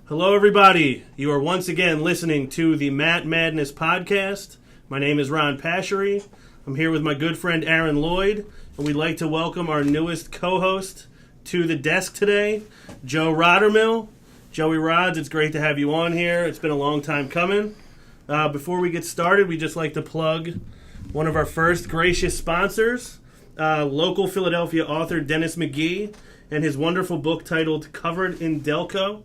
Hello, everybody. You are once again listening to the Matt Madness podcast. My name is Ron Pashery. I'm here with my good friend Aaron Lloyd, and we'd like to welcome our newest co-host to the desk today, Joe Rothermill. Joey Rods, it's great to have you on here. It's been a long time coming. Before we get started, we'd just like to plug one of our first gracious sponsors, local Philadelphia author Dennis McGee, and his wonderful book titled Covered in Delco.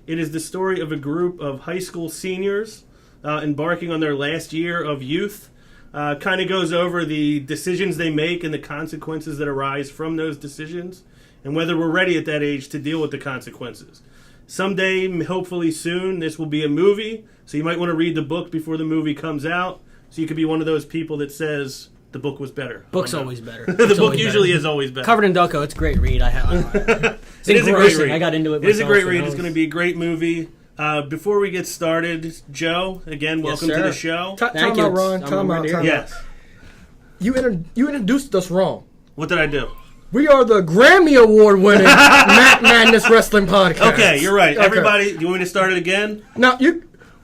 It is the story of a group of high school seniors embarking on their last year of youth. Kind of goes over the decisions they make and the consequences that arise from those decisions, and whether we're ready at that age to deal with the consequences. Someday, hopefully soon, this will be a movie, so you might want to read the book before the movie comes out, so you could be one of those people that says the book was better. Book's always better. The book usually is always better. Covered in Delco, it's a great read. It is a great read. I got into it myself. It is a great read. It's going to be a great movie. Before we get started, Joe, again, welcome to the show. Thank you. Time out, Ron. Time out. Yes. You introduced us wrong. What did I do? We are the Grammy Award-winning Matt Madness Wrestling Podcast. Okay, you're right. Okay. Everybody, do you want me to start it again? Now,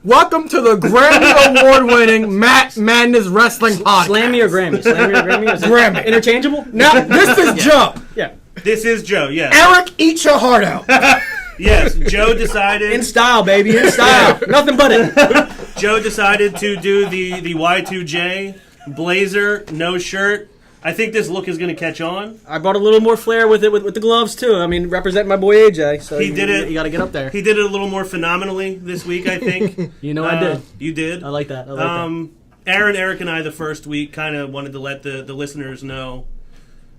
welcome to the Grammy Award-winning Matt Madness Wrestling Podcast. Slammy or Grammy? Slammy or Grammy? Is it Grammy. Interchangeable? Now, this is Joe. Yeah. This is Joe, yes. Eric, eat your heart out. Yes, Joe decided... In style, baby. In style. Nothing but it. Joe decided to do the Y2J blazer, no shirt. I think this look is going to catch on. I brought a little more flair with it, with the gloves, too. I mean, representing my boy AJ. So He did it. You got to get up there. He did it a little more phenomenally this week, I think. You know I did. You did? I like that. Aaron, Eric, and I the first week kind of wanted to let the listeners know,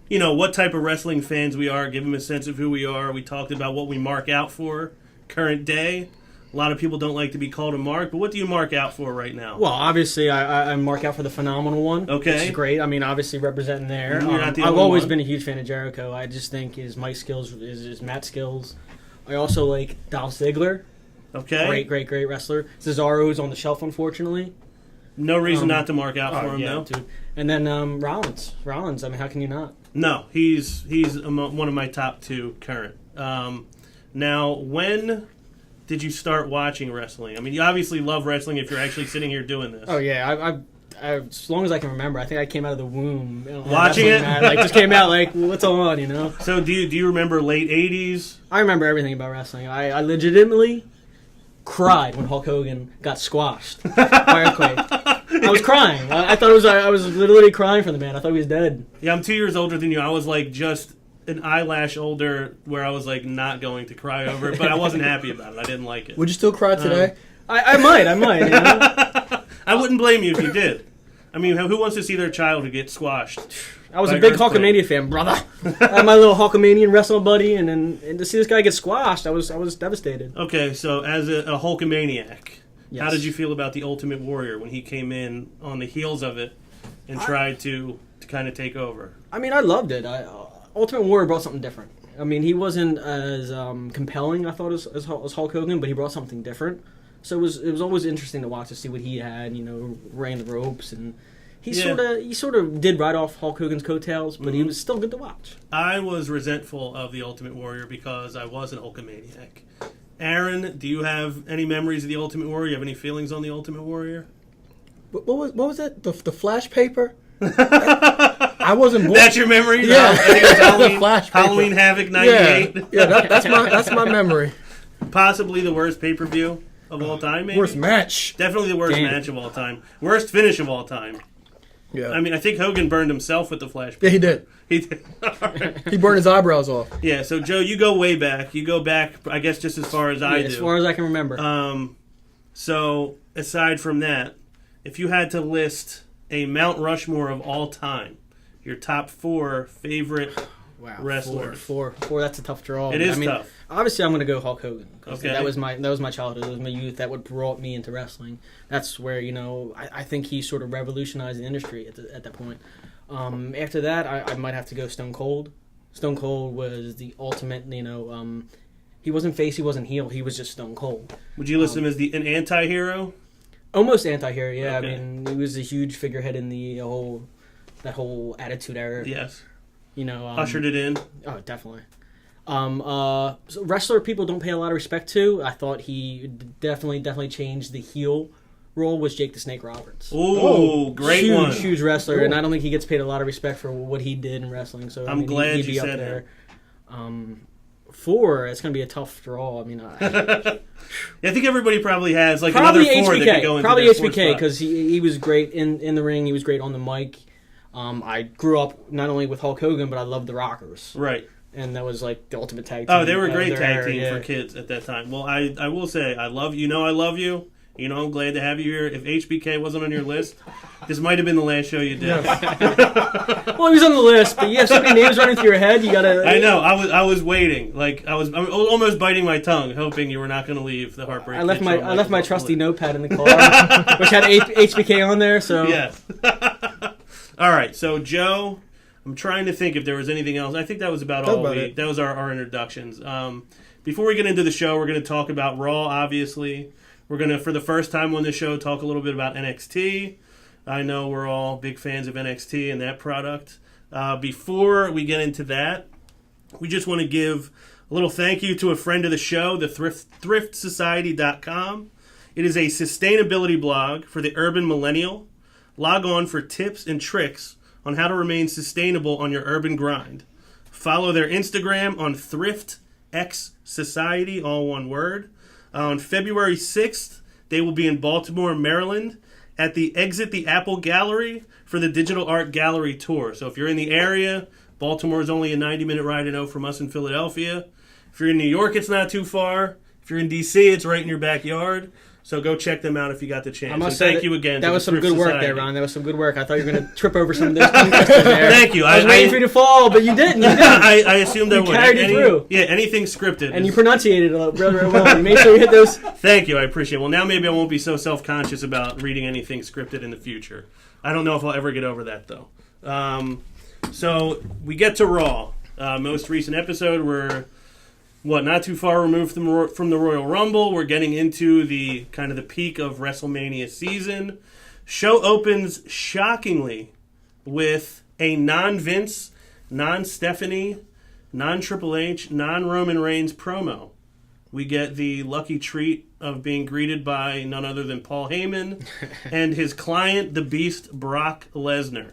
you know, what type of wrestling fans we are, give them a sense of who we are. We talked about what we mark out for current day. A lot of people don't like to be called a mark, but what do you mark out for right now? Well, obviously, I mark out for the phenomenal one. Okay. Which is great. I mean, obviously representing there. You're not the I've only always one. been a huge fan of Jericho. I just think his mic skills, his mat skills. I also like Dolph Ziggler. Okay. Great wrestler. Cesaro's on the shelf, unfortunately. No reason not to mark out for him, though. Dude. And then Rollins. I mean, how can you not? No, he's one of my top two current. Now, when did you start watching wrestling? I mean, you obviously love wrestling if you're actually sitting here doing this. Oh, yeah. I as long as I can remember, I think I came out of the womb. Watching it? Just came out like, what's on, you know? So do you remember late 80s? I remember everything about wrestling. I legitimately cried when Hulk Hogan got squashed by Earthquake. I was crying. I thought I was literally crying for the man. I thought he was dead. Yeah, I'm 2 years older than you. I was like just an eyelash older where I was like not going to cry over it, but I wasn't happy about it. I didn't like it. Would you still cry today? I might. You know? I wouldn't blame you if you did. I mean, who wants to see their child get squashed? I was a by big Earthquake? Hulkamania fan, brother. I had my little Hulkamanian wrestling buddy, and to see this guy get squashed, I was devastated. Okay, so as a Hulkamaniac, Yes. how did you feel about the Ultimate Warrior when he came in on the heels of it and tried to kind of take over? I mean, I loved it. Ultimate Warrior brought something different. I mean, he wasn't as compelling, I thought, as Hulk Hogan, but he brought something different. So it was always interesting to watch, to see what he had, you know, ran the ropes, and he sort of did ride off Hulk Hogan's coattails, but he was still good to watch. I was resentful of the Ultimate Warrior because I was an Hulkamaniac. Aaron, do you have any memories of the Ultimate Warrior? You have any feelings on the Ultimate Warrior? What was that? The flash paper? I wasn't born. That's your memory? Yeah. I think it was Halloween, Flash paper. Halloween Havoc 98. Yeah, that's my memory. Possibly the worst pay-per-view of all time, maybe? Worst match. Definitely the worst Damn. match of all time. Worst finish of all time. Yeah. I mean, I think Hogan burned himself with the flash. Yeah, he did. He did. All right. He burned his eyebrows off. Yeah, so Joe, you go way back. You go back, I guess, just as far as I do. As far as I can remember. So, aside from that, if you had to list a Mount Rushmore of all time, your top 4 favorite Wow, wrestlers. Four. That's a tough draw. It is I mean, tough. Obviously, I'm going to go Hulk Hogan. 'Cause Okay. That was my childhood. That was my youth. That what brought me into wrestling. That's where, you know, I think he sort of revolutionized the industry at that point. After that, I might have to go Stone Cold. Stone Cold was the ultimate, you know, he wasn't face, he wasn't heel. He was just Stone Cold. Would you list him as an anti-hero? Almost anti-hero, yeah. Okay. I mean, he was a huge figurehead in that whole Attitude Era. Yes. You know, Ushered it in. Oh, definitely. So wrestler people don't pay a lot of respect to. I thought he definitely changed the heel role was Jake the Snake Roberts. Ooh, great huge, one. Huge wrestler, Cool. and I don't think he gets paid a lot of respect for what he did in wrestling. So I'm glad he'd you be up said there. 4, it's going to be a tough draw. I mean, I think everybody probably has like probably another 4 that could go HBK. into Probably their 4th HBK spot. because he was great in the ring. He was great on the mic. I grew up not only with Hulk Hogan, but I loved the Rockers. Right. And that was like the ultimate tag team. Oh, they were a great their tag era, team yeah. for kids at that time. Well, I will say, I love you. I love you. I'm glad to have you here. If HBK wasn't on your list, this might have been the last show you did. Well, he was on the list, but you have so many names running through your head. You gotta. I know. I was waiting. Like I was almost biting my tongue, hoping you were not going to leave the Heartbreak. I left Kid my show. I left my trusty notepad in the car, which had HBK on there. So Yes. All right. So Joe, I'm trying to think if there was anything else. I think that was about all. That was our introductions. Before we get into the show, we're going to talk about Raw. Obviously, we're going to, for the first time on the show, talk a little bit about NXT. I know we're all big fans of NXT and that product. Before we get into that, we just want to give a little thank you to a friend of the show, the ThriftSociety.com. It is a sustainability blog for the urban millennial. Log on for tips and tricks on how to remain sustainable on your urban grind. Follow their Instagram on ThriftXSociety, all one word. On February 6th, they will be in Baltimore, Maryland, at the Exit the Apple Gallery for the Digital Art Gallery Tour. So if you're in the area, Baltimore is only a 90-minute ride, I know, from us in Philadelphia. If you're in New York, it's not too far. If you're in D.C., it's right in your backyard. So go check them out if you got the chance. I must and say thank you again. That to was the some Thrift good work Society. there, Ron. That was some good work. I thought you were going to trip over some of those tongue twisters there. Thank you. I was waiting for you to fall, but you didn't. You didn't. I assumed I You would. carried it through. Yeah, anything scripted. And you is- pronunciated it really well. You made sure you hit those. Thank you. I appreciate it. Well, now maybe I won't be so self-conscious about reading anything scripted in the future. I don't know if I'll ever get over that, though. So we get to Raw. Most recent episode, we're not too far removed from the Royal Rumble. We're getting into the kind of the peak of WrestleMania season. Show opens shockingly with a non-Vince, non-Stephanie, non-Triple H, non-Roman Reigns promo. We get the lucky treat of being greeted by none other than Paul Heyman and his client, the Beast, Brock Lesnar.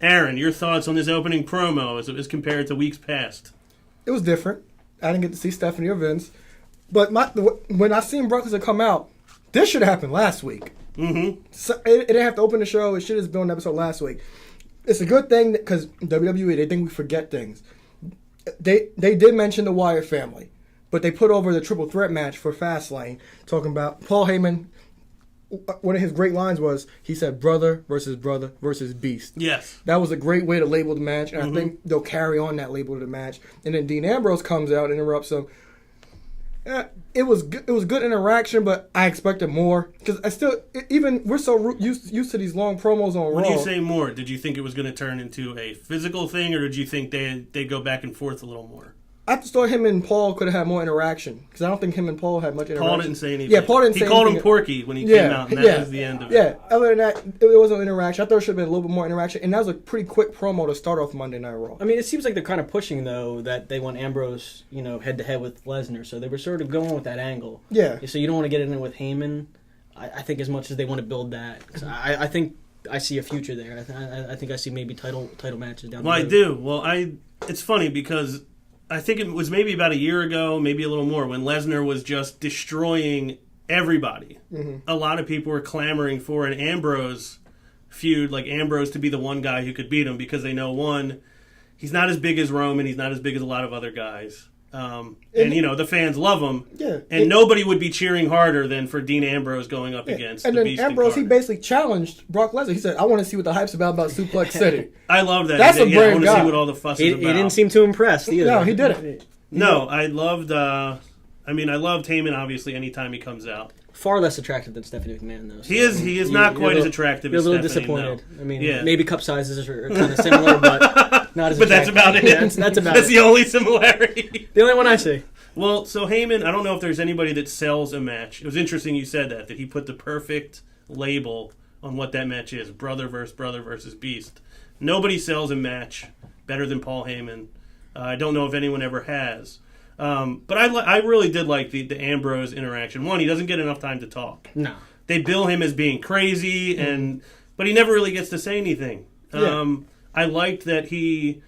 Aaron, your thoughts on this opening promo as compared to weeks past? It was different. I didn't get to see Stephanie or Vince. But when I seen Brock Lesnar come out, this should have happened last week. Mm-hmm. So it didn't have to open the show. It should have been an episode last week. It's a good thing because WWE, they think we forget things. They did mention the Wyatt family, but they put over the triple threat match for Fastlane, talking about Paul Heyman. One of his great lines was, he said, brother versus beast. Yes. That was a great way to label the match, and I think they'll carry on that label of the match. And then Dean Ambrose comes out and interrupts him. It was good interaction, but I expected more because we're so used to these long promos on Raw. When you say more, did you think it was going to turn into a physical thing, or did you think they go back and forth a little more? I just thought him and Paul could have had more interaction because I don't think him and Paul had much interaction. Paul didn't say anything. Yeah, Paul didn't say anything. He called him anything. Porky when he came out, and that was the end of it. Yeah, other than that, it wasn't interaction. I thought it should have been a little bit more interaction, and that was a pretty quick promo to start off Monday Night Raw. I mean, it seems like they're kind of pushing, though, that they want Ambrose, head-to-head with Lesnar. So they were sort of going with that angle. Yeah. So you don't want to get in it with Heyman, I think, as much as they want to build that. 'Cause I think I see a future there. I think I see maybe title matches down the road. Well, I do. Well, it's funny because I think it was maybe about a year ago, maybe a little more, when Lesnar was just destroying everybody. Mm-hmm. A lot of people were clamoring for an Ambrose feud, like Ambrose to be the one guy who could beat him because they know, one, he's not as big as Roman, he's not as big as a lot of other guys. And the fans love him. Yeah. And nobody would be cheering harder than for Dean Ambrose going up against and the then Beast Ambrose, he incarnate. basically challenged Brock Lesnar. He said, I want to see what the hype's about Suplex City. I love that. That's a I brave want to guy. see what all the fuss He is about. didn't seem too impressed either. No, he didn't. No, I loved Heyman, obviously, anytime he comes out. Far less attractive than Stephanie McMahon, though. So He is not quite as attractive You're as a little Stephanie, disappointed. no. I mean, Yeah. maybe cup sizes are kind of similar, but not as But that's attractive. about it. Yeah, that's about That's it. the only similarity. The only one I see. Well, so Heyman, I don't know if there's anybody that sells a match. It was interesting you said that he put the perfect label on what that match is. Brother versus Beast. Nobody sells a match better than Paul Heyman. I don't know if anyone ever has. But I really did like the Ambrose interaction. One, he doesn't get enough time to talk. No. They bill him as being crazy, but he never really gets to say anything. Yeah. I liked that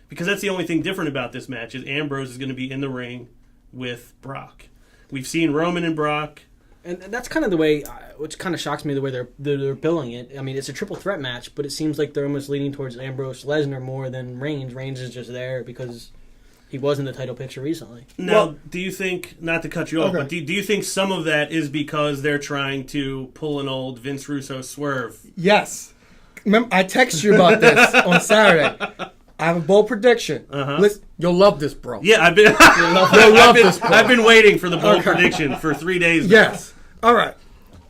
because that's the only thing different about this match is Ambrose is going to be in the ring with Brock. We've seen Roman and Brock. And that's kind of the way, which kind of shocks me, the way they're billing it. I mean, it's a triple threat match, but it seems like they're almost leaning towards Ambrose Lesnar more than Reigns. Reigns is just there because he was in the title picture recently. Now, do you think, not to cut you off, Okay. but do you think some of that is because they're trying to pull an old Vince Russo swerve? Yes. Remember, I texted you about this on Saturday. I have a bold prediction. Listen, you'll love this, bro. Yeah, I've been I've been waiting for the bold prediction for 3 days now. Yes. All right.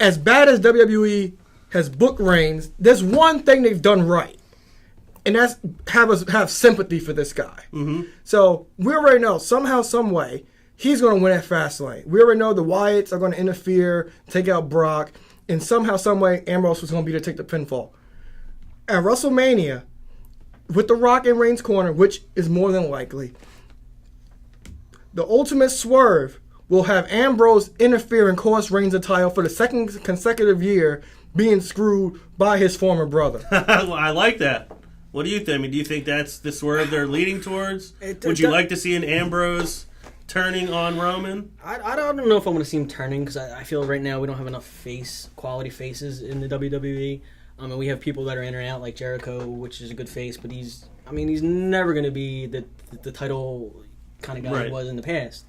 As bad as WWE has booked Reigns, there's one thing they've done right, and that's have sympathy for this guy. Mm-hmm. So we already know somehow, some way, he's going to win at Fastlane. We already know the Wyatts are going to interfere, take out Brock, and somehow, some way, Ambrose was going to be to take the pinfall. At WrestleMania, with The Rock in Reigns' corner, which is more than likely, the ultimate swerve will have Ambrose interfere and cost Reigns the title for the second consecutive year, being screwed by his former brother. I like that. What do you think? I mean, do you think that's the swerve they're leading towards? Would you like to see an Ambrose turning on Roman? I don't know if I want to see him turning because I feel right now we don't have enough quality faces in the WWE. And we have people that are in and out like Jericho, which is a good face, but he's never going to be the title kind of guy he was in the past.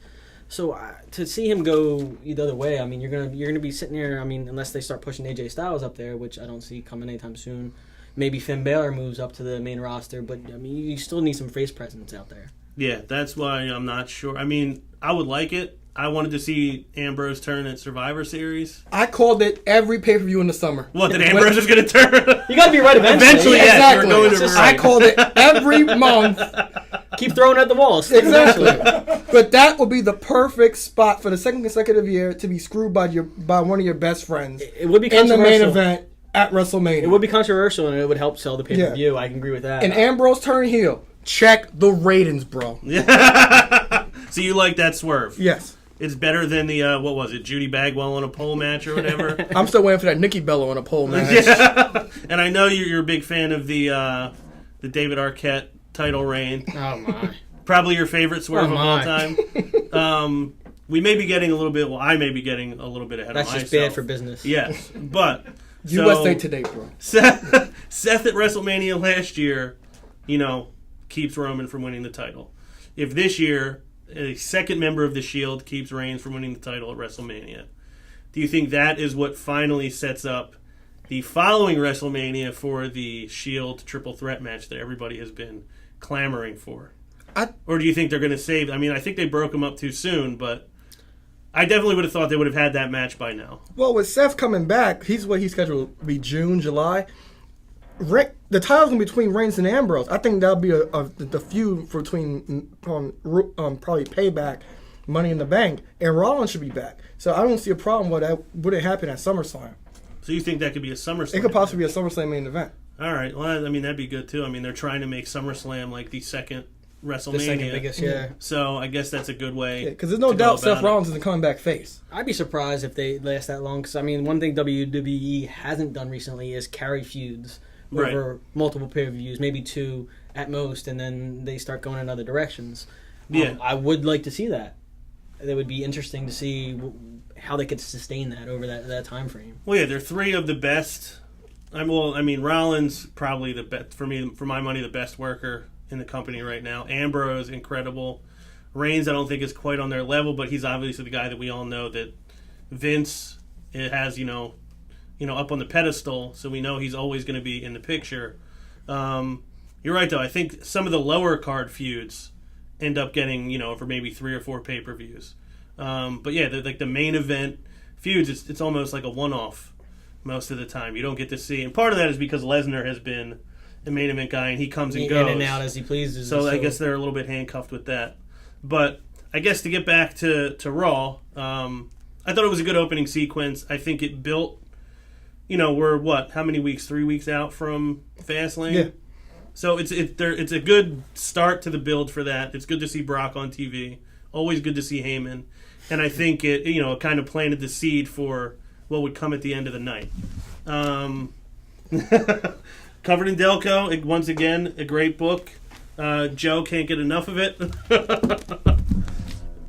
So to see him go either other way, I mean, you're gonna be sitting there. I mean, unless they start pushing AJ Styles up there, which I don't see coming anytime soon. Maybe Finn Balor moves up to the main roster, but I mean, you still need some face presence out there. Yeah, that's why I'm not sure. I mean, I would like it. I wanted to see Ambrose turn at Survivor Series. I called it every pay-per-view in the summer. What, that Ambrose is going to turn? You got to be right eventually. Eventually, yes. Exactly. We're going to I called it every month. Keep throwing at the walls. Exactly. But that would be the perfect spot for the second consecutive year to be screwed by one of your best friends. It would be in the main controversial. event at WrestleMania. It would be controversial, and it would help sell the pay-per-view. Yeah. I can agree with that. And Ambrose turn heel. Check the ratings, bro. So you like that swerve? Yes. It's better than the, what was it, Judy Bagwell on a pole match or whatever? I'm still waiting for that Nikki Bella on a pole match. Yeah. And I know you're a big fan of the David Arquette title reign. Oh, my. Probably your favorite swerve of all my. time. We may be getting a little bit, I may be getting a little bit ahead That's of myself. just bad for business. Yes, but... USA Today, bro. Seth at WrestleMania last year, keeps Roman from winning the title. If this year, a second member of the Shield keeps Reigns from winning the title at WrestleMania, do you think that is what finally sets up the following WrestleMania for the Shield triple threat match that everybody has been clamoring for? Or do you think they're going to save... I mean, I think they broke them up too soon, but I definitely would have thought they would have had that match by now. Well, with Seth coming back, he's scheduled to be June, July. The title's going to be between Reigns and Ambrose. I think that'll be the feud between probably Payback, Money in the Bank, and Rollins should be back. So I don't see a problem with that. Would it happen at SummerSlam? So you think that could be a SummerSlam? It could possibly be a SummerSlam main event. All right. Well, I mean, that'd be good, too. I mean, they're trying to make SummerSlam like the second WrestleMania. The second biggest, yeah. So I guess that's a good way. Because there's no doubt Seth Rollins isn't coming back face. I'd be surprised if they last that long. Because, I mean, one thing WWE hasn't done recently is carry feuds over multiple pay-per-views, maybe 2 at most, and then they start going in other directions. Yeah. I would like to see that. It would be interesting to see how they could sustain that over that time frame. Well, yeah, they're 3 of the best. I mean, Rollins probably the best for my money, the best worker in the company right now. Ambrose, incredible. Reigns, I don't think is quite on their level, but he's obviously the guy that we all know that Vince has, up on the pedestal, so we know he's always going to be in the picture. You're right, though. I think some of the lower card feuds end up getting, for maybe 3 or 4 pay-per-views. But yeah, the main event feuds, it's almost like a one-off most of the time. You don't get to see, and part of that is because Lesnar has been the main event guy, and he comes and goes in and out as he pleases. So I guess they're a little bit handcuffed with that. But I guess to get back to Raw, I thought it was a good opening sequence. I think it built. We're how many weeks? 3 weeks out from Fastlane. Yeah. So it's a good start to the build for that. It's good to see Brock on TV. Always good to see Heyman, and I think it kind of planted the seed for what would come at the end of the night. Covered in Delco, once again, a great book. Joe can't get enough of it.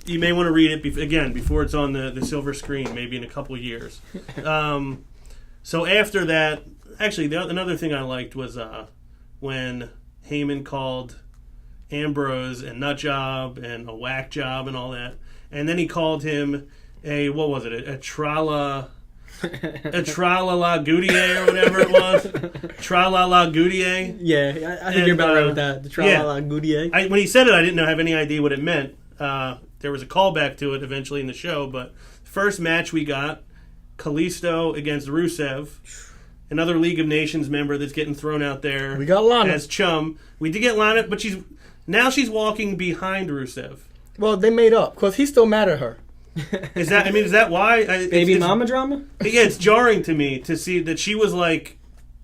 You may want to read it again before it's on the silver screen, maybe in a couple years. So after that, actually, another thing I liked was when Heyman called Ambrose and nut job and a whack job and all that, and then he called him a trala. A tra-la-la Goudier or whatever it was. Tra-la-la Goudier. Yeah, I think you're about right with that. The tra-la-la Goudier. When he said it, I didn't have any idea what it meant. There was a callback to it eventually in the show, but first match we got, Kalisto against Rusev. Another League of Nations member that's getting thrown out there. We got Lana. As chum. We did get Lana, but she's walking behind Rusev. Well, they made up, because he's still mad at her. Is that why? Baby mama drama? Yeah, it's jarring to me to see that she was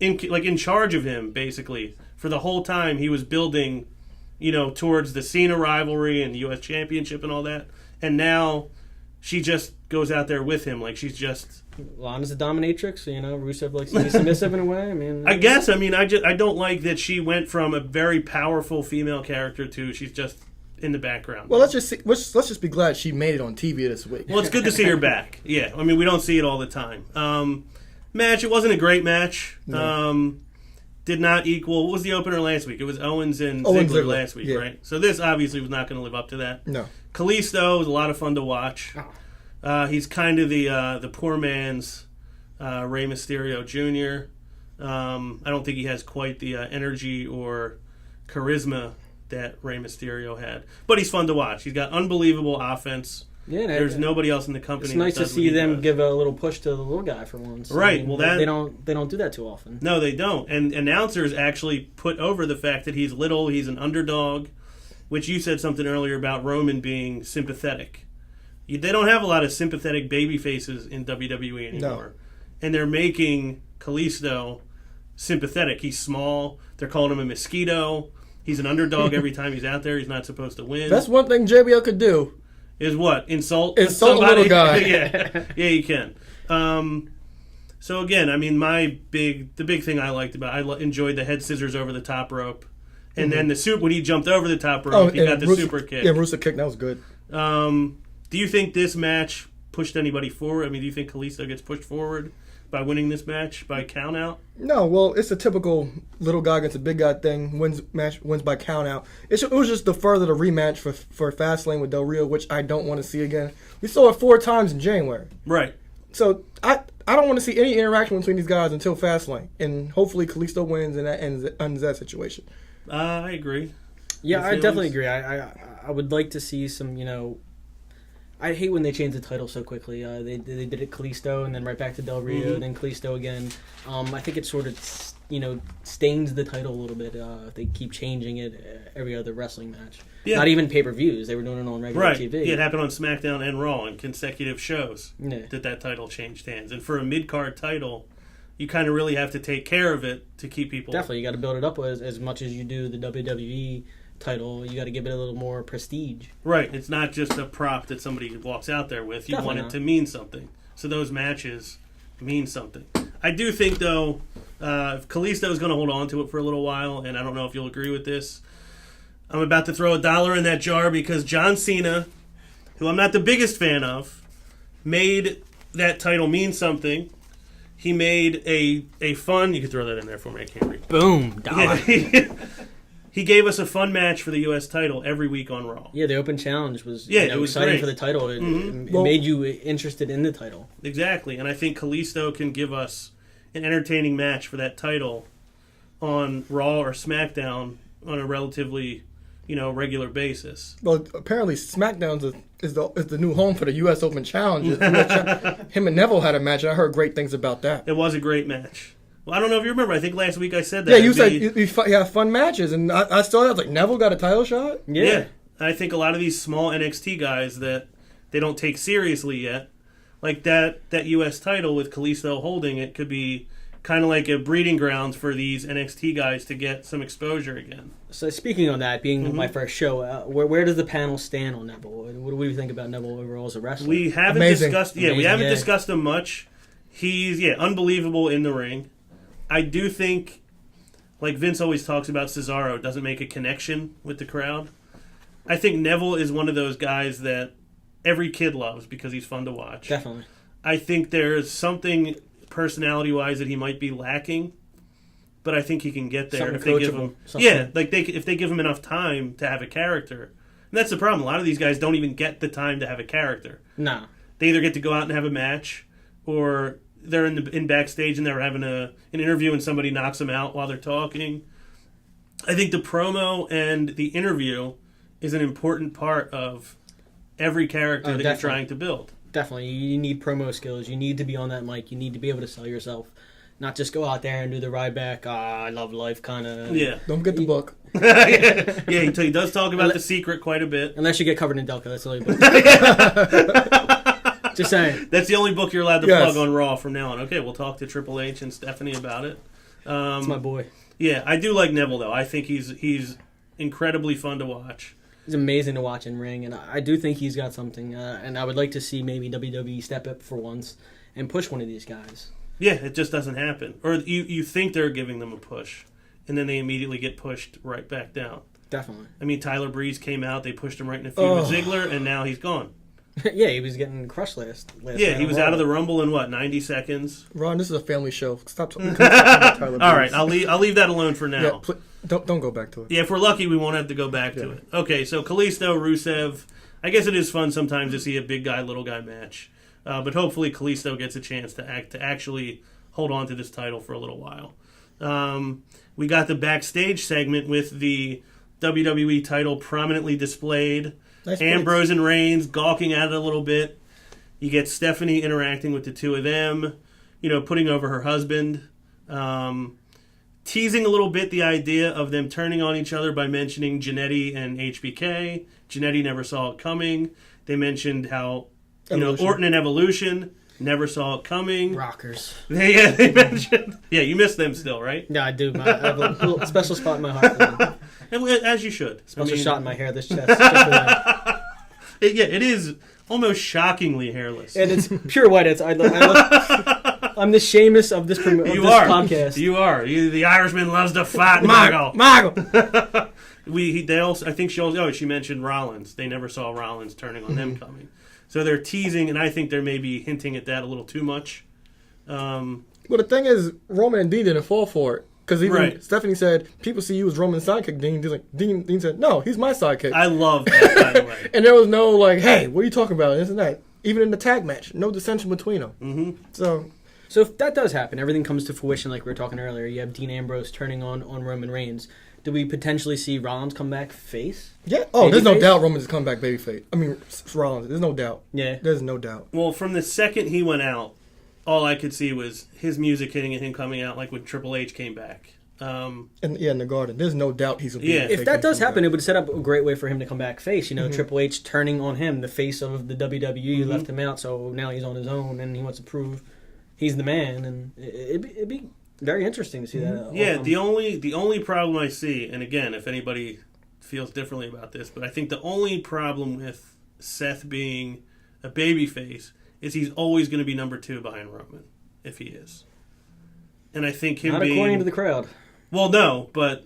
in charge of him basically for the whole time he was building, towards the Cena rivalry and the U.S. Championship and all that, and now she just goes out there with him like she's just. Lana's a dominatrix, Rusev likes to be submissive in a way. I guess. I don't like that she went from a very powerful female character to she's just in the background. Well, let's just be glad she made it on TV this week. Well, it's good to see her back. Yeah, we don't see it all the time. Match, it wasn't a great match. No. Did not equal. What was the opener last week? It was Owens and Ziggler last week, right? So this obviously was not going to live up to that. No. Kalisto was a lot of fun to watch. He's kind of the poor man's Rey Mysterio Jr. I don't think he has quite the energy or charisma that Rey Mysterio had. But he's fun to watch. He's got unbelievable offense. Yeah, there's nobody else in the company. It's nice to see them give a little push to the little guy for once. Right. They don't do that too often. No, they don't. And announcers actually put over the fact that he's little, he's an underdog, which you said something earlier about Roman being sympathetic. They don't have a lot of sympathetic baby faces in WWE anymore. No. And they're making Kalisto sympathetic. He's small. They're calling him a mosquito. He's an underdog every time he's out there. He's not supposed to win. That's one thing JBL could do. Is what? Insult somebody? A little guy. Yeah, you can. So again, the big thing I liked about enjoyed the head scissors over the top rope, and then when he jumped over the top rope, he got the super kick. Yeah, Rusev kick, that was good. Do you think this match pushed anybody forward? Do you think Kalisto gets pushed forward by winning this match by count out? No, well, it's a typical little guy against a big guy thing. Wins by count out. It was just the further the rematch for Fastlane with Del Rio, which I don't want to see again. We saw it 4 times in January. Right. So I don't want to see any interaction between these guys until Fastlane, and hopefully Kalisto wins and that ends that situation. I agree. Yeah, I definitely agree. I would like to see some, I hate when they change the title so quickly. They did it Kalisto and then right back to Del Rio, then Kalisto again. I think it sort of stains the title a little bit. If they keep changing it every other wrestling match. Yeah. Not even pay-per-views. They were doing it on regular TV. Yeah, it happened on SmackDown and Raw in consecutive shows that title changed hands. And for a mid-card title, you kind of really have to take care of it to keep people. Definitely, you got to build it up as much as you do the WWE title. You got to give it a little more prestige. Right. It's not just a prop that somebody walks out there with. You want it to mean something. So those matches mean something. I do think, though, if Kalisto is going to hold on to it for a little while, and I don't know if you'll agree with this, I'm about to throw $1 in that jar because John Cena, who I'm not the biggest fan of, made that title mean something. He made a fun... You can throw that in there for me. I can't read. Boom. Dollar. He gave us a fun match for the U.S. title every week on Raw. Yeah, the open challenge was it was exciting great for the title. It made you interested in the title. Exactly, and I think Kalisto can give us an entertaining match for that title on Raw or SmackDown on a relatively, regular basis. Well, apparently SmackDown is the new home for the U.S. Open Challenge. Him and Neville had a match, and I heard great things about that. It was a great match. Well, I don't know if you remember. I think last week I said that. Yeah, you said you have fun matches, and I saw that. I was like, Neville got a title shot? Yeah. I think a lot of these small NXT guys that they don't take seriously yet, like that U.S. title with Kalisto holding it, could be kind of like a breeding grounds for these NXT guys to get some exposure again. So speaking on that, being my first show, where does the panel stand on Neville? What do you think about Neville overall as a wrestler? We haven't Amazing. discussed. Yeah, we haven't discussed him much. He's unbelievable in the ring. I do think, like Vince always talks about, Cesaro doesn't make a connection with the crowd. I think Neville is one of those guys that every kid loves because he's fun to watch. Definitely. I think there's something personality-wise that he might be lacking, but I think he can get there Something if they give coachable. him. Something. Yeah, like if they give him enough time to have a character. And that's the problem. A lot of these guys don't even get the time to have a character. Nah. They either get to go out and have a match, or they're in backstage and they're having an interview and somebody knocks them out while they're talking. I think the promo and the interview is an important part of every character that you're definitely. trying to build. Definitely. You need promo skills. You need to be on that mic. You need to be able to sell yourself. Not just go out there and do the ride back, I love life kind of. Yeah. Don't forget the book. Yeah, he does talk about The Secret quite a bit. Unless you get covered in Delco. That's the only book. Just saying. That's the only book you're allowed to Yes. plug on Raw from now on. Okay, we'll talk to Triple H and Stephanie about it. That's my boy. Yeah, I do like Neville, though. I think he's incredibly fun to watch. He's amazing to watch in ring, and I do think he's got something. And I would like to see maybe WWE step up for once and push one of these guys. Yeah, it just doesn't happen. Or you think they're giving them a push, and then they immediately get pushed right back down. Definitely. I mean, Tyler Breeze came out, they pushed him right in a feud with Ziggler, and now he's gone. Yeah, he was getting crushed last Yeah, he was out of the Rumble in, 90 seconds? Ron, this is a family show. Stop talking about Tyler All right, Breeze. I'll leave that alone for now. Yeah, don't go back to it. Yeah, if we're lucky, we won't have to go back to it. Okay, so Kalisto, Rusev. I guess it is fun sometimes to see a big guy, little guy match. But hopefully Kalisto gets a chance to actually hold on to this title for a little while. We got the backstage segment with the WWE title prominently displayed. Nice Ambrose and Reigns gawking at it a little bit. You get Stephanie interacting with the two of them, putting over her husband. Teasing a little bit the idea of them turning on each other by mentioning Jannetty and HBK. Jannetty never saw it coming. They mentioned how, Evolution. Orton and Evolution never saw it coming. Rockers. They mentioned. Yeah, you miss them still, right? Yeah, I do. I have a little special spot in my heart for them. As you should. Special shot in my hair, this chest. Just for that. It is almost shockingly hairless. And it's pure white. I'm the Sheamus of this podcast. You are. The Irishman loves to fight, Michael. I think she mentioned Rollins. They never saw Rollins turning on them coming. So they're teasing, and I think they're maybe hinting at that a little too much. Well, the thing is, Roman and Dean didn't fall for it. Because even Stephanie said, people see you as Roman's sidekick. Dean said, no, he's my sidekick. I love that, by the way. And there was no, hey, what are you talking about? This and that. Even in the tag match, no dissension between them. Mm-hmm. So if that does happen, everything comes to fruition like we were talking earlier. You have Dean Ambrose turning on Roman Reigns. Do we potentially see Rollins come back face? yeah. Oh, there's no Babyface? doubt Roman's come back babyface. I mean, Rollins. There's no doubt. Yeah. There's no doubt. Well, from the second he went out, all I could see was his music hitting and him coming out like when Triple H came back. And in the Garden, there's no doubt he's a Yeah. If that does happen, it would set up a great way for him to come back face. Triple H turning on him, the face of the WWE, left him out, so now he's on his own, and he wants to prove he's the man, and it'd be very interesting to see that. Yeah, the only problem I see, and again, if anybody feels differently about this, but I think the only problem with Seth being a babyface is he's always going to be number 2 behind Roman, if he is. And I think him Not being... according to the crowd. Well, no, but...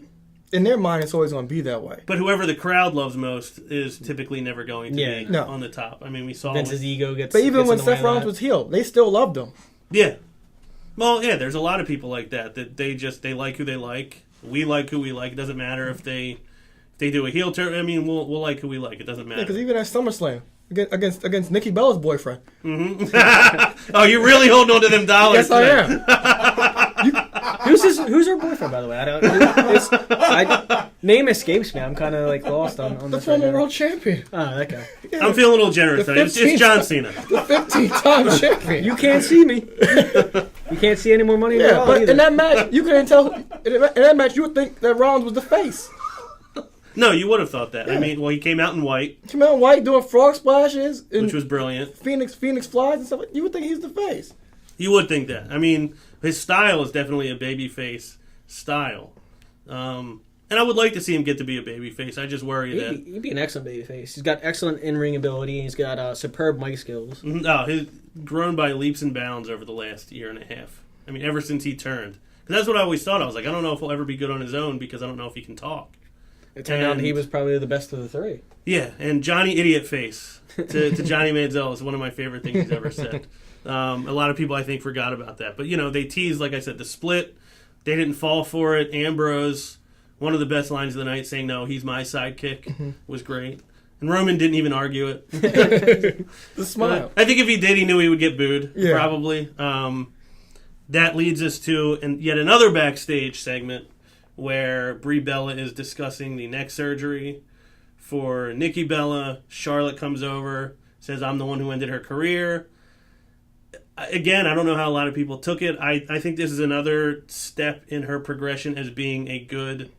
In their mind, it's always going to be that way. But whoever the crowd loves most is typically never going to be No. on the top. I mean, we saw... Vince's ego gets... But even gets when in the way Seth of Rollins that. was healed, they still loved him. Yeah. Well, yeah, there's a lot of people like that they like who they like. We like who we like. It doesn't matter if they do a heel turn. I mean, we'll like who we like. It doesn't matter. Yeah, because even at SummerSlam, against Nikki Bella's boyfriend. Mm-hmm. Oh, you're really holding on to them dollars. Yes, I am. Who's her boyfriend, by the way? Name escapes me. I'm kind of lost on The this right former now. world champion. Oh, that guy. I'm feeling a little generous. The Though. It's 15th John Cena. The 15-time champion. You can't see me. You can't see any more money in the Yeah, wall but either. in that match, you couldn't tell. In that match, you would think that Rollins was the face. No, you would have thought that. Yeah. I mean, well, he came out in white, Came out white doing frog splashes and which was brilliant. Phoenix flies and stuff. You would think he's the face. You would think that. I mean, his style is definitely a babyface style. And I would like to see him get to be a babyface. I just worry that... He'd be an excellent babyface. He's got excellent in-ring ability. He's got superb mic skills. Oh, he's grown by leaps and bounds over the last year and a half. I mean, ever since he turned. Because that's what I always thought. I was like, I don't know if he'll ever be good on his own because I don't know if he can talk. It turned out he was probably the best of the three. Yeah, and Johnny Idiot Face to Johnny Manziel is one of my favorite things he's ever said. A lot of people, I think, forgot about that. But, they teased, like I said, the split. They didn't fall for it. Ambrose, one of the best lines of the night, saying, no, he's my sidekick, was great. And Roman didn't even argue it. The smile. I think if he did, he knew he would get booed, probably. That leads us to yet another backstage segment where Brie Bella is discussing the neck surgery for Nikki Bella. Charlotte comes over, says, I'm the one who ended her career. Again, I don't know how a lot of people took it. I think this is another step in her progression as being a good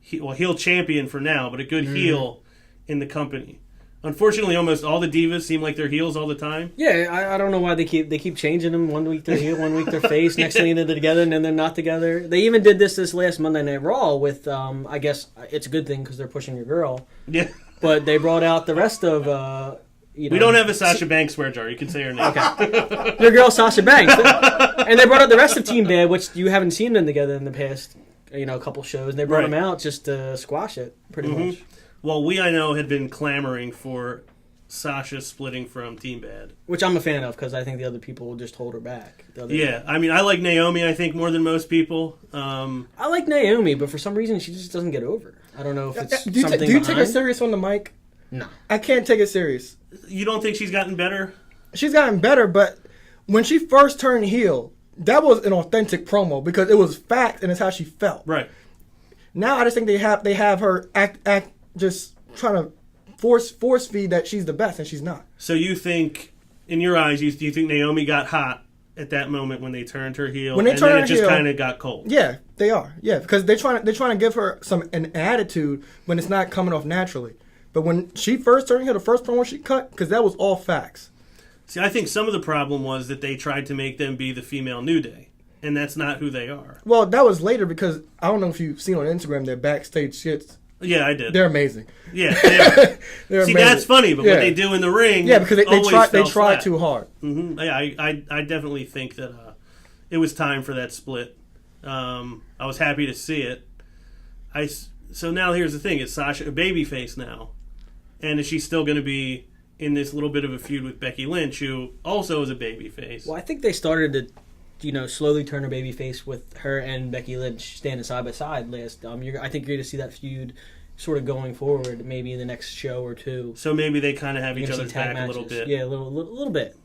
heel champion for now, but a good heel in the company. Unfortunately, almost all the divas seem like they're heels all the time. Yeah, I don't know why they keep changing them. 1 week they're heel, 1 week they're face. Next thing they're together, and then they're not together. They even did this last Monday Night Raw with, I guess it's a good thing because they're pushing your girl. Yeah. But they brought out the rest of, we don't have a Sasha Banks swear jar. You can say her name. Okay. Your girl Sasha Banks. And they brought out the rest of Team Bad, which you haven't seen them together in the past, a couple shows. They brought them out just to squash it, pretty much. Well, I know, had been clamoring for Sasha splitting from Team Bad. Which I'm a fan of, because I think the other people will just hold her back. Yeah, I mean, I like Naomi, I think, more than most people. I like Naomi, but for some reason she just doesn't get over. I don't know if it's do you take her serious on the mic? No. I can't take it serious. You don't think she's gotten better? She's gotten better, but when she first turned heel, that was an authentic promo because it was fact and it's how she felt. Right. Now I just think they have her act just trying to force feed that she's the best and she's not. So you think, in your eyes, do you think Naomi got hot at that moment when they turned her heel? When they turned her heel, it just kind of got cold. Yeah, they are. Yeah, because they're trying to give her an attitude when it's not coming off naturally. But when she first turned heel, the first promo she cut, because that was all facts. See, I think some of the problem was that they tried to make them be the female New Day, and that's not who they are. Well, that was later because I don't know if you've seen on Instagram their backstage shits. Yeah, I did. They're amazing. Yeah, they are. They're See, amazing. That's funny, but what they do in the ring, because they try too hard. Mm-hmm. Yeah, I definitely think that it was time for that split. I was happy to see it. So now here's the thing: is Sasha a babyface now? And is she still going to be in this little bit of a feud with Becky Lynch, who also is a babyface? Well, I think they started to, slowly turn her babyface with her and Becky Lynch standing side by side last. I think you're going to see that feud sort of going forward, maybe in the next show or two. So maybe they kind of have each other's back matches. A little bit. Yeah, a little bit.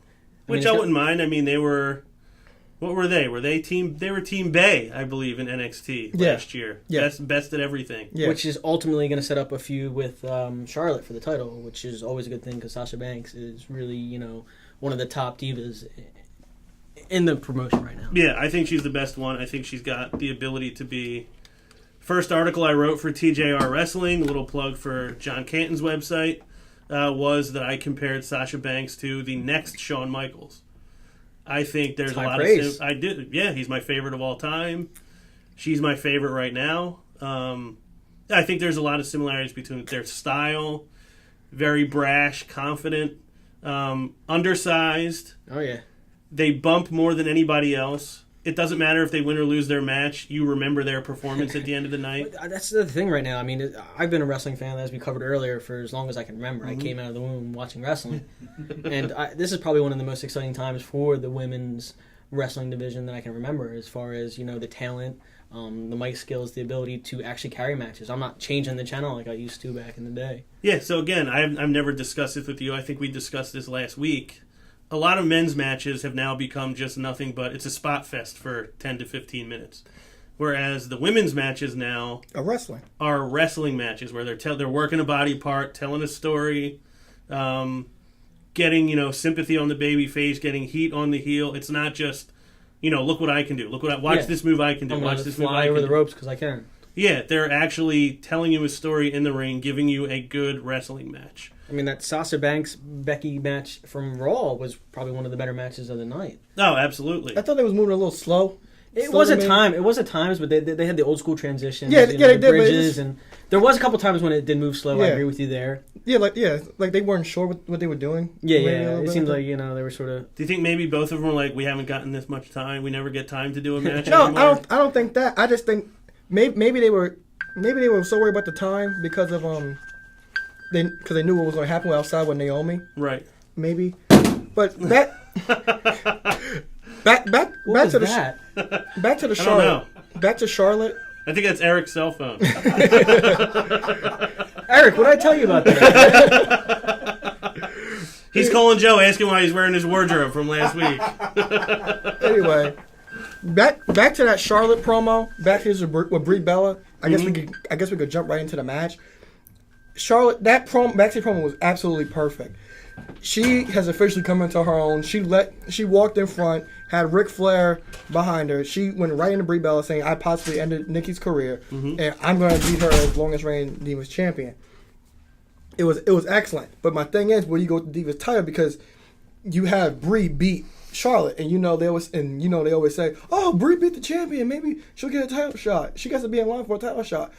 Which I wouldn't mind. I mean, they were... What were they? They were Team Bay, I believe, in NXT last year. Yeah. Best at everything. Yeah. Which is ultimately going to set up a feud with Charlotte for the title, which is always a good thing because Sasha Banks is really, one of the top divas in the promotion right now. Yeah, I think she's the best one. I think she's got the ability to be... First article I wrote for TJR Wrestling, a little plug for John Canton's website, was that I compared Sasha Banks to the next Shawn Michaels. I think there's a lot of... I did. Yeah, he's my favorite of all time. She's my favorite right now. I think there's a lot of similarities between their style, very brash, confident, undersized. Oh, yeah. They bump more than anybody else. It doesn't matter if they win or lose their match. You remember their performance at the end of the night. That's the thing right now. I mean, I've been a wrestling fan, as we covered earlier, for as long as I can remember. Mm-hmm. I came out of the womb watching wrestling. And this is probably one of the most exciting times for the women's wrestling division that I can remember, as far as, the talent, the mic skills, the ability to actually carry matches. I'm not changing the channel like I used to back in the day. Yeah, so again, I've never discussed this with you. I think we discussed this last week. A lot of men's matches have now become just nothing but it's a spot fest for 10 to 15 minutes. Whereas the women's matches now are wrestling matches where they're working a body part, telling a story, getting, sympathy on the baby face, getting heat on the heel. It's not just, look what I can do. Watch this move I can do. Watch this move I can do. Fly over the ropes because I can. Yeah, they're actually telling you a story in the ring, giving you a good wrestling match. I mean, that Sasha Banks Becky match from Raw was probably one of the better matches of the night. Oh, absolutely. I thought they was moving a little slow. It was at times, but they had the old school transitions. Yeah, you yeah, they the did, but bridges, and there was a couple times when it did move slow. I Yeah. agree with you there. Yeah, like they weren't sure what they were doing. Yeah, Maybe a yeah. little It bit seems that. like they were sort of. Do you think maybe both of them were like, we haven't gotten this much time, we never get time to do a match No, anymore? I don't think that. I just think maybe they were so worried about the time because of because they knew what was going to happen outside with Naomi. Right. Maybe, but that back What was to that? back to the I don't Charlotte. Back to Charlotte. I think that's Eric's cell phone. Eric, what did I tell you about that? He's calling Joe, asking why he's wearing his wardrobe from last week. Anyway, back to that Charlotte promo. Back to with Brie Bella. I guess we could jump right into the match. Charlotte, that backstage promo was absolutely perfect. She has officially come into her own. She walked in front, had Ric Flair behind her. She went right into Brie Bella saying, "I possibly ended Nikki's career, and I'm going to beat her as long as reigning Divas champion." It was excellent. But my thing is, where you go with the Divas title, because you have Brie beat Charlotte, and they always say, "Oh, Brie beat the champion. Maybe she'll get a title shot. She gets to be in line for a title shot."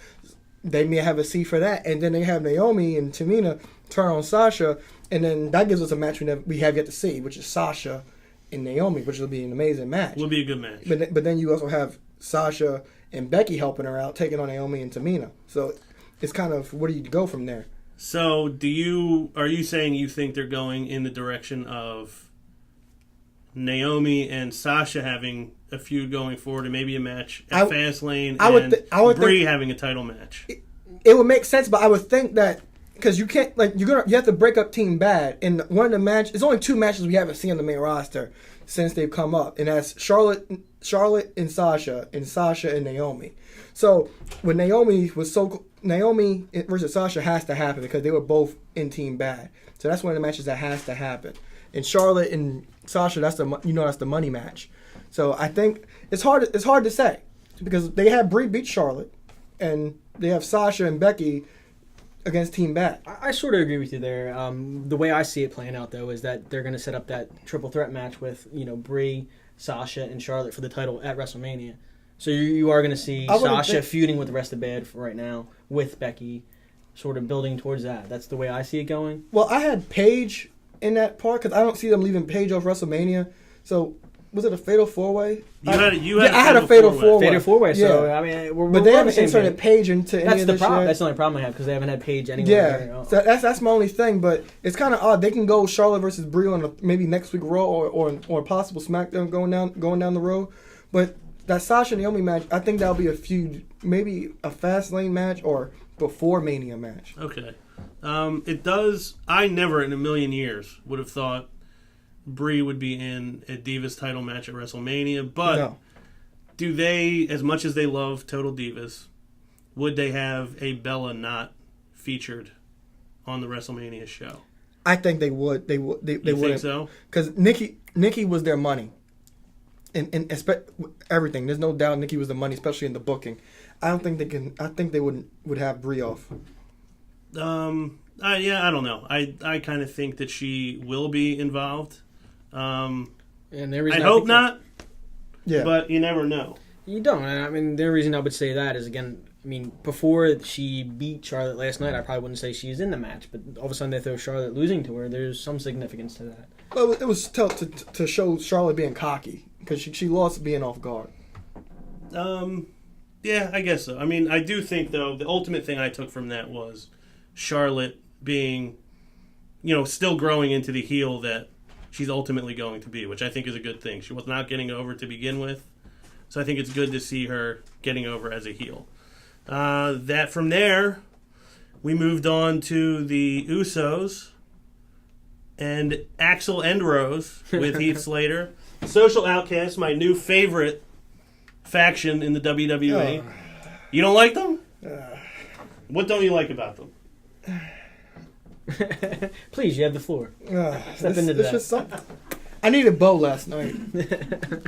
They may have a seat for that, and then they have Naomi and Tamina turn on Sasha, and then that gives us a match we have yet to see, which is Sasha and Naomi, which will be an amazing match. Will be a good match. But then you also have Sasha and Becky helping her out, taking on Naomi and Tamina. So it's kind of, where do you go from there? So are you saying you think they're going in the direction of Naomi and Sasha having a feud going forward, and maybe a match at Fastlane, I would Brie having a title match? It would make sense, but I would think that, because you can't, you have to break up Team Bad, and one of the matches, it's only 2 matches we haven't seen on the main roster since they've come up, and that's Charlotte and Sasha and Naomi. So when Naomi versus Sasha has to happen because they were both in Team Bad. So that's one of the matches that has to happen. And Charlotte and Sasha, that's the money match. So I think it's hard to say, because they have Brie beat Charlotte, and they have Sasha and Becky against Team Bad. I sort of agree with you there. The way I see it playing out, though, is that they're going to set up that triple threat match with Brie, Sasha, and Charlotte for the title at WrestleMania. So you are going to see Sasha feuding with the rest of Bad for right now with Becky, sort of building towards that. That's the way I see it going. Well, I had Paige in that part because I don't see them leaving Paige off WrestleMania. So was it a fatal 4-way? I had a fatal 4-way. Fatal 4-way. So Yeah. I mean, But they haven't inserted Paige into any That's of the this problem. yet. That's the only problem I have, because they haven't had Paige anywhere. Yeah, so that's my only thing. But it's kind of odd. They can go Charlotte versus Brie on maybe next week Raw or a possible SmackDown going down the road. But that Sasha and Naomi match, I think that'll be a feud, maybe a Fastlane match or before Mania match. Okay. It does. I never in a million years would have thought Brie would be in a Divas title match at WrestleMania, but No. do they, as much as they love Total Divas, would they have a Bella not featured on the WrestleMania show? I think they would. They would. You think so? Because Nikki was their money, and everything. There's no doubt Nikki was the money, especially in the booking. I don't think they can. I think they would have Brie off. I don't know. I kind of think that she will be involved. And I hope not. Yeah, But you never know. You don't. And I mean, the reason I would say that is, again, I mean, before she beat Charlotte last night, I probably wouldn't say she's in the match. But all of a sudden they throw Charlotte losing to her. There's some significance to that. well, it was tough to show Charlotte being cocky because she lost being off guard. Yeah, I guess so. I mean, I do think, though, the ultimate thing I took from that was Charlotte being, still growing into the heel that she's ultimately going to be, which I think is a good thing. She was not getting over to begin with, so I think it's good to see her getting over as a heel. That from there, we moved on to the Usos and Axel and Rose with Heath Slater. Social Outcasts, my new favorite faction in the WWE. You don't like them? What don't you like about them? Please, you have the floor. Step into it's that. just something. I needed Bo last night.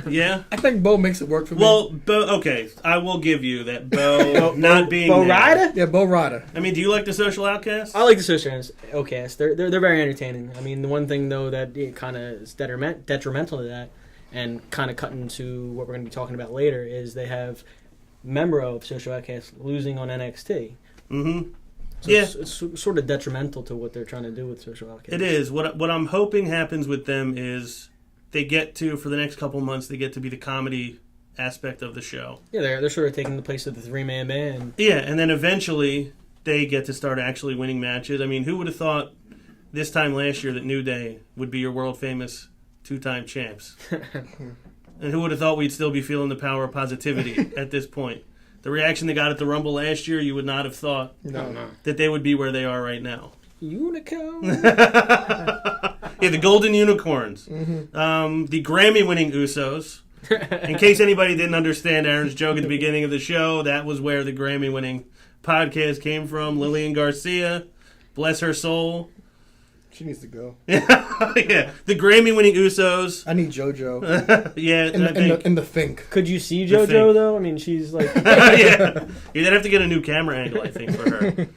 Yeah. I think Bo makes it work for me. Well, okay, I will give you that. Bo not being Bo there. Ryder? Yeah, Bo Rada. I mean, do you like the Social Outcasts? I like the Social Outcasts. They're very entertaining. I mean, the one thing though that kind of is detrimental to that, and kind of cutting to what we're going to be talking about later, is they have member of Social Outcasts losing on NXT. Mm-hmm. So Yeah. it's sort of detrimental to what they're trying to do with Social Outcasts. It is. What I'm hoping happens with them is they get to, for the next couple months, they get to be the comedy aspect of the show. Yeah, they're sort of taking the place of the 3-man band. Yeah, and then eventually they get to start actually winning matches. I mean, who would have thought this time last year that New Day would be your world famous 2-time champs? And who would have thought we'd still be feeling the power of positivity at this point? The reaction they got at the Rumble last year, you would not have thought No. that they would be where they are right now. Unicorn. Yeah, the Golden Unicorns. The Grammy-winning Usos. In case anybody didn't understand Aaron's joke at the beginning of the show, that was where the Grammy-winning podcast came from. Lillian Garcia, bless her soul. She needs to go. Yeah, the Grammy-winning Usos. I need JoJo. Yeah, In the Fink. Could you see The JoJo thing. though? I mean, she's like, yeah, you'd have to get a new camera angle, I think, for her.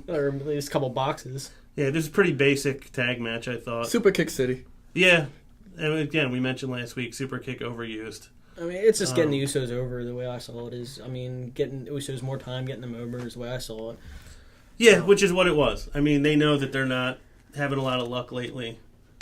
or at least a couple boxes. Yeah, this is a pretty basic tag match, I thought. Super Kick City. Yeah, and again, we mentioned last week, super kick overused. I mean, it's just getting the Usos over the way I saw it. Is I mean, getting Usos more time, getting them over is the way I saw it. Yeah, which is what it was. I mean, they know that they're not having a lot of luck lately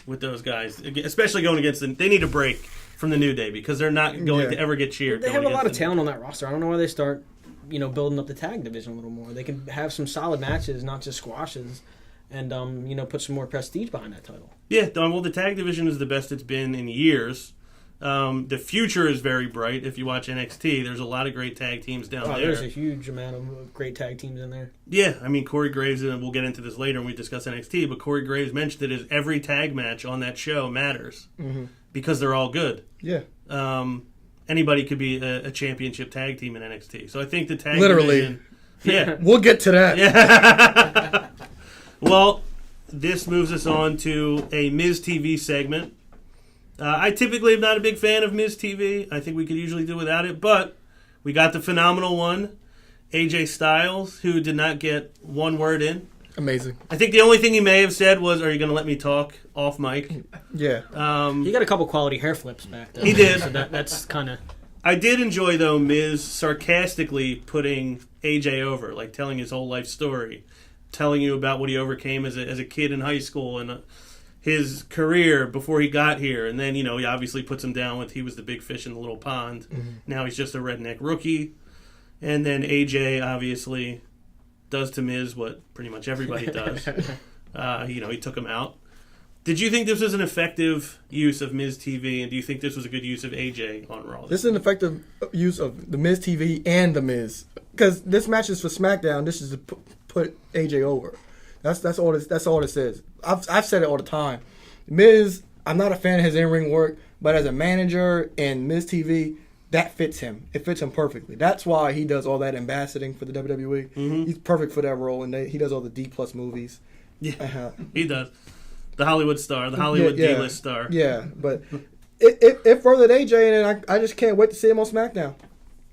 with those guys, especially going against them. They need a break from the New Day because they're not going to ever get cheered. They have a going lot of against them. talent on that roster. I don't know why they start, building up the tag division a little more. They can have some solid matches, not just squashes, and put some more prestige behind that title. Yeah, well, the tag division is the best it's been in years. The future is very bright. If you watch NXT, there's a lot of great tag teams down there. There's a huge amount of great tag teams in there. Yeah, I mean, Corey Graves, and we'll get into this later when we discuss NXT, but Corey Graves mentioned it as every tag match on that show matters because they're all good. Yeah. Anybody could be a championship tag team in NXT. So I think the tag Literally. division... Yeah. We'll get to that. Yeah. Well, this moves us on to a Miz TV segment. I typically am not a big fan of Miz TV. I think we could usually do without it, but we got the phenomenal one, AJ Styles, who did not get one word in. Amazing. I think the only thing he may have said was, "Are you going to let me talk off mic?" Yeah. He got a couple quality hair flips back there. He did. So that's kind of... I did enjoy, though, Miz sarcastically putting AJ over, like telling his whole life story, telling you about what he overcame as a kid in high school and his career before he got here. And then, he obviously puts him down with he was the big fish in the little pond. Now he's just a redneck rookie. And then AJ obviously does to Miz what pretty much everybody does. He took him out. Did you think this was an effective use of Miz TV, and do you think this was a good use of AJ on Raw? This is an effective use of the Miz TV and the Miz, because this match is for SmackDown. This is to put AJ over. That's all. That's all this is. I've said it all the time. Miz, I'm not a fan of his in-ring work, but as a manager in Miz TV, that fits him. It fits him perfectly. That's why he does all that ambassading for the WWE. He's perfect for that role, and he does all the D+ movies. Yeah, he does. The Hollywood star, the Hollywood D-list star. Yeah, but it furthered AJ, and I just can't wait to see him on SmackDown.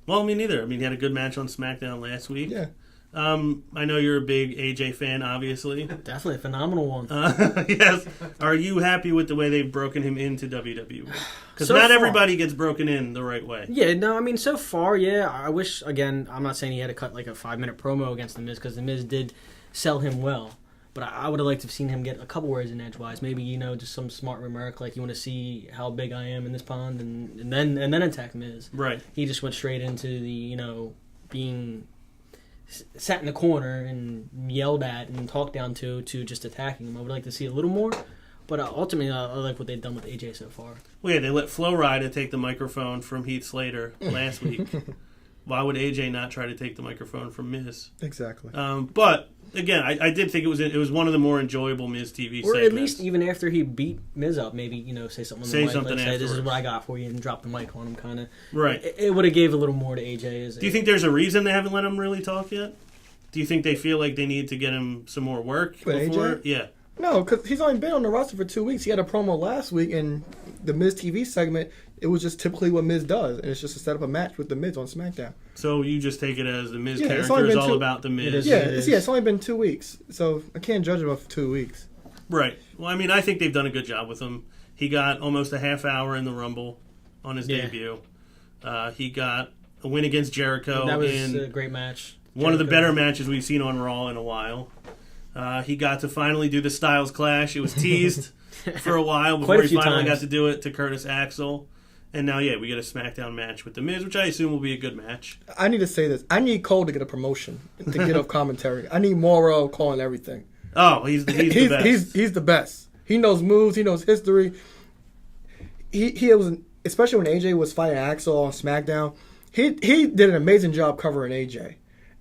Well, me neither. I mean, he had a good match on SmackDown last week. Yeah. I know you're a big AJ fan, obviously. Definitely a phenomenal one. Yes. Are you happy with the way they've broken him into WWE? Because So not far. everybody gets broken in the right way. Yeah, no, I mean, so far, yeah. I wish, again, I'm not saying he had to cut like a 5-minute promo against The Miz, because The Miz did sell him well. But I would have liked to have seen him get a couple words in edgewise. Maybe, just some smart remark, like, you want to see how big I am in this pond, and then attack Miz. Right. He just went straight into the, being sat in the corner and yelled at and talked down to just attacking him. I would like to see a little more. But ultimately, I like what they've done with AJ so far. Well, yeah, they let Flo Rida take the microphone from Heath Slater last week. Why would AJ not try to take the microphone from Miz? Exactly. But again, I did think it was one of the more enjoyable Miz TV Or segments. at least even after he beat Miz up, maybe, say something on the mic. something Like, say, this is afterwards. what I got for you, and drop the mic on him, kind of. Right. It would have gave a little more to AJ. Do you think there's a reason they haven't let him really talk yet? Do you think they feel like they need to get him some more work With before? AJ? Yeah. No, because he's only been on the roster for 2 weeks. He had a promo last week, and the Miz TV segment, it was just typically what Miz does, and it's just to set up a match with the Miz on SmackDown. So you just take it as the Miz Yeah, it's character only is been all two- about the Miz. It's only been 2 weeks, so I can't judge him off 2 weeks. Right. Well, I mean, I think they've done a good job with him. He got almost a half hour in the Rumble on his debut. He got a win against Jericho That was in a great match. one of the Jericho. better matches we've seen on Raw in a while. He got to finally do the Styles Clash. It was teased for a while before Quite a he few finally times. got to do it to Curtis Axel. And now, we get a SmackDown match with The Miz, which I assume will be a good match. I need to say this. I need Cole to get a promotion, to get off commentary. I need Morrow calling everything. Oh, he's the best. He's the best. He knows moves. He knows history. He was, especially when AJ was fighting Axel on SmackDown. He did an amazing job covering AJ,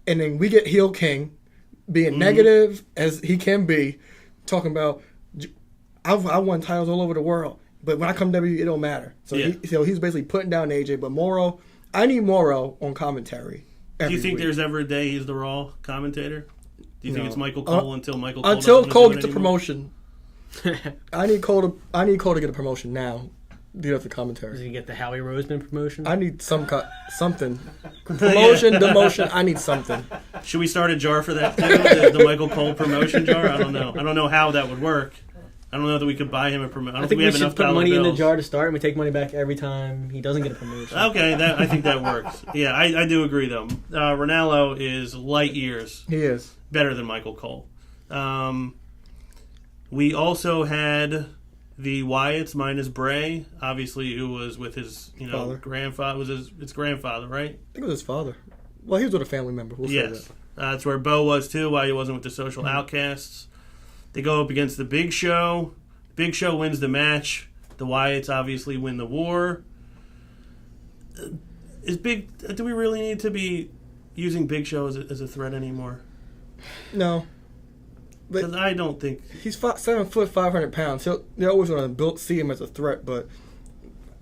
and then we get Heel King being negative as he can be, talking about I won titles all over the world, but when I come to WWE, it don't matter. So he's basically putting down AJ. But Morrow, I need Morrow on commentary. Do you think week. there's ever a day he's the Raw commentator? Do you think No. it's Michael Cole until Michael Cole until doesn't Cole wanna gets do the it anymore? promotion? I need Cole to get a promotion now. Do the Does commentary. he get the Howie Roseman promotion? I need something. Promotion, demotion. I need something. Should we start a jar for that too? The Michael Cole promotion jar? I don't know. I don't know how that would work. I don't know that we could buy him a promotion. I think we have should enough put dollar money in the bills. jar to start, and we take money back every time he doesn't get a promotion. Okay, I think that works. Yeah, I do agree though. Ronaldo is light years He is. better than Michael Cole. We also had the Wyatts minus Bray, obviously, who was with his Father. grandfather. Was his grandfather, right? I think it was his father. Well, he was with a family member. We'll say Yes. that. That's where Bo was too, while he wasn't with the Social Outcasts. They go up against the Big Show. Big Show wins the match. The Wyatts obviously win the war. Do we really need to be using Big Show as a threat anymore? No. Because I don't think... He's 7 foot, 500 pounds. They're always going to see him as a threat. But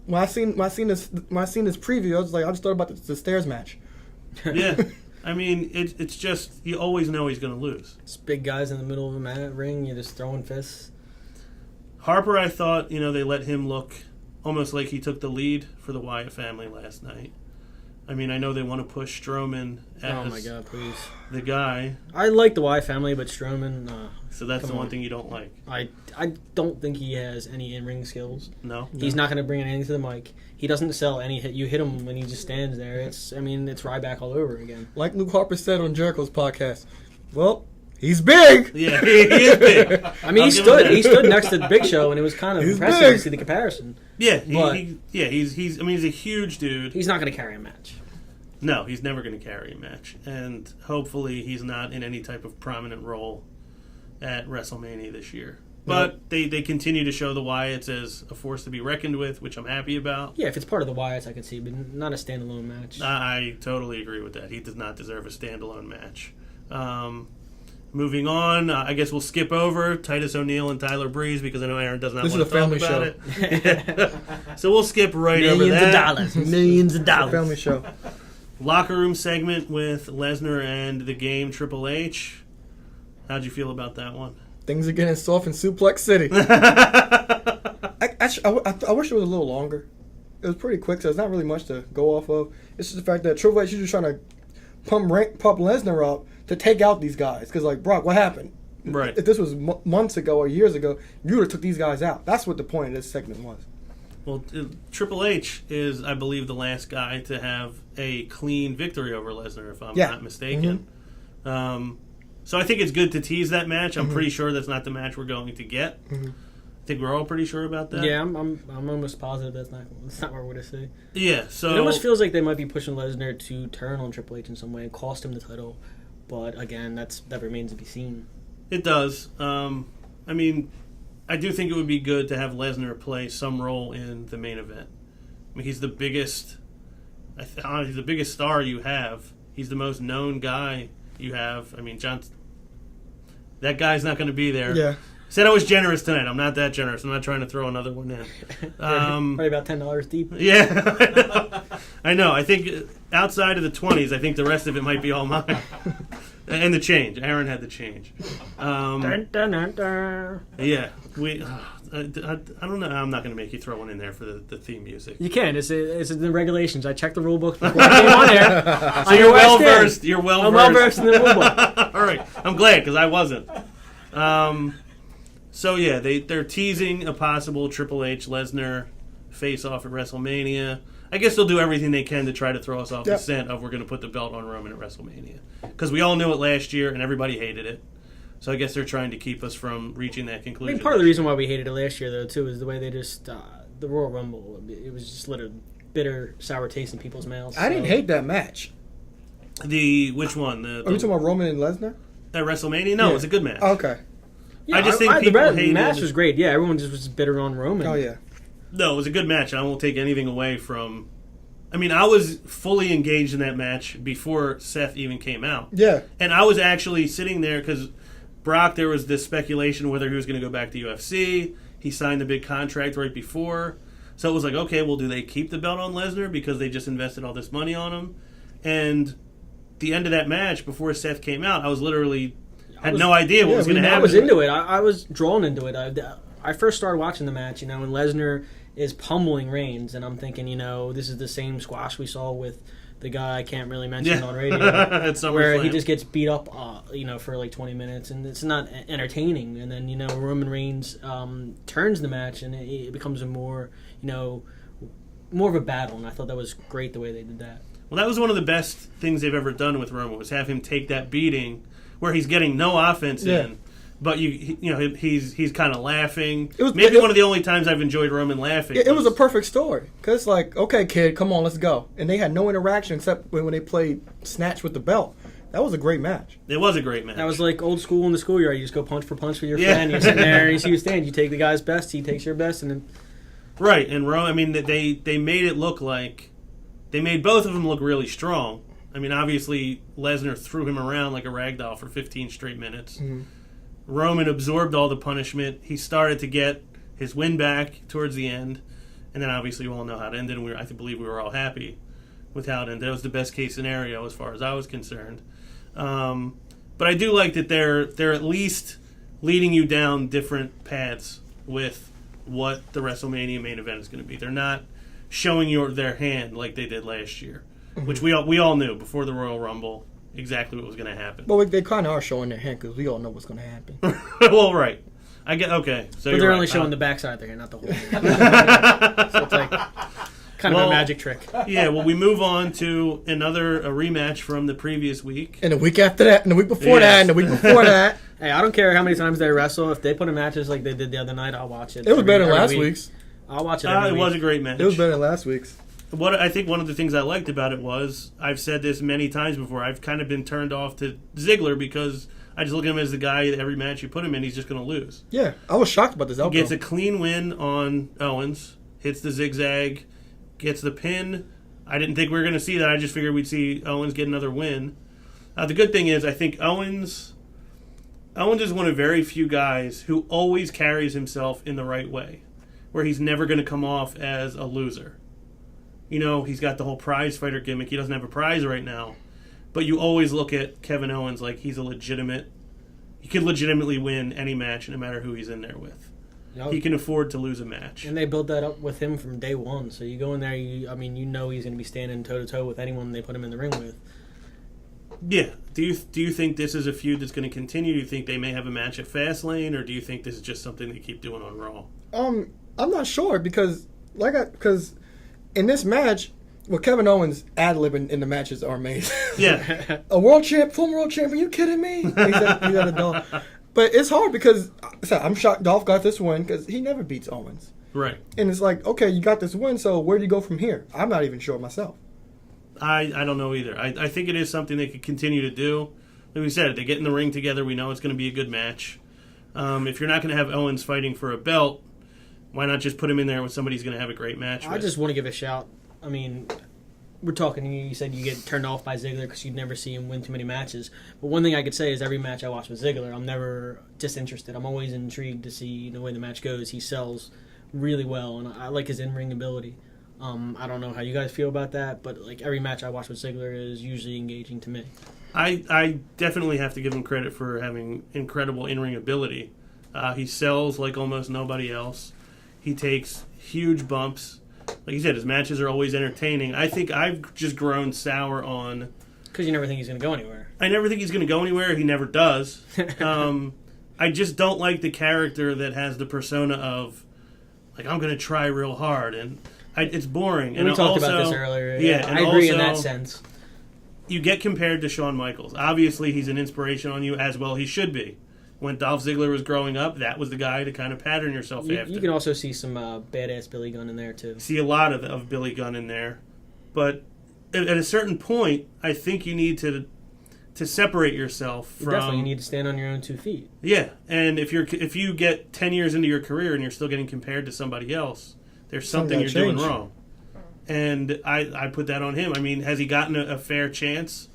when I seen this preview, I was like, I just thought about the stairs match. Yeah. I mean, it's just, you always know he's going to lose. It's big guys in the middle of a ring. You're just throwing fists. Harper, I thought, they let him look almost like he took the lead for the Wyatt family last night. I mean, I know they want to push Strowman as Oh my God, please! the guy, I like the Y family, but Strowman, so that's Come the one on. thing you don't like. I don't think he has any in-ring skills. No? He's not going to bring anything to the mic. He doesn't sell any hit. You hit him when he just stands there. It's Ryback all over again. Like Luke Harper said on Jericho's podcast, well, he's big. Yeah, he is big. I mean, I'll he give him that. stood next to the Big Show, and it was kind of He's impressive big. to see the comparison. Yeah, But- he's a huge dude. He's not going to carry a match. No, he's never going to carry a match. And hopefully he's not in any type of prominent role at WrestleMania this year. But they continue to show the Wyatts as a force to be reckoned with, which I'm happy about. Yeah, if it's part of the Wyatts, I could see, but not a standalone match. I totally agree with that. He does not deserve a standalone match. Moving on, I guess we'll skip over Titus O'Neil and Tyler Breeze because I know Aaron does not This want is to a talk family about it. So we'll skip right over Millions that. of dollars. Millions of dollars. Family show. Locker room segment with Lesnar and the Game Triple H. How'd you feel about that one? Things are getting soft in Suplex City. I wish it was a little longer. It was pretty quick, so there's not really much to go off of. It's just the fact that Triple H is just trying to pump Lesnar up to take out these guys. Because, like, Brock, what happened? Right. If this was months ago or years ago, you would have took these guys out. That's what the point of this segment was. Well, Triple H is, I believe, the last guy to have a clean victory over Lesnar, if I'm not mistaken. So I think it's good to tease that match. I'm pretty sure that's not the match we're going to get. I think we're all pretty sure about that. Yeah, I'm almost positive that's not what we're going to see. Yeah, so... It almost feels like they might be pushing Lesnar to turn on Triple H in some way and cost him the title. But again, that remains to be seen. It does. I mean, I do think it would be good to have Lesnar play some role in the main event. I mean, he's the biggest... he's the biggest star you have. He's the most known guy you have. I mean, that guy's not going to be there. Yeah. Said I was generous tonight. I'm not that generous. I'm not trying to throw another one in. Probably about $10 deep. Yeah, I know. I think outside of the 20s, I think the rest of it might be all mine. And the change. Aaron had the change. Dun, dun, dun, dun. Yeah, I don't know. I'm not going to make you throw one in there for the theme music. You can. It's in the regulations. I checked the rule book before I came on air. So you're well versed. You're well I'm versed. well versed in the rule book. All right, I'm glad because I wasn't. So yeah, they're teasing a possible Triple H Lesnar face-off at WrestleMania. I guess they'll do everything they can to try to throw us off the scent of we're going to put the belt on Roman at WrestleMania because we all knew it last year and everybody hated it. So I guess they're trying to keep us from reaching that I conclusion. mean, part of the reason why we hated it last year, though, too, is the way they just the Royal Rumble. It was just literally bitter, sour taste in people's mouths. I didn't hate that match. Which one? Are you talking about Roman and Lesnar? At WrestleMania? No, it was a good match. Oh, okay. Yeah, I just think people the hated match it. was great. Yeah, everyone just was bitter on Roman. Oh yeah. No, it was a good match. I won't take anything away from. I mean, I was fully engaged in that match before Seth even came out. Yeah. And I was actually sitting there because Brock, there was this speculation whether he was going to go back to UFC. He signed a big contract right before. So it was like, okay, well, do they keep the belt on Lesnar because they just invested all this money on him? And the end of that match, before Seth came out, I was literally had no idea what was going to happen. I was into it. I was drawn into it. I first started watching the match, and Lesnar is pummeling Reigns, and I'm thinking, this is the same squash we saw with the guy I can't really mention on radio, where he just gets beat up, for like 20 minutes, and it's not entertaining. And then Roman Reigns turns the match, and it becomes a more of a battle. And I thought that was great the way they did that. Well, that was one of the best things they've ever done with Roman was have him take that beating where he's getting no offense in. But he's kind of laughing. It was maybe one of the only times I've enjoyed Roman laughing. It was a perfect story because it's like, okay, kid, come on, let's go. And they had no interaction except when they played snatch with the belt. That was a great match. It was a great match. That was like old school in the schoolyard. You just go punch for punch with your friend. You sit there and you see you stand. You take the guy's best. He takes your best, and then right. And Roman, I mean, they made it look like they made both of them look really strong. I mean, obviously Lesnar threw him around like a ragdoll for 15 straight minutes. Mm-hmm. Roman absorbed all the punishment. He started to get his win back towards the end, and then obviously we all know how it ended. And I believe we were all happy with how it ended. That was the best case scenario as far as I was concerned. But I do like that they're at least leading you down different paths with what the WrestleMania main event is going to be. They're not showing you their hand like they did last year, mm-hmm. which we all knew before the Royal Rumble exactly what was going to happen. Well, they kind of are showing their hand because we all know what's going to happen. Well, right. I get okay. So but they're right. only showing the backside of their hand, not the whole hand. So it's like kind of a magic trick. Yeah. Well, we move on to a rematch from the previous week, and the week after that, and the week before that, and the week before that. Hey, I don't care how many times they wrestle. If they put in matches like they did the other night, I'll watch it. It was better than last week's. I'll watch it. Every week. It was a great match. It was better than last week's. What I think one of the things I liked about it was, I've said this many times before, I've kind of been turned off to Ziggler because I just look at him as the guy that every match you put him in, he's just going to lose. Yeah, I was shocked about this outcome. He gets a clean win on Owens, hits the zigzag, gets the pin. I didn't think we were going to see that. I just figured we'd see Owens get another win. The good thing is, I think Owens is one of very few guys who always carries himself in the right way, where he's never going to come off as a loser. He's got the whole prize fighter gimmick. He doesn't have a prize right now. But you always look at Kevin Owens like he could legitimately win any match no matter who he's in there with. Yep. He can afford to lose a match. And they built that up with him from day one. So you go in there, he's going to be standing toe-to-toe with anyone they put him in the ring with. Yeah. Do you think this is a feud that's going to continue? Do you think they may have a match at Fastlane? Or do you think this is just something they keep doing on Raw? I'm not sure because in this match, Kevin Owens ad-libbing in the matches are amazing. Yeah. A former world champion, are you kidding me? He's at a Dolph. But it's hard because I'm shocked Dolph got this win because he never beats Owens. Right. And it's like, okay, you got this win, so where do you go from here? I'm not even sure myself. I don't know either. I think it is something they could continue to do. Like we said, they get in the ring together. We know it's going to be a good match. If you're not going to have Owens fighting for a belt, why not just put him in there with somebody who's going to have a great match with? I just want to give a shout. I mean, we're talking, you said you get turned off by Ziggler because you'd never see him win too many matches. But one thing I could say is every match I watch with Ziggler, I'm never disinterested. I'm always intrigued to see the way the match goes. He sells really well, and I like his in-ring ability. I don't know how you guys feel about that, but every match I watch with Ziggler is usually engaging to me. I definitely have to give him credit for having incredible in-ring ability. He sells like almost nobody else. He takes huge bumps. Like you said, his matches are always entertaining. I think I've just grown sour on... Because you never think he's going to go anywhere. I never think he's going to go anywhere. He never does. I just don't like the character that has the persona of, like, I'm going to try real hard. And it's boring. And we talked about this earlier. Yeah, and I agree in also, that sense. You get compared to Shawn Michaels. Obviously, he's an inspiration on you, as well he should be. When Dolph Ziggler was growing up, that was the guy to kind of pattern yourself after. You can also see some badass Billy Gunn in there, too. See a lot of Billy Gunn in there. But at a certain point, I think you need to separate yourself from... Definitely, you need to stand on your own 2 feet. Yeah, and if you get 10 years into your career and you're still getting compared to somebody else, there's something you're doing wrong. And I put that on him. I mean, has he gotten a fair chance?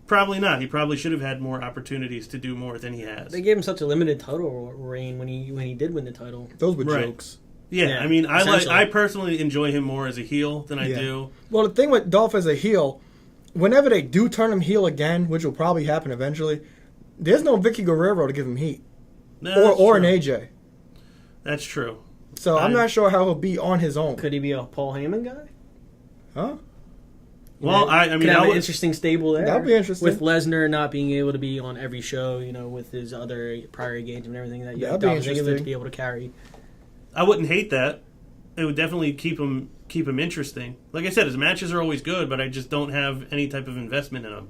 Probably not. He probably should have had more opportunities to do more than he has. They gave him such a limited title reign when he did win the title. Those were jokes. Yeah, I mean, I personally enjoy him more as a heel than I do. Well, the thing with Dolph as a heel, whenever they do turn him heel again, which will probably happen eventually, there's no Vicky Guerrero to give him heat. Or an AJ. That's true. So I'm not sure how he'll be on his own. Could he be a Paul Heyman guy? Huh? Well, I mean, could have an interesting stable there. That'd be interesting. With Lesnar not being able to be on every show, with his other prior engagement and everything that that'd be interesting to be able to carry. I wouldn't hate that. It would definitely keep him interesting. Like I said, his matches are always good, but I just don't have any type of investment in them.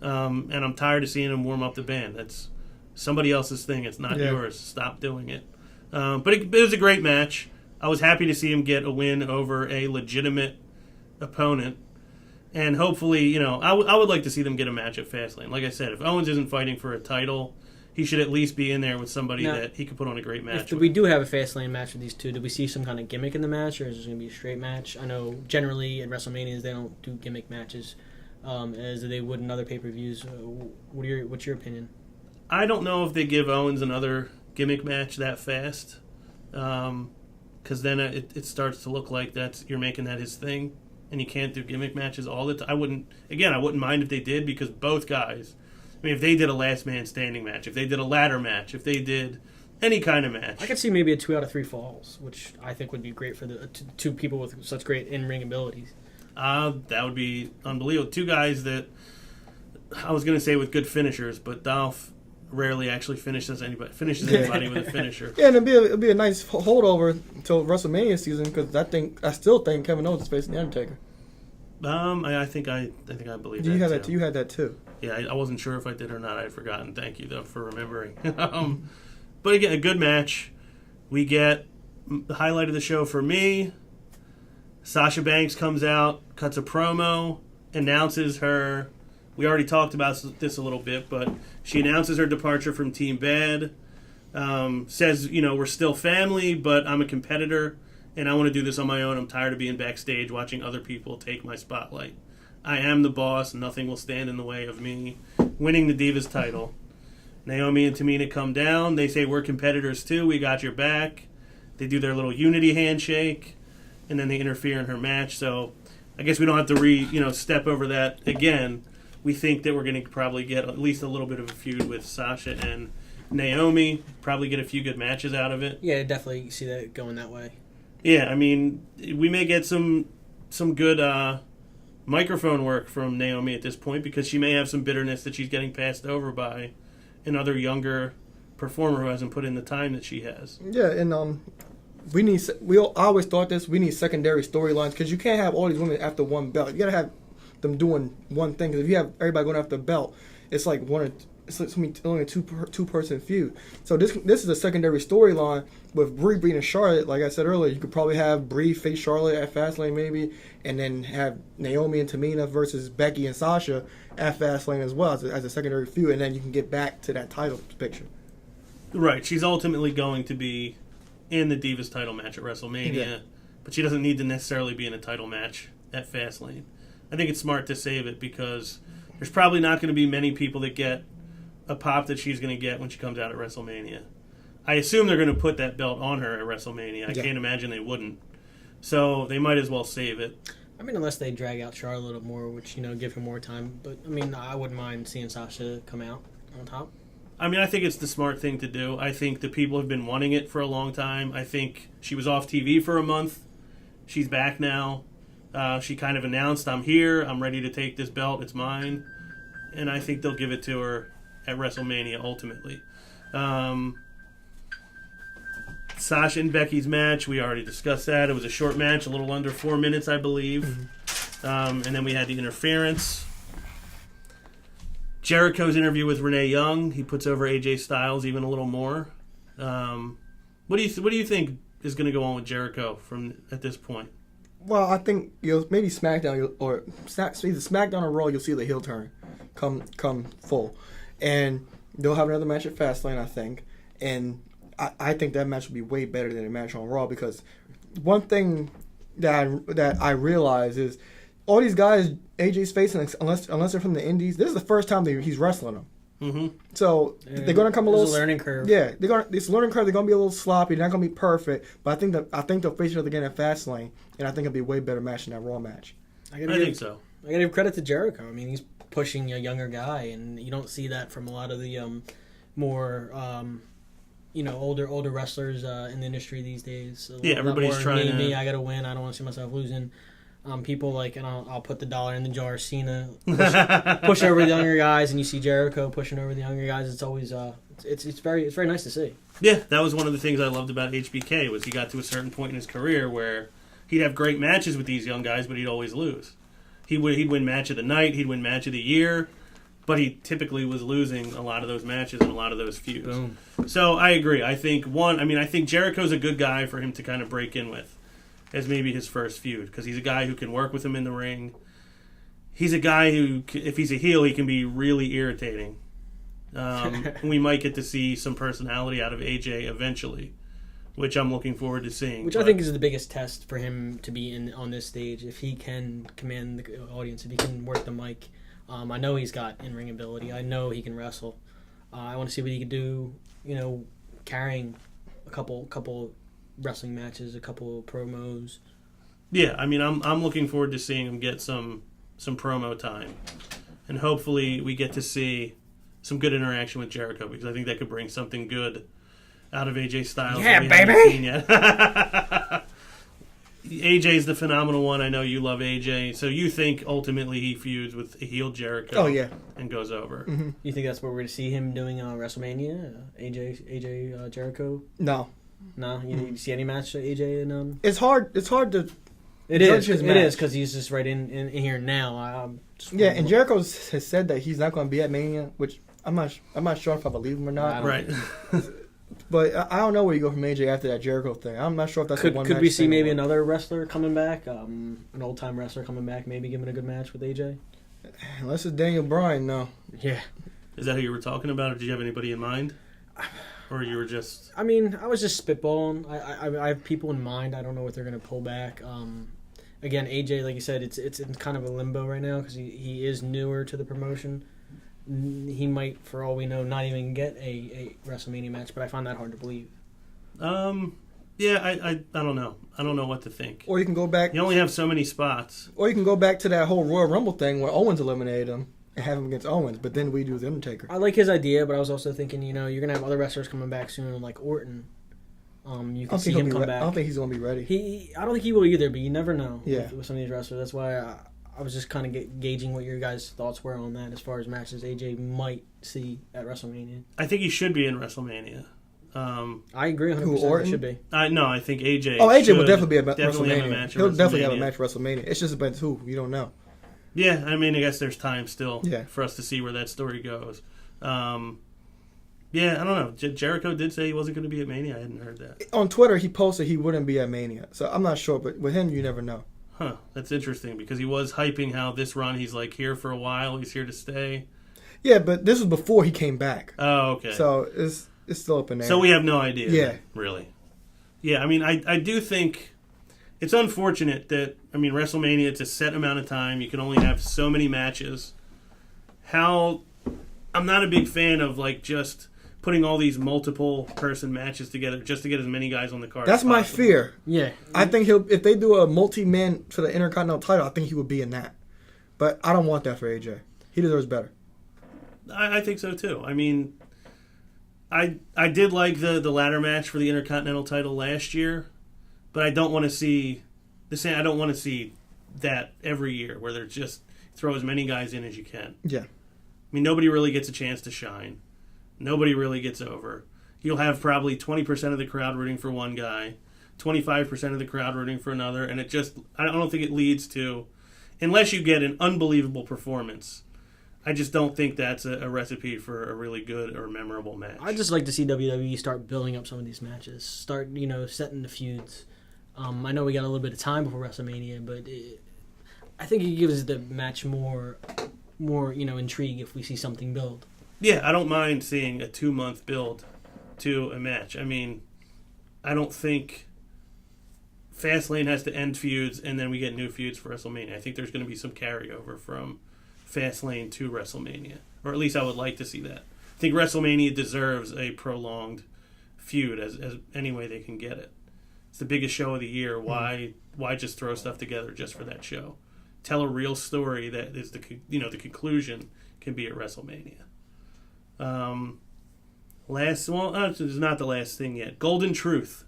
And I'm tired of seeing him warm up the band. That's somebody else's thing. It's not yours. Stop doing it. But it was a great match. I was happy to see him get a win over a legitimate opponent. And hopefully, I would like to see them get a match at Fastlane. Like I said, if Owens isn't fighting for a title, he should at least be in there with somebody that he could put on a great match. If we do have a Fastlane match with these two, do we see some kind of gimmick in the match, or is it going to be a straight match? I know generally at WrestleManias they don't do gimmick matches as they would in other pay-per-views. What's your opinion? I don't know if they give Owens another gimmick match that fast, because then it starts to look like you're making that his thing. And you can't do gimmick matches all the time. I wouldn't mind if they did, because both guys, if they did a last man standing match, if they did a ladder match, if they did any kind of match. I could see maybe a 2 out of 3 falls, which I think would be great for the two people with such great in-ring abilities. That would be unbelievable. 2 guys that, I was going to say with good finishers, but Dolph rarely actually finishes anybody with a finisher. Yeah, and it'd be a nice holdover until WrestleMania season, because I still think Kevin Owens is facing the Undertaker. I think I believe you that. You had that too. Yeah, I wasn't sure if I did or not. I had forgotten. Thank you though for remembering. But again, a good match. We get the highlight of the show for me. Sasha Banks comes out, cuts a promo, announces her. We already talked about this a little bit, but she announces her departure from Team Bad. Says, we're still family, but I'm a competitor, and I want to do this on my own. I'm tired of being backstage watching other people take my spotlight. I am the boss. Nothing will stand in the way of me winning the Divas title. Naomi and Tamina come down. They say, we're competitors too. We got your back. They do their little unity handshake, and then they interfere in her match. So I guess we don't have to step over that again. We think that we're going to probably get at least a little bit of a feud with Sasha and Naomi. Probably get a few good matches out of it. Yeah, definitely see that going that way. Yeah, I mean, we may get some good microphone work from Naomi at this point, because she may have some bitterness that she's getting passed over by another younger performer who hasn't put in the time that she has. Yeah, and I always thought this. We need secondary storylines, because you can't have all these women after one belt. You got to have them doing one thing, because if you have everybody going after the belt, it's like only a two-person feud. So this is a secondary storyline with Brie beating Charlotte. Like I said earlier, you could probably have Brie face Charlotte at Fastlane maybe, and then have Naomi and Tamina versus Becky and Sasha at Fastlane as well as a secondary feud, and then you can get back to that title picture. Right. She's ultimately going to be in the Divas title match at WrestleMania, but she doesn't need to necessarily be in a title match at Fastlane. I think it's smart to save it, because there's probably not going to be many people that get a pop that she's going to get when she comes out at WrestleMania. I assume they're going to put that belt on her at WrestleMania. I can't imagine they wouldn't. So they might as well save it. I mean, unless they drag out Charlotte a little more, which, give him more time. But, I mean, I wouldn't mind seeing Sasha come out on top. I mean, I think it's the smart thing to do. I think the people have been wanting it for a long time. I think she was off TV for a month. She's back now. She kind of announced, I'm here. I'm ready to take this belt. It's mine. And I think they'll give it to her at WrestleMania, ultimately. Sasha and Becky's match, we already discussed that. It was a short match, a little under 4 minutes, I believe. And then we had the interference. Jericho's interview with Renee Young, he puts over AJ Styles even a little more. What do you think is going to go on with Jericho from at this point? Well, I think maybe SmackDown or either SmackDown or Raw, you'll see the heel turn come full, and they'll have another match at Fastlane, I think, and I think that match will be way better than a match on Raw, because one thing that I realize is all these guys AJ's facing, unless they're from the Indies, this is the first time he's wrestling them. Mm-hmm. So they're going to come a little learning curve. Yeah, it's a learning curve. They're going to be a little sloppy. They're not going to be perfect. But I think they'll face each other again at Fastlane, and I think it'll be a way better match than that Raw match. I think so. I got to give credit to Jericho. I mean, he's pushing a younger guy, and you don't see that from a lot of the more older wrestlers in the industry these days. Everybody's trying me. I got to win. I don't want to see myself losing. People like, and I'll put the dollar in the jar. Cena push over the younger guys, and you see Jericho pushing over the younger guys. It's always it's very nice to see. Yeah, that was one of the things I loved about HBK was he got to a certain point in his career where he'd have great matches with these young guys, but he'd always lose. He'd win match of the night, he'd win match of the year, but he typically was losing a lot of those matches and a lot of those feuds. Boom. So I agree. I think Jericho's a good guy for him to kind of break in with as maybe his first feud, because he's a guy who can work with him in the ring. He's a guy who, if he's a heel, he can be really irritating. We might get to see some personality out of AJ eventually, which I'm looking forward to seeing. I think is the biggest test for him to be on this stage, if he can command the audience, if he can work the mic. I know he's got in-ring ability. I know he can wrestle. I want to see what he can do, carrying a couple wrestling matches, a couple promos. Yeah, I mean, I'm looking forward to seeing him get some promo time, and hopefully we get to see some good interaction with Jericho, because I think that could bring something good out of AJ Styles. Yeah, that we haven't seen baby. Yet. AJ's the phenomenal one. I know you love AJ, so you think ultimately he feuds with a heel Jericho? Oh yeah, and goes over. Mm-hmm. You think that's what we're going to see him doing on WrestleMania? AJ Jericho? No. You see any match AJ and It's hard to. It is because he's just right in here now. And Jericho has said that he's not going to be at Mania, which I'm not sure if I believe him or not. Right. But I don't know where you go from AJ after that Jericho thing. I'm not sure if that's could we see maybe anymore. another wrestler coming back, an old time wrestler coming back, maybe giving a good match with AJ. Unless it's Daniel Bryan, no. Yeah. Is that who you were talking about, or did you have anybody in mind? Or you were just... I mean, I was just spitballing. I have people in mind. I don't know what they're going to pull back. Again, AJ, like you said, it's in kind of a limbo right now because he is newer to the promotion. He might, for all we know, not even get a WrestleMania match, but I find that hard to believe. Yeah, I don't know. I don't know what to think. Or you can go back... You only have so many spots. Or you can go back to that whole Royal Rumble thing where Owens eliminated him and have him against Owens, but then we do The Undertaker. I like his idea, but I was also thinking, you're going to have other wrestlers coming back soon, like Orton. You can see him come back. I don't think he's going to be ready. I don't think he will either, but you never know with some of these wrestlers. That's why I was just kind of gauging what your guys' thoughts were on that as far as matches AJ might see at WrestleMania. I think he should be in WrestleMania. I agree 100%. Who, Orton? It should be. No, I think AJ. Oh, AJ will should definitely be at definitely WrestleMania. have a match. He'll definitely have a match at WrestleMania. It's just about who you don't know. Yeah, I mean, I guess there's time still Yeah. for us to see where that story goes. Yeah, I don't know. Jericho did say he wasn't going to be at Mania. I hadn't heard that. On Twitter, he posted he wouldn't be at Mania, so I'm not sure. But with him, you never know. Huh, that's interesting because he was hyping how this run he's like here for a while. He's here to stay. Yeah, but this was before he came back. Oh, okay. So it's still up in there. So we have no idea. Yeah. Really. Yeah, I mean, I do think it's unfortunate that, I mean, WrestleMania, it's a set amount of time. You can only have so many matches. I'm not a big fan of, like, just putting all these multiple person matches together just to get as many guys on the card. That's as my possible. fear. Yeah. I think if they do a multi-man for the Intercontinental title, I think he would be in that. But I don't want that for AJ. He deserves better. I think so too. I mean, I did like the ladder match for the Intercontinental title last year, but I don't want to see the same. I don't want to see that every year where they're just throw as many guys in as you can. Yeah. I mean, nobody really gets a chance to shine. Nobody really gets over. You'll have probably 20% of the crowd rooting for one guy, 25% of the crowd rooting for another, and I don't think it leads to, unless you get an unbelievable performance, I just don't think that's a recipe for a really good or memorable match. I'd just like to see WWE start building up some of these matches. Start, setting the feuds. I know we got a little bit of time before WrestleMania, but I think it gives the match more intrigue if we see something build. Yeah, I don't mind seeing a 2-month build to a match. I mean, I don't think Fastlane has to end feuds and then we get new feuds for WrestleMania. I think there's going to be some carryover from Fastlane to WrestleMania, or at least I would like to see that. I think WrestleMania deserves a prolonged feud as any way they can get it. It's the biggest show of the year. Why just throw stuff together just for that show? Tell a real story that is the conclusion can be at WrestleMania. This is not the last thing yet. Golden Truth.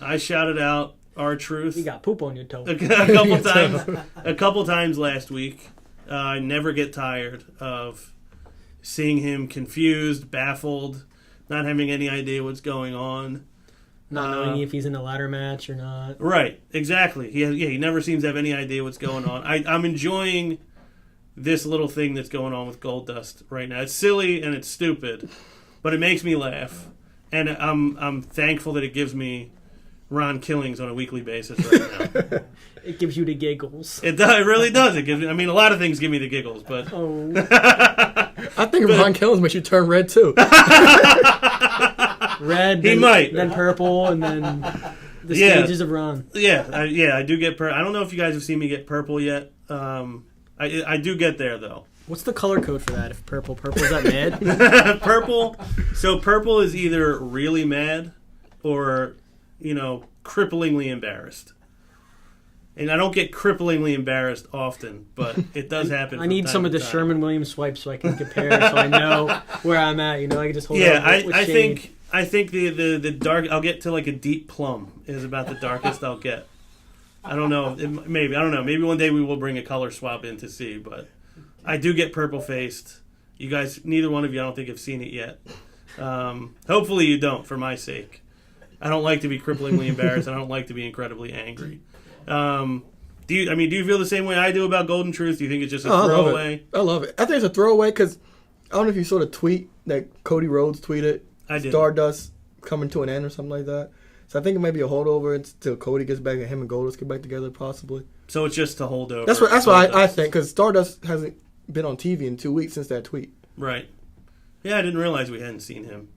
I shouted out R-Truth. You got poop on your toe. A couple times last week. I never get tired of seeing him confused, baffled, not having any idea what's going on. Not knowing if he's in a ladder match or not. Right, exactly. He never seems to have any idea what's going on. I'm enjoying this little thing that's going on with Goldust right now. It's silly and it's stupid, but it makes me laugh, and I'm thankful that it gives me Ron Killings on a weekly basis right now. It gives you the giggles. It really does. It gives me. I mean, a lot of things give me the giggles, but Oh. I think Ron Killings makes you turn red too. Red, He might. then purple, and then the stages of Ron. I do get purple. I don't know if you guys have seen me get purple yet. I do get there though. What's the color code for that? If purple is that mad? Purple. So purple is either really mad or, cripplingly embarrassed. And I don't get cripplingly embarrassed often, but it does happen. I need some of the Sherman-Williams swipes so I can compare, so I know where I'm at. I can just hold. Yeah, with I shade. think the dark. I'll get to like a deep plum is about the darkest I'll get. I don't know. Maybe I don't know. Maybe one day we will bring a color swap in to see, but I do get purple faced. You guys, neither one of you, I don't think have seen it yet. Hopefully you don't, for my sake. I don't like to be cripplingly embarrassed. I don't like to be incredibly angry. Do you feel the same way I do about Golden Truth? Do you think it's just a throwaway? I love it. I think it's a throwaway because I don't know if you saw the tweet that Cody Rhodes tweeted. I did. Stardust coming to an end or something like that. So I think it might be a holdover until Cody gets back and him and Goldust get back together, possibly. So it's just to hold over. That's what I think, because Stardust hasn't been on TV in 2 weeks since that tweet. Right. Yeah, I didn't realize we hadn't seen him.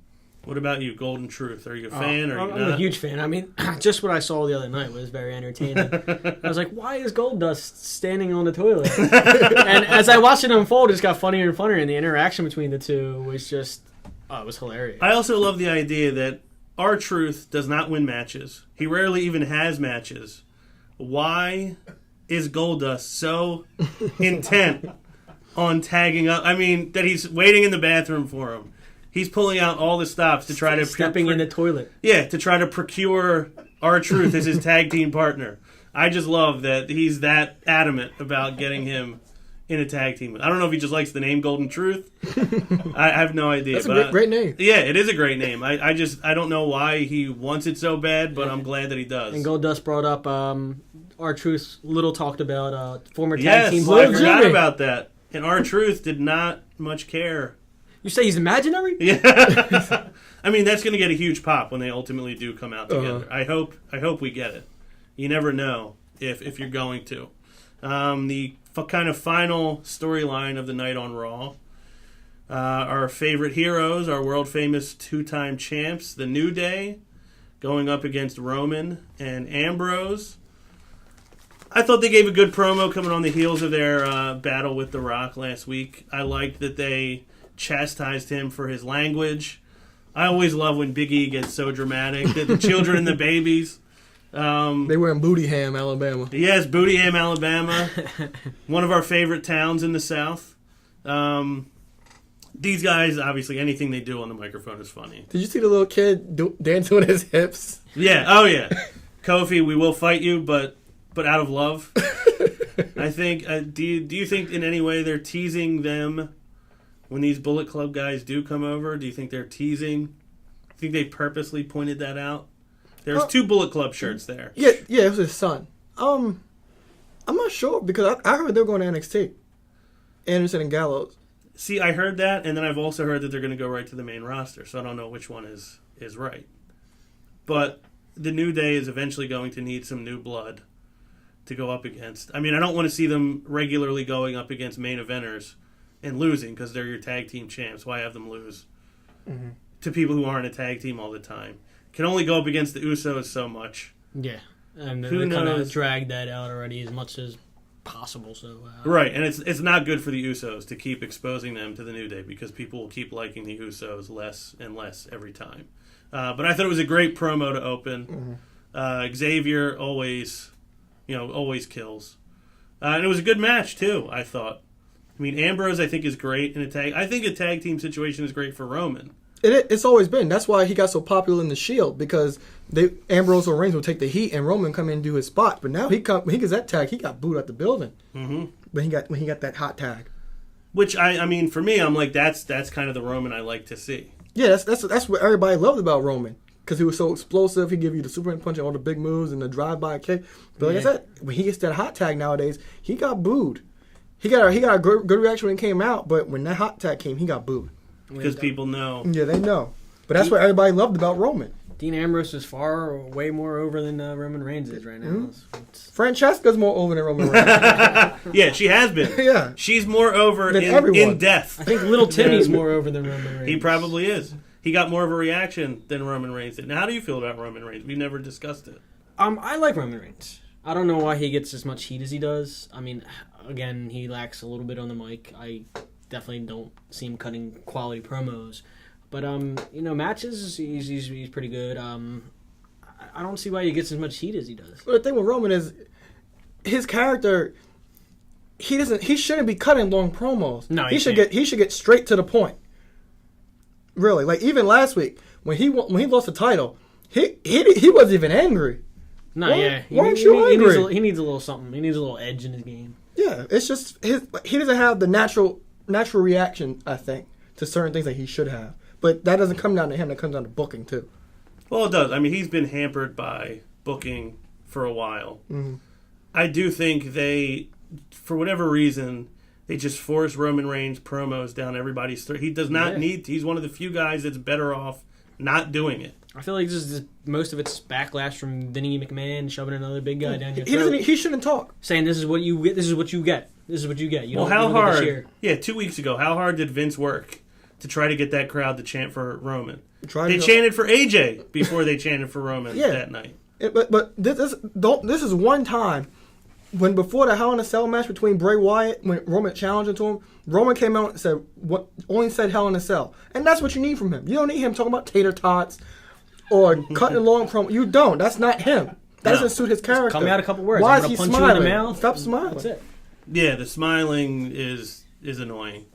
What about you, Golden Truth? Are you a fan or are you I'm not? a huge fan. I mean, just what I saw the other night was very entertaining. I was like, why is Goldust standing on the toilet? And as I watched it unfold, it just got funnier and funnier, and the interaction between the two was just, it was hilarious. I also love the idea that R-Truth does not win matches. He rarely even has matches. Why is Goldust so intent on tagging up? I mean, that he's waiting in the bathroom for him. He's pulling out all the stops to try to... Stepping in the toilet. Yeah, to try to procure R-Truth as his tag team partner. I just love that he's that adamant about getting him in a tag team. I don't know if he just likes the name Golden Truth. I have no idea. That's a great name. Yeah, it is a great name. I don't know why he wants it so bad, but I'm glad that he does. And Goldust brought up R-Truth's little talked about former tag team I partner. forgot about that. And R-Truth did not much care. You say he's imaginary? Yeah. I mean, that's going to get a huge pop when they ultimately do come out together. I hope we get it. You never know if you're going to. The kind of final storyline of the night on Raw. Our favorite heroes, our world-famous two-time champs, The New Day, going up against Roman and Ambrose. I thought they gave a good promo coming on the heels of their battle with The Rock last week. I liked that they chastised him for his language. I always love when Big E gets so dramatic. The children and the babies. They were in Booty Ham, Alabama. Yes, Booty Ham, Alabama. One of our favorite towns in the South. These guys, obviously, anything they do on the microphone is funny. Did you see the little kid dancing with his hips? Yeah, oh yeah. Kofi, we will fight you, but out of love. I think, do you think in any way they're teasing them when these Bullet Club guys do come over? Do you think they're teasing? Do you think they purposely pointed that out? There's 2 Bullet Club shirts there. Yeah, it was his son. I'm not sure because I heard they were going to NXT. Anderson and Gallows. See, I heard that, and then I've also heard that they're going to go right to the main roster, so I don't know which one is right. But the New Day is eventually going to need some new blood to go up against. I mean, I don't want to see them regularly going up against main eventers and losing because they're your tag team champs. Why have them lose to people who aren't a tag team all the time? Can only go up against the Usos so much. Yeah, and Who they kind knows? of dragged that out already as much as possible. So Right, and it's not good for the Usos to keep exposing them to the New Day because people will keep liking the Usos less and less every time. But I thought it was a great promo to open. Xavier always kills. And it was a good match, too, I thought. I mean, Ambrose, I think, is great in a tag. I think a tag team situation is great for Roman. It's always been. That's why he got so popular in the Shield because Ambrose or Reigns will take the heat and Roman come in and do his spot. But now when he gets that tag, he got booed out the building. Mm-hmm. When he got that hot tag. Which I mean, for me, I'm like that's kind of the Roman I like to see. Yeah, that's what everybody loved about Roman because he was so explosive. He give you the Superman punch and all the big moves and the drive-by kick. But like I said, when he gets that hot tag nowadays, he got booed. He got a good reaction when he came out, but when that hot tag came, he got booed. Because people know. Yeah, they know. But that's what everybody loved about Roman. Dean Ambrose is way more over than Roman Reigns is right now. Mm-hmm. Francesca's more over than Roman Reigns. Yeah, she has been. Yeah. She's more over Than in everyone. death. I think Little Timmy's more over than Roman Reigns. He probably is. He got more of a reaction than Roman Reigns did. Now, how do you feel about Roman Reigns? We've never discussed it. I like Roman Reigns. I don't know why he gets as much heat as he does. I mean, again, he lacks a little bit on the mic. I definitely don't see him cutting quality promos. But, matches, he's pretty good. I don't see why he gets as much heat as he does. But the thing with Roman is his character. He shouldn't be cutting long promos. No, he should get straight to the point. Really, like even last week when he lost the title, he wasn't even angry. No, Why- yeah. why aren't you angry? He needs a little something. He needs a little edge in his game. Yeah, it's just he doesn't have the natural reaction, I think, to certain things that he should have. But that doesn't come down to him. That comes down to booking too. Well, it does. I mean, he's been hampered by booking for a while. Mm-hmm. I do think they, for whatever reason, they just force Roman Reigns promos down everybody's throat. He does not need to. He's one of the few guys that's better off not doing it. I feel like most of it's backlash from Vinny McMahon shoving another big guy down your throat. He shouldn't talk. Saying this is what you get. This is what you get. This is what you get. Well, how hard? Yeah, 2 weeks ago, how hard did Vince work to try to get that crowd to chant for Roman? They chanted for AJ before they chanted for Roman that night. But this is one time when before the Hell in a Cell match between Bray Wyatt, when Roman challenged him to him, Roman came out and said only said Hell in a Cell, and that's what you need from him. You don't need him talking about tater tots or cutting a long promo. You don't. That's not him. That doesn't suit his character. Come out a couple words. Why I'm is he gonna punch smiling? you in the mouth. Stop smiling. That's it. Yeah, the smiling is annoying.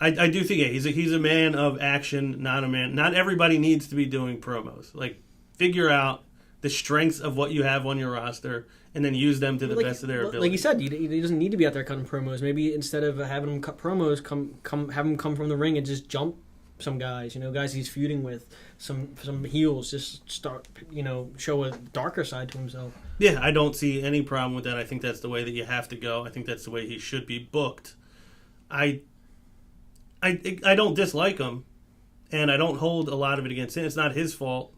I do think he's a man of action, not a man. Not everybody needs to be doing promos. Like, figure out the strengths of what you have on your roster and then use them to the best of their ability. Like you said, he doesn't need to be out there cutting promos. Maybe instead of having him cut promos, have him come from the ring and just jump some guys. Guys he's feuding with, some heels. Just start, show a darker side to himself. Yeah, I don't see any problem with that. I think that's the way that you have to go. I think that's the way he should be booked. I don't dislike him, and I don't hold a lot of it against him. It's not his fault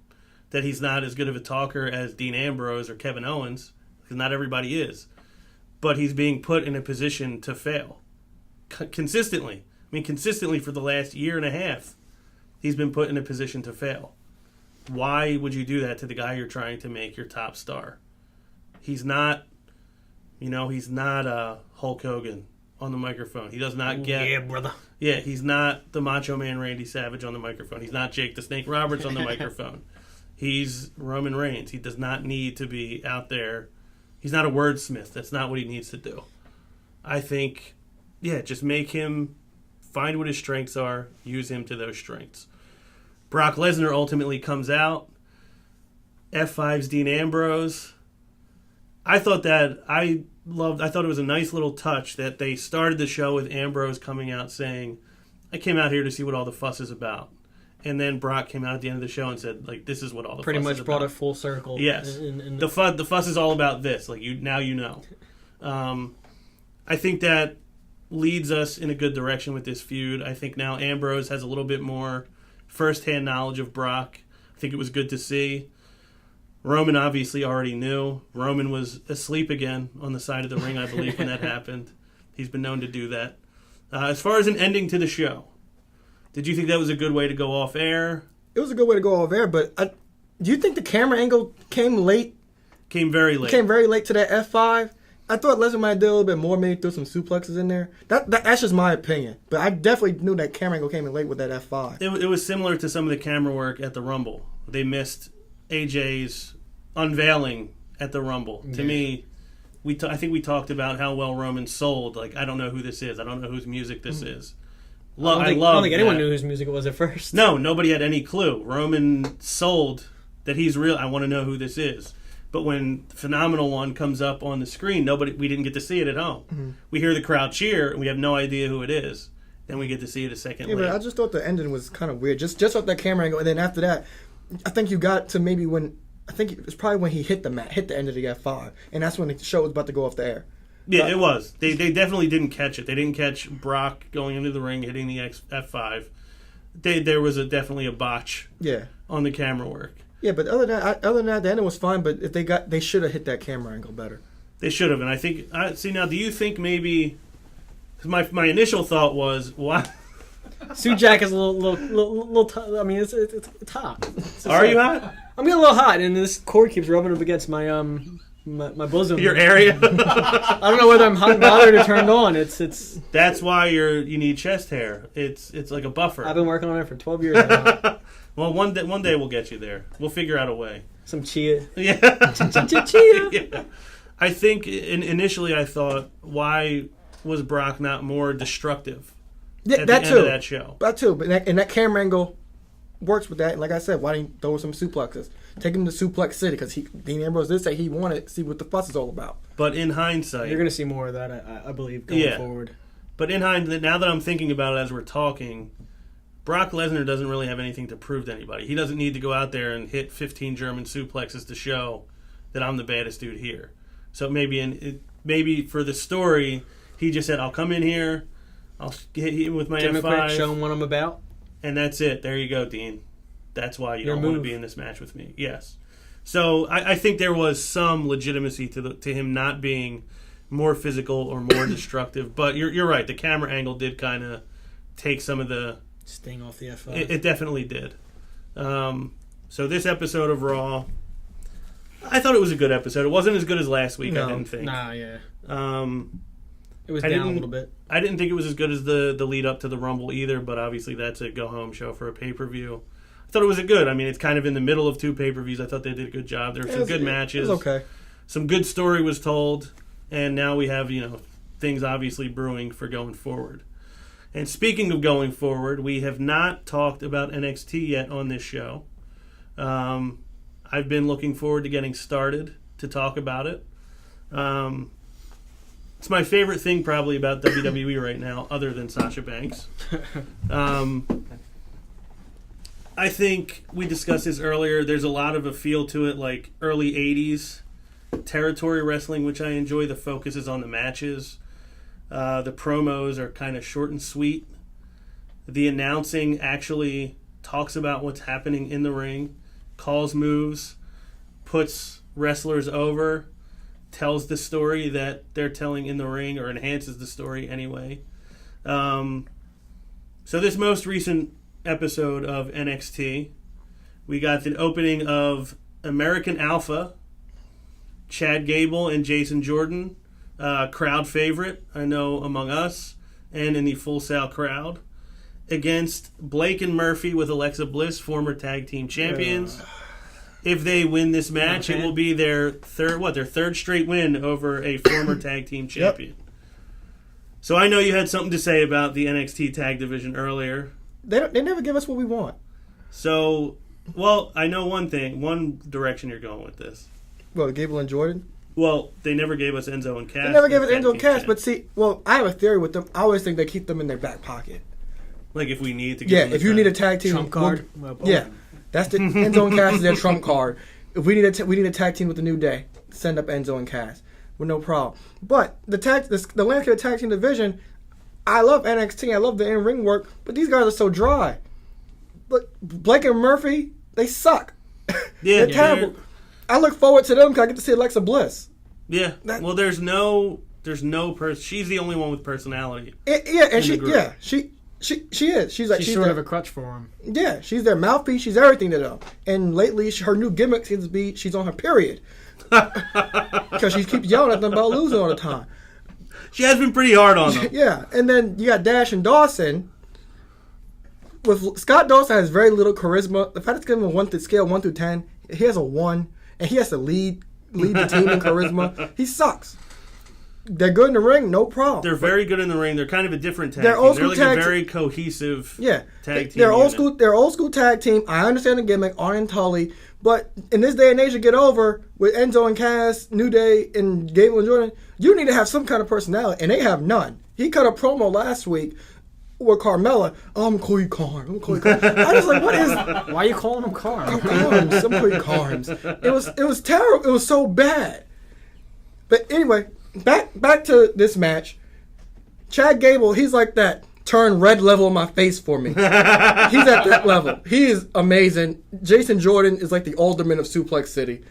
that he's not as good of a talker as Dean Ambrose or Kevin Owens, because not everybody is. But he's being put in a position to fail consistently. I mean, consistently for the last year and a half, he's been put in a position to fail. Why would you do that to the guy you're trying to make your top star? He's not, he's not Hulk Hogan on the microphone. He does not get... Yeah, brother. Yeah, he's not the Macho Man Randy Savage on the microphone. He's not Jake the Snake Roberts on the microphone. He's Roman Reigns. He does not need to be out there. He's not a wordsmith. That's not what he needs to do. I think, just make him find what his strengths are, use him to those strengths. Brock Lesnar ultimately comes out. F5's Dean Ambrose. I thought it was a nice little touch that they started the show with Ambrose coming out saying, I came out here to see what all the fuss is about. And then Brock came out at the end of the show and said, like, this is what all the Pretty fuss much is about. brought it full circle. Yes. The fuss is all about this. Like, now you know. I think that leads us in a good direction with this feud. I think now Ambrose has a little bit more first-hand knowledge of Brock. I think it was good to see. Roman obviously already knew. Roman was asleep again on the side of the ring, I believe, when that happened. He's been known to do that. As far as an ending to the show, did you think that was a good way to go off air? It was a good way to go off air, but do you think the camera angle came late? Came very late. Came very late to that F5. I thought Lesnar might do a little bit more, maybe throw some suplexes in there. That's just my opinion. But I definitely knew that camera angle came in late with that F5. It was similar to some of the camera work at the Rumble. They missed AJ's unveiling at the Rumble. Yeah. To me, I think we talked about how well Roman sold. Like, I don't know who this is. I don't know whose music this is. I don't think anyone knew whose music it was at first. No, nobody had any clue. Roman sold that he's real. I want to know who this is. But when the Phenomenal One comes up on the screen, we didn't get to see it at home. Mm-hmm. We hear the crowd cheer, and we have no idea who it is. Then we get to see it a second later. But I just thought the ending was kind of weird. Just off that camera angle, and then after that, I think you got to maybe when... I think it was probably when he hit the end of the F5, and that's when the show was about to go off the air. Yeah, it was. They definitely didn't catch it. They didn't catch Brock going into the ring, hitting the F5. There was definitely a botch on the camera work. Yeah, but other than that, the ending was fine. But if they should have hit that camera angle better. They should have, and I think. See now, do you think maybe? Because my initial thought was, why? Suit Jack is a little I mean, it's hot. Are you hot? I'm getting a little hot, and this cord keeps rubbing up against my my bosom. Your area. I don't know whether I'm hot and bothered or turned on. It's. That's why you need chest hair. It's like a buffer. I've been working on it for 12 years now. Well, one day we'll get you there. We'll figure out a way. Some chia. Yeah. Chia. Yeah. I think initially I thought, why was Brock not more destructive? Yeah, at that the too. End of that show. That too. But that camera angle works with that. And like I said, why didn't you throw some suplexes? Take him to Suplex City because Dean Ambrose did say he wanted to see what the fuss is all about. But in hindsight, you're going to see more of that, I believe, going forward. But in hindsight, now that I'm thinking about it as we're talking, Brock Lesnar doesn't really have anything to prove to anybody. He doesn't need to go out there and hit 15 German suplexes to show that I'm the baddest dude here. So maybe for the story, he just said, I'll come in here, I'll hit him with my F5. Show him what I'm about. And that's it. There you go, Dean. That's why you don't want to be in this match with me. Yes. So I think there was some legitimacy to him not being more physical or more destructive. But you're right. The camera angle did kind of take some of the sting off the F5. It definitely did. So this episode of Raw, I thought it was a good episode. It wasn't as good as last week, I didn't think. Nah, yeah. It was down a little bit. I didn't think it was as good as the lead up to the Rumble either, but obviously that's a go-home show for a pay-per-view. I thought it was good. I mean, it's kind of in the middle of two pay-per-views. I thought they did a good job. There were some good matches. It was okay. Some good story was told, and now we have, things obviously brewing for going forward. And speaking of going forward, we have not talked about NXT yet on this show. I've been looking forward to getting started to talk about it. It's my favorite thing probably about WWE right now, other than Sasha Banks. I think we discussed this earlier. There's a lot of a feel to it, like early 80s territory wrestling, which I enjoy. The focus is on the matches. The promos are kind of short and sweet. The announcing actually talks about what's happening in the ring, calls moves, puts wrestlers over, tells the story that they're telling in the ring, or enhances the story anyway. So this most recent episode of NXT, we got the opening of American Alpha, Chad Gable and Jason Jordan crowd favorite, I know, among us and in the Full Sail crowd, against Blake and Murphy with Alexa Bliss, former tag team champions. If they win this match, it will be their third straight win over a former tag team champion. So I know you had something to say about the NXT tag division earlier. They never give us what we want. So, I know one direction you're going with this. Well, Gable and Jordan? Well, they never gave us Enzo and Cass. They never gave us Enzo and Cass, but see, I have a theory with them. I always think they keep them in their back pocket. Like if we need to give them if you need a tag team. Trump card? That's the Enzo and Cass is their trump card. If we need a tag team with the New Day, send up Enzo and Cass with no problem. But the landscape of the tag team division, I love NXT. I love the in-ring work, but these guys are so dry. But Blake and Murphy, they suck. Yeah, they're terrible. I look forward to them because I get to see Alexa Bliss. Yeah. Well, there's no person. She's the only one with personality. She is. She's sort of a crutch for him. Yeah, she's their mouthpiece. She's everything to them. And lately, her new gimmick seems to be she's on her period because she keeps yelling at them about losing all the time. She has been pretty hard on them. Yeah, and then you got Dash and Dawson. With Scott Dawson has very little charisma. The fact it's given a scale 1 through 10, he has a 1, and he has to lead the team in charisma. He sucks. They're good in the ring, no problem. They're very good in the ring. They're kind of a different tag they're team. Old school they're like tag a very cohesive tag team. They're old school. They're old school tag team. I understand the gimmick, Arn and Tully, but in this day and age to get over with Enzo and Cass, New Day, and Gable and Jordan, you need to have some kind of personality, and they have none. He cut a promo last week with Carmella. Oh, I'm Cody Carnes. I was like, what is? Why are you calling him Carnes? Carnes. I'm Cody Carnes. It was terrible. It was so bad. But anyway. Back to this match. Chad Gable, he's like that turn red level on my face for me. He's at that level. He is amazing. Jason Jordan is like the alderman of Suplex City.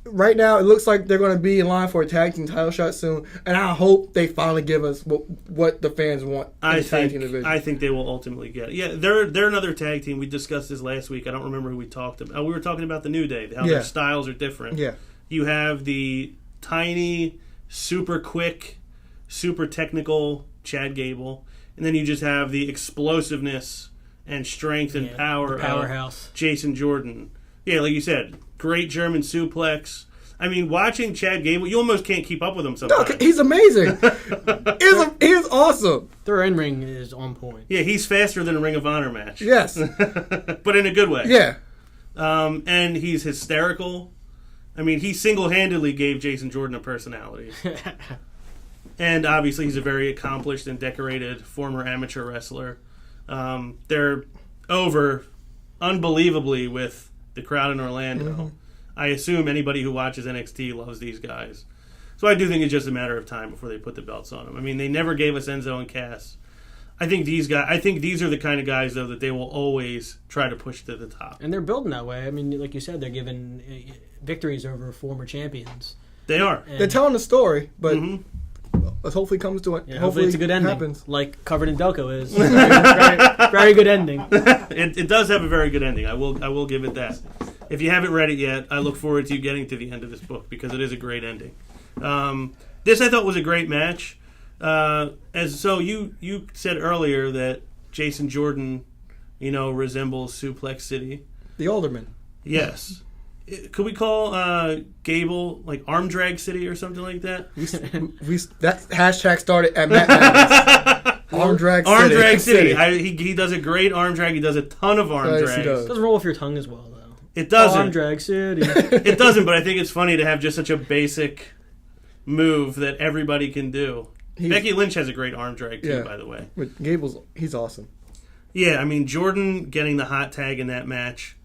Right now, it looks like they're going to be in line for a tag team title shot soon, and I hope they finally give us what the fans want in the tag team division. I think they will ultimately get it. Yeah, they're another tag team. We discussed this last week. I don't remember who we talked about. We were talking about the New Day, how their styles are different. Yeah. You have the tiny, super quick, super technical Chad Gable, and then you just have the explosiveness and strength and power powerhouse of Jason Jordan. Yeah, like you said, great German suplex. I mean, watching Chad Gable, you almost can't keep up with him sometimes. No, he's amazing. He is awesome. Their in-ring is on point. Yeah, he's faster than a Ring of Honor match. Yes. But in a good way. Yeah. And he's hysterical. I mean, he single-handedly gave Jason Jordan a personality. And obviously, he's a very accomplished and decorated former amateur wrestler. They're over unbelievably with the crowd in Orlando. Mm-hmm. I assume anybody who watches NXT loves these guys. So I do think it's just a matter of time before they put the belts on them. I mean, they never gave us Enzo and Cass. I think these are the kind of guys, though, that they will always try to push to the top. And they're building that way. I mean, like you said, they're giving victories over former champions. They are. They're telling the story, but let's hopefully comes to it. Yeah, hopefully it's a good ending. Happens. Like Covered in Delco is. Very, very good ending. It does have a very good ending. I will give it that. If you haven't read it yet, I look forward to you getting to the end of this book because it is a great ending. This I thought was a great match. You said earlier that Jason Jordan, resembles Suplex City. The Alderman. Yes. Could we call Gable like Arm Drag City or something like that? That hashtag started at Matt Madness. Arm Drag City. Arm Drag City. He does a great arm drag. He does a ton of arm drags. He does. It doesn't roll off your tongue as well, though. It doesn't. Arm Drag City. It doesn't, but I think it's funny to have just such a basic move that everybody can do. Becky Lynch has a great arm drag, too, by the way. But he's awesome. Yeah, I mean, Jordan getting the hot tag in that match.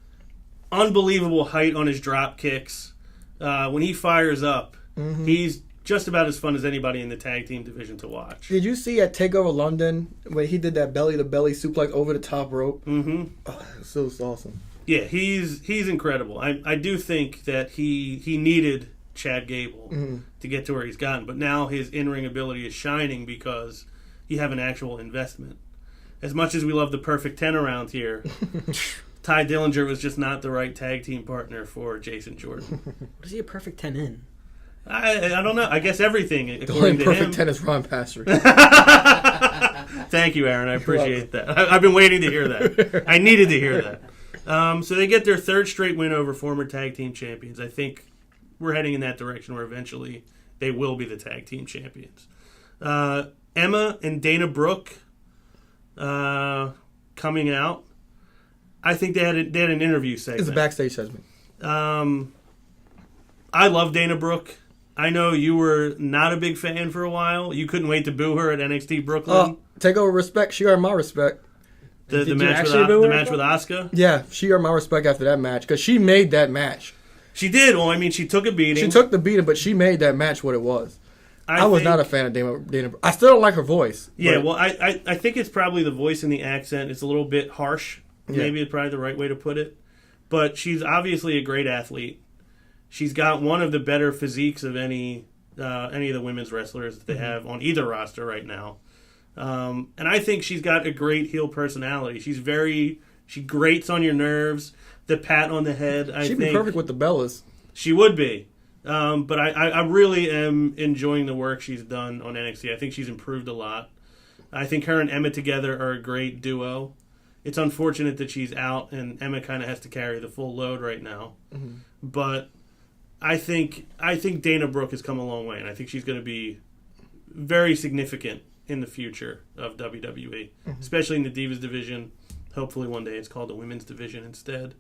Unbelievable height on his drop kicks. When he fires up, he's just about as fun as anybody in the tag team division to watch. Did you see at TakeOver London when he did that belly-to-belly suplex over the top rope? Mm-hmm. Oh, so awesome. Yeah, he's incredible. I do think that he needed Chad Gable to get to where he's gotten, but now his in-ring ability is shining because you have an actual investment. As much as we love the perfect 10 around here, Ty Dillinger was just not the right tag team partner for Jason Jordan. What is he a perfect 10 in? I don't know. I guess everything, The according only to perfect him. 10 is Ron Passery. Thank you, Aaron. I appreciate that. I've been waiting to hear that. I needed to hear that. So they get their third straight win over former tag team champions. I think we're heading in that direction where eventually they will be the tag team champions. Emma and Dana Brooke coming out. I think they had an interview segment. It's a backstage segment. I love Dana Brooke. I know you were not a big fan for a while. You couldn't wait to boo her at NXT Brooklyn. Take over respect. She earned my respect. The you match actually boo her? with Asuka. Yeah, she earned my respect after that match because she made that match. She did. Well, I mean, she took a beating. She took the beating, but she made that match what it was. I was not a fan of Dana. I still don't like her voice. Yeah, well, I think it's probably the voice and the accent. It's a little bit harsh. Yeah. Maybe it's probably the right way to put it. But she's obviously a great athlete. She's got one of the better physiques of any of the women's wrestlers that they have on either roster right now. And I think she's got a great heel personality. She grates on your nerves. The pat on the head. She'd be perfect with the Bellas. She would be. But I really am enjoying the work she's done on NXT. I think she's improved a lot. I think her and Emma together are a great duo. It's unfortunate that she's out and Emma kind of has to carry the full load right now. Mm-hmm. But I think Dana Brooke has come a long way, and I think she's going to be very significant in the future of WWE, especially in the Divas division. Hopefully one day it's called the Women's division instead.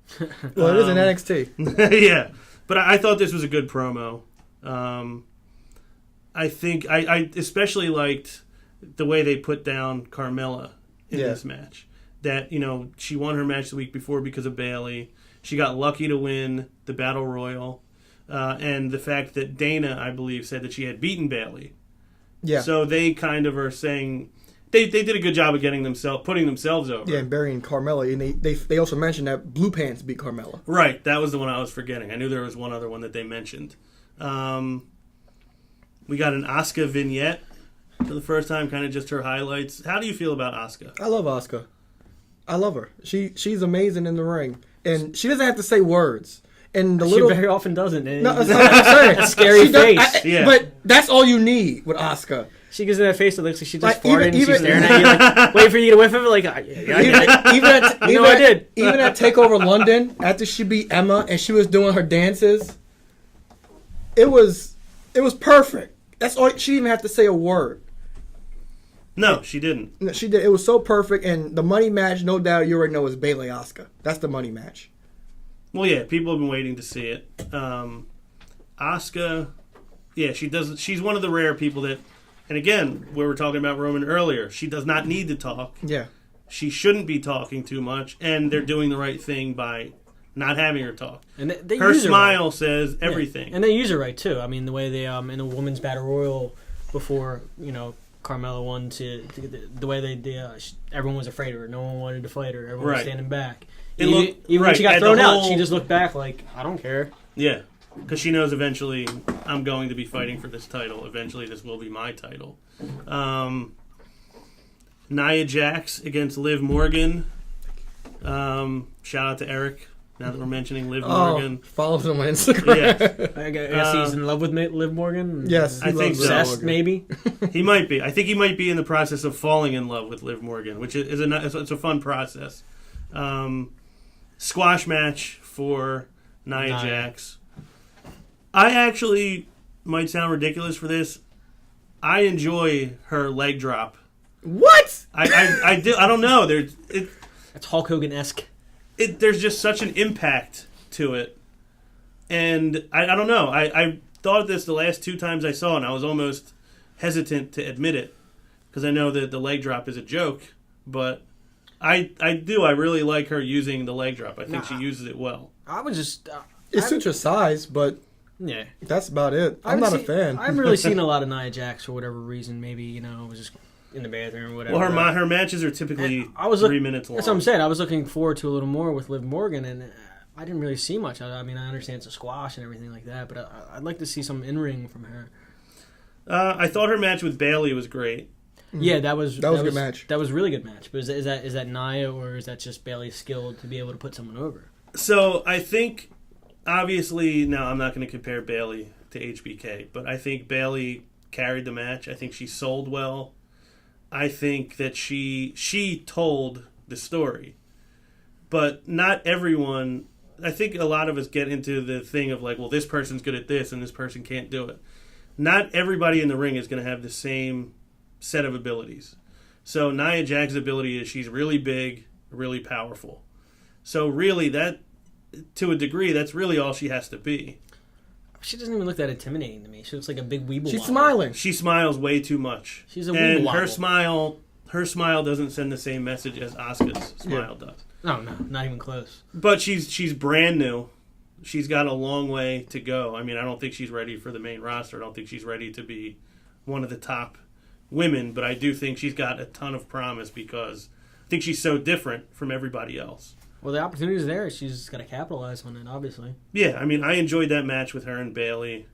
Well, it is in NXT. Yeah. But I thought this was a good promo. I think I especially liked the way they put down Carmella in this match. That, she won her match the week before because of Bayley. She got lucky to win the Battle Royal. And the fact that Dana, I believe, said that she had beaten Bayley. Yeah. So they kind of are saying they did a good job of putting themselves over. Yeah, and burying Carmella. And they also mentioned that Blue Pants beat Carmella. Right, that was the one I was forgetting. I knew there was one other one that they mentioned. We got an Asuka vignette for the first time, kind of just her highlights. How do you feel about Asuka? I love Asuka. I love her. She's amazing in the ring, and she doesn't have to say words. And She very often doesn't. No, that's what I'm saying. A scary face. Yeah. But that's all you need with Asuka. She gives it that face that looks like she just Like, farted and she's even- staring at you like, wait for you to whiff of it. Like, yeah, I did. Even at Takeover London, after she beat Emma and she was doing her dances, it was perfect. That's all. She didn't even have to say a word. No, she didn't. No, she did. It was so perfect, and the money match, no doubt, you already know is Bayley Asuka. That's the money match. Well, yeah, people have been waiting to see it. Asuka, yeah, she's one of the rare people that, and again, we were talking about Roman earlier, she does not need to talk. Yeah. She shouldn't be talking too much, and they're doing the right thing by not having her talk. And they Her use smile right. says everything. And they use her right, too. I mean, the way they, in the Women's Battle Royal before, Carmella won the way they did, everyone was afraid of her. No one wanted to fight her. Everyone was standing back. Even when she got thrown out, she just looked back like, I don't care. Yeah, because she knows eventually I'm going to be fighting for this title. Eventually this will be my title. Nia Jax against Liv Morgan. Shout out to Eric, now that we're mentioning Liv Morgan. Follow them on Instagram. Yeah. I guess he's in love with Liv Morgan. Yes, I think so. Obsessed, maybe. He might be. I think he might be in the process of falling in love with Liv Morgan, which is it's a fun process. Squash match for Nia Jax. I actually might sound ridiculous for this. I enjoy her leg drop. What? I do. I don't know. It's Hulk Hogan-esque. There's just such an impact to it, and I don't know. I thought of this the last two times I saw it, and I was almost hesitant to admit it because I know that the leg drop is a joke, but I really like her using the leg drop. I think she uses it well. I was just... It suits her size, but yeah, that's about it. I'm not a fan. I haven't really seen a lot of Nia Jax for whatever reason. Maybe, it was just in the bathroom or whatever. Well, her matches are typically 3 minutes long. That's what I'm saying. I was looking forward to a little more with Liv Morgan, and I didn't really see much. I mean, I understand it's a squash and everything like that, but I'd like to see some in-ring from her. I thought her match with Bayley was great. Yeah, that was a good match. That was a really good match. But is that Nia, or is that just Bayley's skill to be able to put someone over? So I think, obviously, now I'm not going to compare Bayley to HBK, but I think Bayley carried the match. I think she sold well. I think that she told the story. But not everyone, I think a lot of us get into the thing of like, well, this person's good at this and this person can't do it. Not everybody in the ring is going to have the same set of abilities. So Nia Jax's ability is she's really big, really powerful. So really that, to a degree, that's really all she has to be. She doesn't even look that intimidating to me. She looks like a big weeble. She's smiling. She smiles way too much. She's a weeble. And her smile doesn't send the same message as Asuka's smile does. No, not even close. But she's brand new. She's got a long way to go. I mean, I don't think she's ready for the main roster. I don't think she's ready to be one of the top women, but I do think she's got a ton of promise because I think she's so different from everybody else. Well, the opportunity's there. She's got to capitalize on it, obviously. Yeah, I mean, I enjoyed that match with her and Bayley.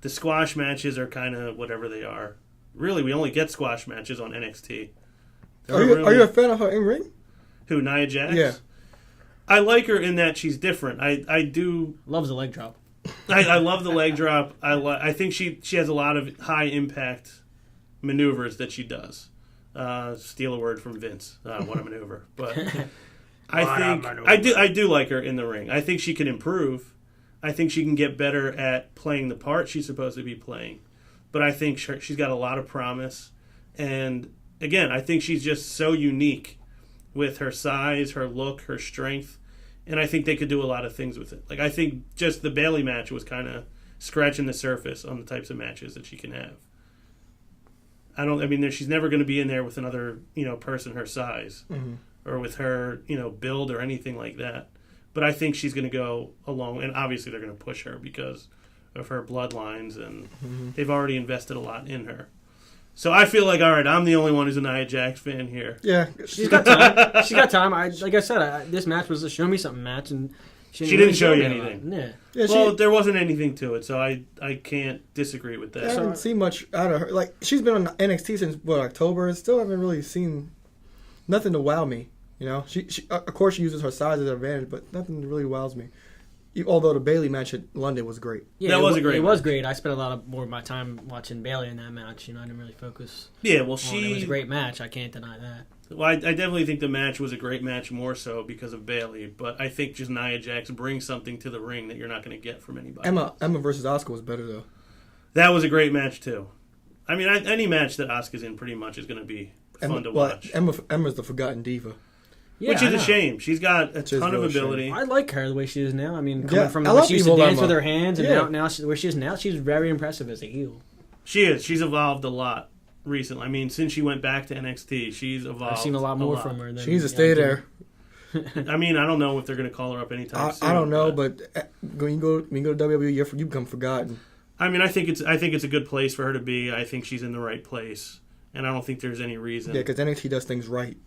The squash matches are kind of whatever they are. Really, we only get squash matches on NXT. Are you a fan of her in ring? Who, Nia Jax? Yeah. I like her in that she's different. I do. Loves the leg drop. I love the leg drop. I think she has a lot of high impact maneuvers that she does. Steal a word from Vince. What a maneuver! But I do like her in the ring. I think she can improve. I think she can get better at playing the part she's supposed to be playing. But I think she's got a lot of promise. And again, I think she's just so unique with her size, her look, her strength. And I think they could do a lot of things with it. Like, I think just the Bayley match was kind of scratching the surface on the types of matches that she can have. She's never going to be in there with another, person her size or with her, build or anything like that. But I think she's going to go along, and obviously they're going to push her because of her bloodlines, and they've already invested a lot in her. So I feel like, all right, I'm the only one who's a Nia Jax fan here. Yeah. She's got time. She's got time. Like I said, this match was a show me something match, and she didn't show you anything. Yeah. There wasn't anything to it, so I can't disagree with that. I haven't seen much out of her. Like, she's been on NXT since, October, and still haven't really seen nothing to wow me. She of course she uses her size as an advantage, but nothing really wows me. Although the Bayley match at London was great. Yeah, that was a great match. It was great. I spent a lot more of my time watching Bayley in that match. I didn't really focus. Yeah, well, it was a great match. I can't deny that. Well, I definitely think the match was a great match more so because of Bayley, but I think just Nia Jax brings something to the ring that you're not going to get from anybody. Emma versus Asuka was better, though. That was a great match, too. I mean, any match that Asuka's in pretty much is going to be fun to watch. Emma's the forgotten diva. Yeah, which is a shame. She's got a ton of ability. I like her the way she is now. I mean, coming from when she used to dance Emma with her hands, and now where she is now, she's very impressive as a heel. She is. She's evolved a lot recently. I mean, since she went back to NXT, she's evolved. I've seen a lot more from her. She needs to stay there. I mean, I don't know if they're going to call her up anytime soon. I don't know, but when you go to WWE, you become forgotten. I mean, I think it's a good place for her to be. I think she's in the right place, and I don't think there's any reason. Yeah, because NXT does things right.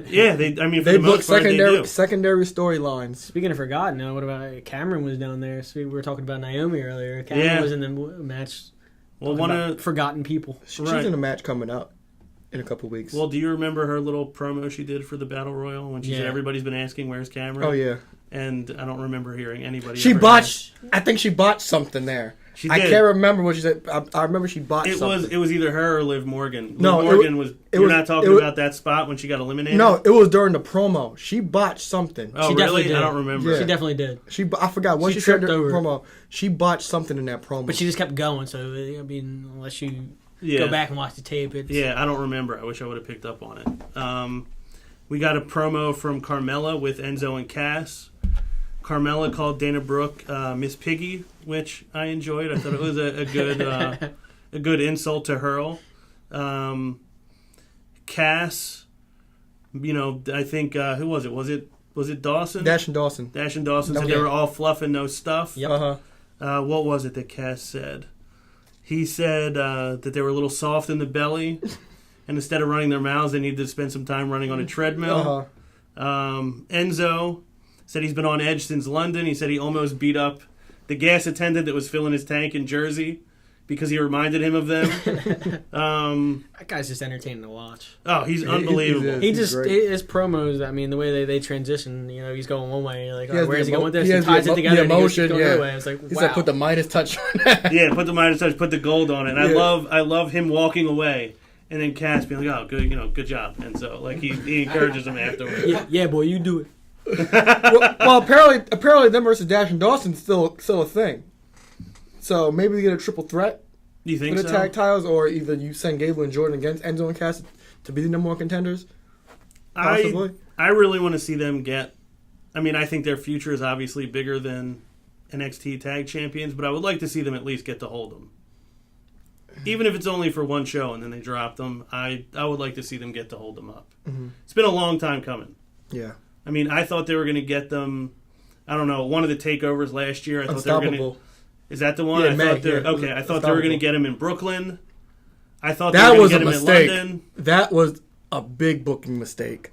Yeah, they book secondary storylines. Speaking of forgotten, now what about Cameron was down there? So we were talking about Naomi earlier. Cameron was in the match. Well, one of forgotten people. She's in a match coming up in a couple weeks. Well, do you remember her little promo she did for the Battle Royal when she said everybody's been asking where's Cameron? Oh yeah. And I don't remember hearing anybody. She botched. I think she botched something there. She did. I can't remember what she said. I remember she botched something. It was either her or Liv Morgan. No, Liv Morgan was. You're not talking about that spot when she got eliminated. No, it was during the promo. She botched something. Oh, she really? Did. I don't remember. Yeah. She definitely did. I forgot when she tripped over promo. She botched something in that promo. But she just kept going. So I mean, unless you go back and watch the tape, I don't remember. I wish I would have picked up on it. We got a promo from Carmella with Enzo and Cass. Carmella called Dana Brooke Miss Piggy, which I enjoyed. I thought it was a good insult to hurl. Cass, I think who was it? Was it Dawson? Dash and Dawson. Said they were all fluff and no stuff. Yep. What was it that Cass said? He said that they were a little soft in the belly, and instead of running their mouths, they needed to spend some time running on a treadmill. Enzo said he's been on edge since London. He said he almost beat up the gas attendant that was filling his tank in Jersey. because he reminded him of them. That guy's just entertaining to watch. Oh, he's unbelievable. He He's just great. his promos. I mean, the way they transition. You know, he's going one way. You're like, He has where the is he going with this? he He has ties the it together. the and he goes emotion, the other yeah. way. It's like, He wow. said put the Midas touch on that. Yeah, put the Midas touch, put the gold on it. And Yeah. I love him walking away, and then Cass being like, "Oh, good, good job." And so, like, he encourages him afterwards. yeah, boy, you do it. well, apparently them versus Dash and Dawson's still a thing. So maybe we get a triple threat You for think the so? tag titles, or either you send Gable and Jordan against Enzo and Cass to be the number one contenders. Possibly. I really want to see them get. I mean, I think their future is obviously bigger than NXT Tag Champions, but I would like to see them at least get to hold them. Even if it's only for one show and then they drop them, I would like to see them get to hold them up. Mm-hmm. It's been a long time coming. Yeah. I mean, I thought they were going to get them. I don't know, one of the takeovers last year. I thought they were going to. Unstoppable. Is that the one? Yeah, I Meg, thought they were, yeah, okay. I thought they were going to get him in Brooklyn. I thought That they were was going a to get him mistake. in London. That was a big booking mistake.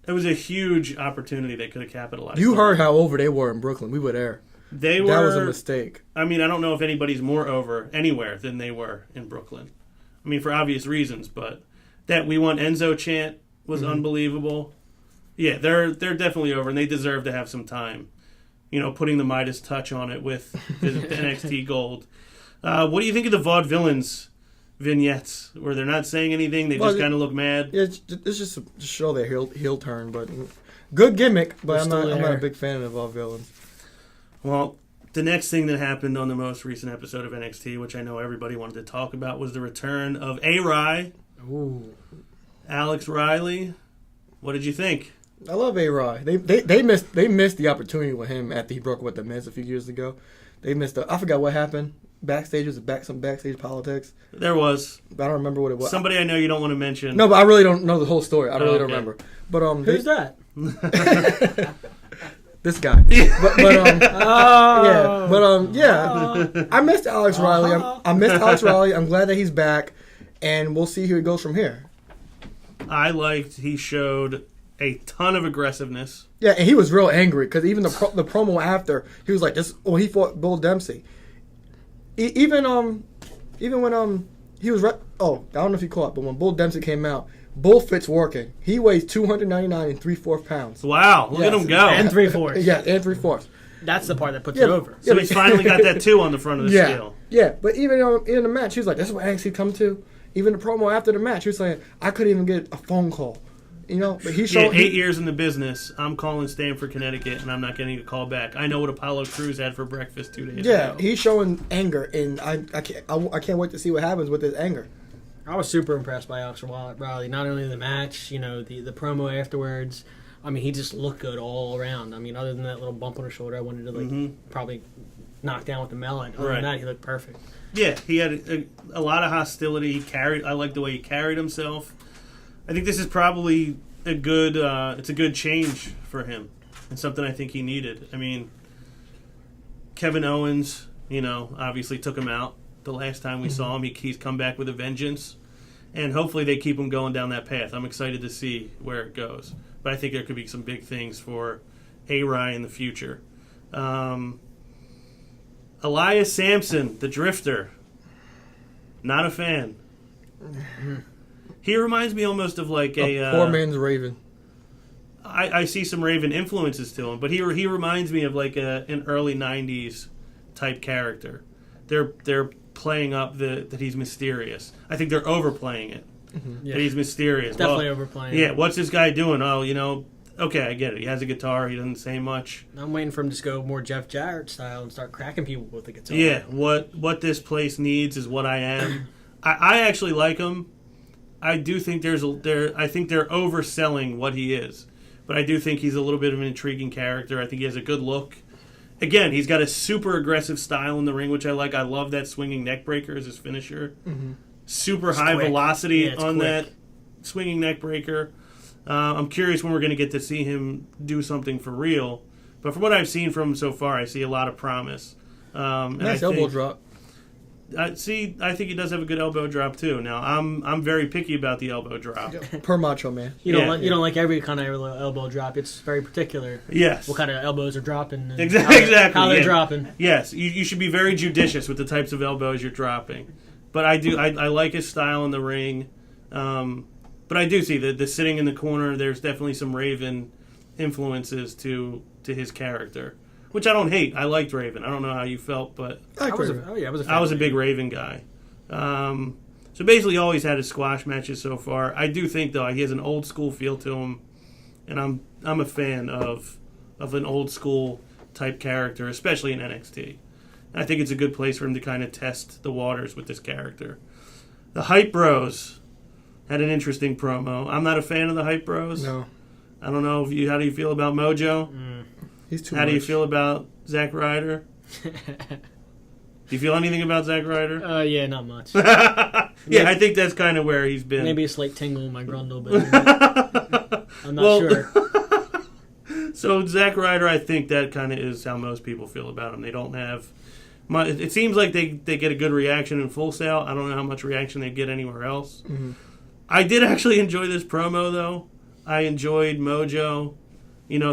It was a huge opportunity they could have capitalized. You on. heard how over they were in Brooklyn. We were there. They were. That was a mistake. I mean, I don't know if anybody's more over anywhere than they were in Brooklyn. I mean, for obvious reasons, but that "We Want Enzo" chant was unbelievable. Yeah, they're definitely over, and they deserve to have some time. You know, putting the Midas touch on it with the NXT Gold. What do you think of the Vaudevillains vignettes, where they're not saying anything, they Well, just kind of look mad? Yeah, it's just to show their heel turn, but good gimmick. But I'm They're not still a there. big fan of all villains. Well, the next thing that happened on the most recent episode of NXT, which I know everybody wanted to talk about, was the return of A-Rai, Ooh. Alex Riley. What did you think? I love A-Rod. They missed the opportunity with him after he broke with the Miz a few years ago. They missed. I forgot what happened. Backstage was some backstage politics. There was. I don't remember what it was. Somebody I know you don't want to mention. No, but I really don't know the whole story. I really don't okay. remember. But Who's that? this guy. But Oh. yeah. I missed Alex Riley. I missed Alex Riley. I'm glad that he's back, and we'll see who he goes from here. I liked he showed a ton of aggressiveness. Yeah, and he was real angry because even the promo after, he was like this. Oh, he fought Bull Dempsey. Even when he was I don't know if you caught, but when Bull Dempsey came out, Bull Fit's working. He weighs 299 and 3/4 pounds. Wow, look at Yes. him go. And 3/4. Yeah, and 3/4. That's the part that puts Yeah. it over. So he's finally got that 2 on the front of the Yeah, scale. yeah. But even in the match, he was like, "That's what NXT come to." Even the promo after the match, he was saying, "I couldn't even get a phone call." You know, but he Yeah, showed 8 years in the business. I'm calling Stamford, Connecticut, and I'm not getting a call back. I know what Apollo Crews had for breakfast 2 days Yeah, ago. he's showing anger, and I can't wait to see what happens with his anger. I was super impressed by Alex Riley. Not only the match, you know, the promo afterwards. I mean, he just looked good all around. I mean, other than that little bump on his shoulder, I wanted to probably knock down with the melon. Other Right. than that, he looked perfect. Yeah, he had a lot of hostility. I like the way he carried himself. I think this is probably a good. It's a good change for him, and something I think he needed. I mean, Kevin Owens, you know, obviously took him out the last time we saw him. He's come back with a vengeance, and hopefully they keep him going down that path. I'm excited to see where it goes, but I think there could be some big things for A-Rai in the future. Elias Sampson, the Drifter. Not a fan. He reminds me almost of like a Poor man's Raven. I see some Raven influences to him, but he reminds me of like an early '90s type character. They're playing up that he's mysterious. I think they're overplaying it. Yeah. That he's mysterious. Definitely Well, overplaying. Yeah, what's this guy doing? Oh, you know, okay, I get it. He has a guitar. He doesn't say much. I'm waiting for him to go more Jeff Jarrett style and start cracking people with the guitar. Yeah, what this place needs is what I am. I actually like him. I do think I think they're overselling what he is, but I do think he's a little bit of an intriguing character. I think he has a good look. Again, he's got a super aggressive style in the ring, which I like. I love that swinging neck breaker as his finisher. Super high quick. velocity Yeah, it's on quick. that swinging neck breaker. I'm curious when we're going to get to see him do something for real. But from what I've seen from him so far, I see a lot of promise. And Nice I elbow think- drop. I think he does have a good elbow drop too. Now I'm very picky about the elbow drop. Per Macho Man. You don't Yeah. like you don't like every kind of elbow drop. It's very particular. Yes. What kind of elbows are dropping? And Exactly. How they're Yeah. dropping. Yes, you should be very judicious with the types of elbows you're dropping. But I like his style in the ring. But I do see the sitting in the corner. There's definitely some Raven influences to his character, which I don't hate. I liked Raven. I don't know how you felt, but I I was agree. a fan I was a of big Raven guy. So basically, always had his squash matches so far. I do think though he has an old school feel to him, and I'm a fan of an old school type character, especially in NXT. And I think it's a good place for him to kind of test the waters with this character. The Hype Bros had an interesting promo. I'm not a fan of the Hype Bros. No, I don't know how do you feel about Mojo? he's too How much. do you feel about Zack Ryder? Do you feel anything about Zack Ryder? Yeah, not much. Yeah, I think that's kind of where he's been. Maybe a slight tingle in my grundle, but I'm not sure. So Zack Ryder, I think that kind of is how most people feel about him. They don't have much. It seems like they get a good reaction in Full Sail. I don't know how much reaction they get anywhere else. Mm-hmm. I did actually enjoy this promo, though. I enjoyed Mojo,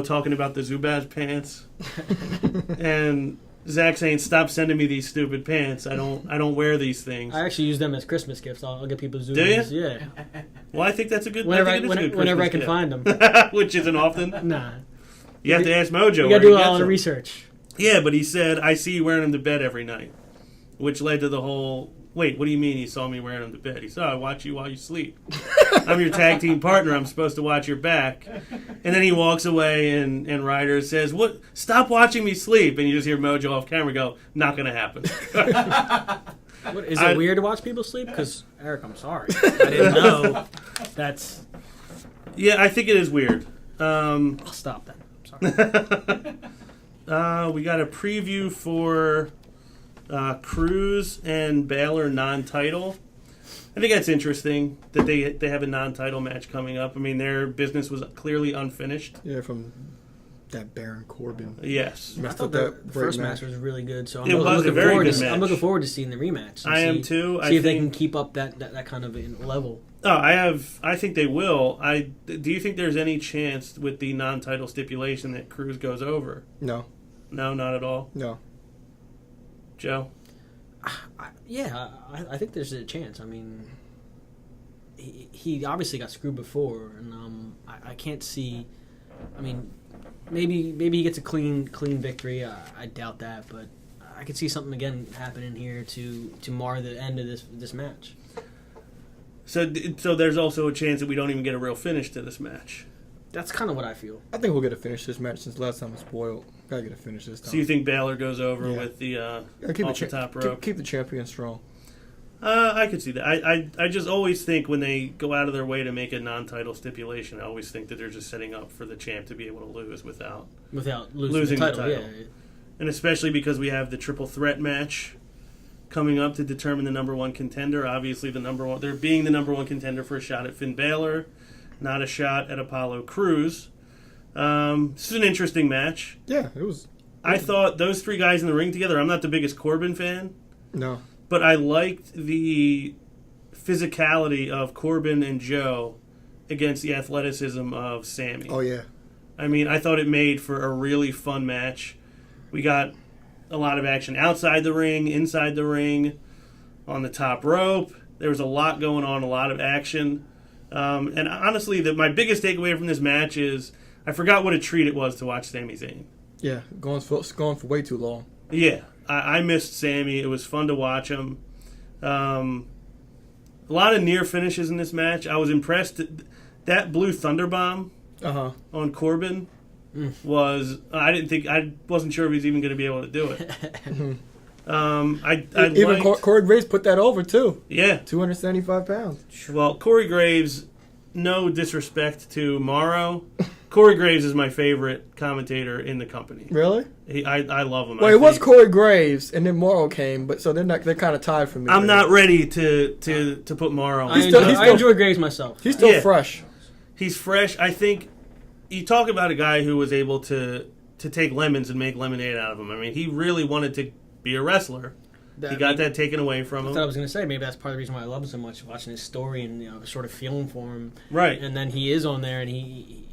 talking about the Zubaz pants, and Zack saying, "Stop sending me these stupid pants. I don't wear these things." I actually use them as Christmas gifts. I'll get people Zoomies. Do you? Yeah. Well, I think that's a good. Whenever I think it is a good whenever I Christmas can gift. find them. Which isn't often. Nah. You have to ask Mojo. You where gotta he do gets all the them. research. Yeah, but he said, "I see you wearing them to bed every night," which led to the whole. Wait, what do you mean he saw me wearing them to bed? He said, "I watch you while you sleep. I'm your tag team partner. I'm supposed to watch your back." And then he walks away, and Ryder says, "What? Stop watching me sleep!" And you just hear Mojo off camera go, "Not going to happen." What, is it weird to watch people sleep? Because, Eric, I'm sorry. I didn't know. That's... Yeah, I think it is weird. I'll stop then. I'm sorry. We got a preview for Cruz and Baylor non-title. I think that's interesting that they have a non-title match coming up. I mean, their business was clearly unfinished. Yeah, from that Baron Corbin. Yes. I Messed thought up the that great first match. match was really good, so It was a very good match. I'm looking forward to seeing the rematch. And I am too. See I if they think- can keep up that kind of level. Oh, I think they will. Do you think there's any chance with the non-title stipulation that Cruz goes over? No, No, not at all. no. Joe? I think there's a chance. I mean, he obviously got screwed before, and I can't see. I mean, maybe he gets a clean victory. I doubt that, but I could see something again happening here to mar the end of this match. So there's also a chance that we don't even get a real finish to this match. That's kind of what I feel. I think we'll get to finish this match since last time was spoiled. Gotta get to finish this time. So you think Baylor goes over Yeah. with the Keep off the top rope? Keep the champion strong. I could see that. I just always think when they go out of their way to make a non-title stipulation, I always think that they're just setting up for the champ to be able to lose without Losing the the title. title. Yeah. And especially because we have the triple threat match coming up to determine the number one contender. Obviously, they're being the number one contender for a shot at Finn Balor, not a shot at Apollo Crews. This is an interesting match. Yeah, it was. I thought those three guys in the ring together. I'm not the biggest Corbin fan, No. but I liked the physicality of Corbin and Joe against the athleticism of Sammy. Oh yeah. I mean, I thought it made for a really fun match. We got a lot of action outside the ring, inside the ring, on the top rope. There was a lot going on, a lot of action. And honestly, my biggest takeaway from this match is I forgot what a treat it was to watch Sami Zayn. Yeah, going for way too long. Yeah, I missed Sammy. It was fun to watch him. A lot of near finishes in this match. I was impressed. That blue Thunderbomb on Corbin was. I wasn't sure if he was even going to be able to do it. Even Corey Graves put that over too. Yeah. 275 pounds. Well, Corey Graves. No disrespect to Morrow. Corey Graves is my favorite commentator in the company. Really? I love him. Well, it was Corey Graves, and then Morrow came, but so they're kind of tied for me. I'm not ready to put Morrow. I enjoy Graves myself. He's still Yeah. fresh. He's fresh. I think you talk about a guy who was able to take lemons and make lemonade out of them. I mean, he really wanted to be a wrestler. He got that taken away from I him. thought I was going to say maybe that's part of the reason why I love him so much, watching his story and sort of feeling for him. Right. And then he is on there, and he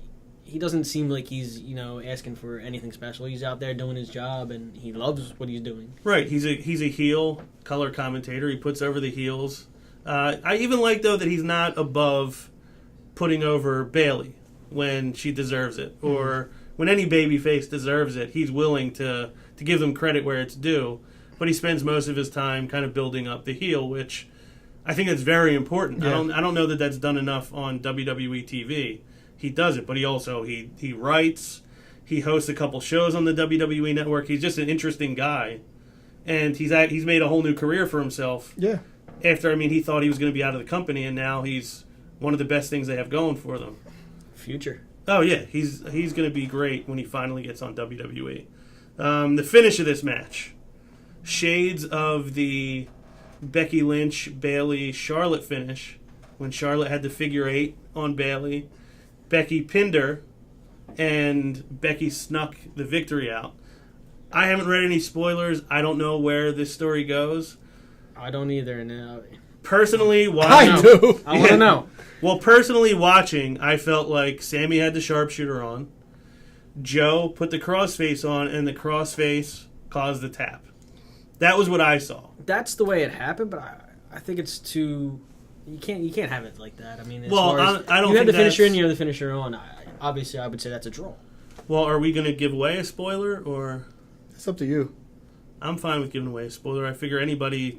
doesn't seem like he's asking for anything special. He's out there doing his job, and he loves what he's doing. Right. He's a heel color commentator. He puts over the heels. I even like though that he's not above putting over Bayley when she deserves it, or when any babyface deserves it. He's willing to give them credit where it's due, but he spends most of his time kind of building up the heel, which I think is very important. Yeah. I don't know that that's done enough on WWE TV. He does it, but he also he writes, he hosts a couple shows on the WWE Network. He's just an interesting guy, and he's made a whole new career for himself. Yeah. After he thought he was going to be out of the company, and now he's one of the best things they have going for them. Future. Oh yeah, he's going to be great when he finally gets on WWE. The finish of this match, shades of the Becky Lynch, Bayley, Charlotte finish, when Charlotte had the figure 8 on Bayley. Becky pinned her, and Becky snuck the victory out. I haven't read any spoilers. I don't know where this story goes. I don't either. No. Personally, I watching, do. I want to know. Well, personally watching, I felt like Sammy had the sharpshooter on. Joe put the crossface on, and the crossface caused the tap. That was what I saw. That's the way it happened, but I think it's too. You can't have it like that. I mean, as Well, far as, I don't you have think the finisher that's- in, you have the finisher on. Obviously, I would say that's a draw. Well, are we going to give away a spoiler, or It's up to you. I'm fine with giving away a spoiler. I figure anybody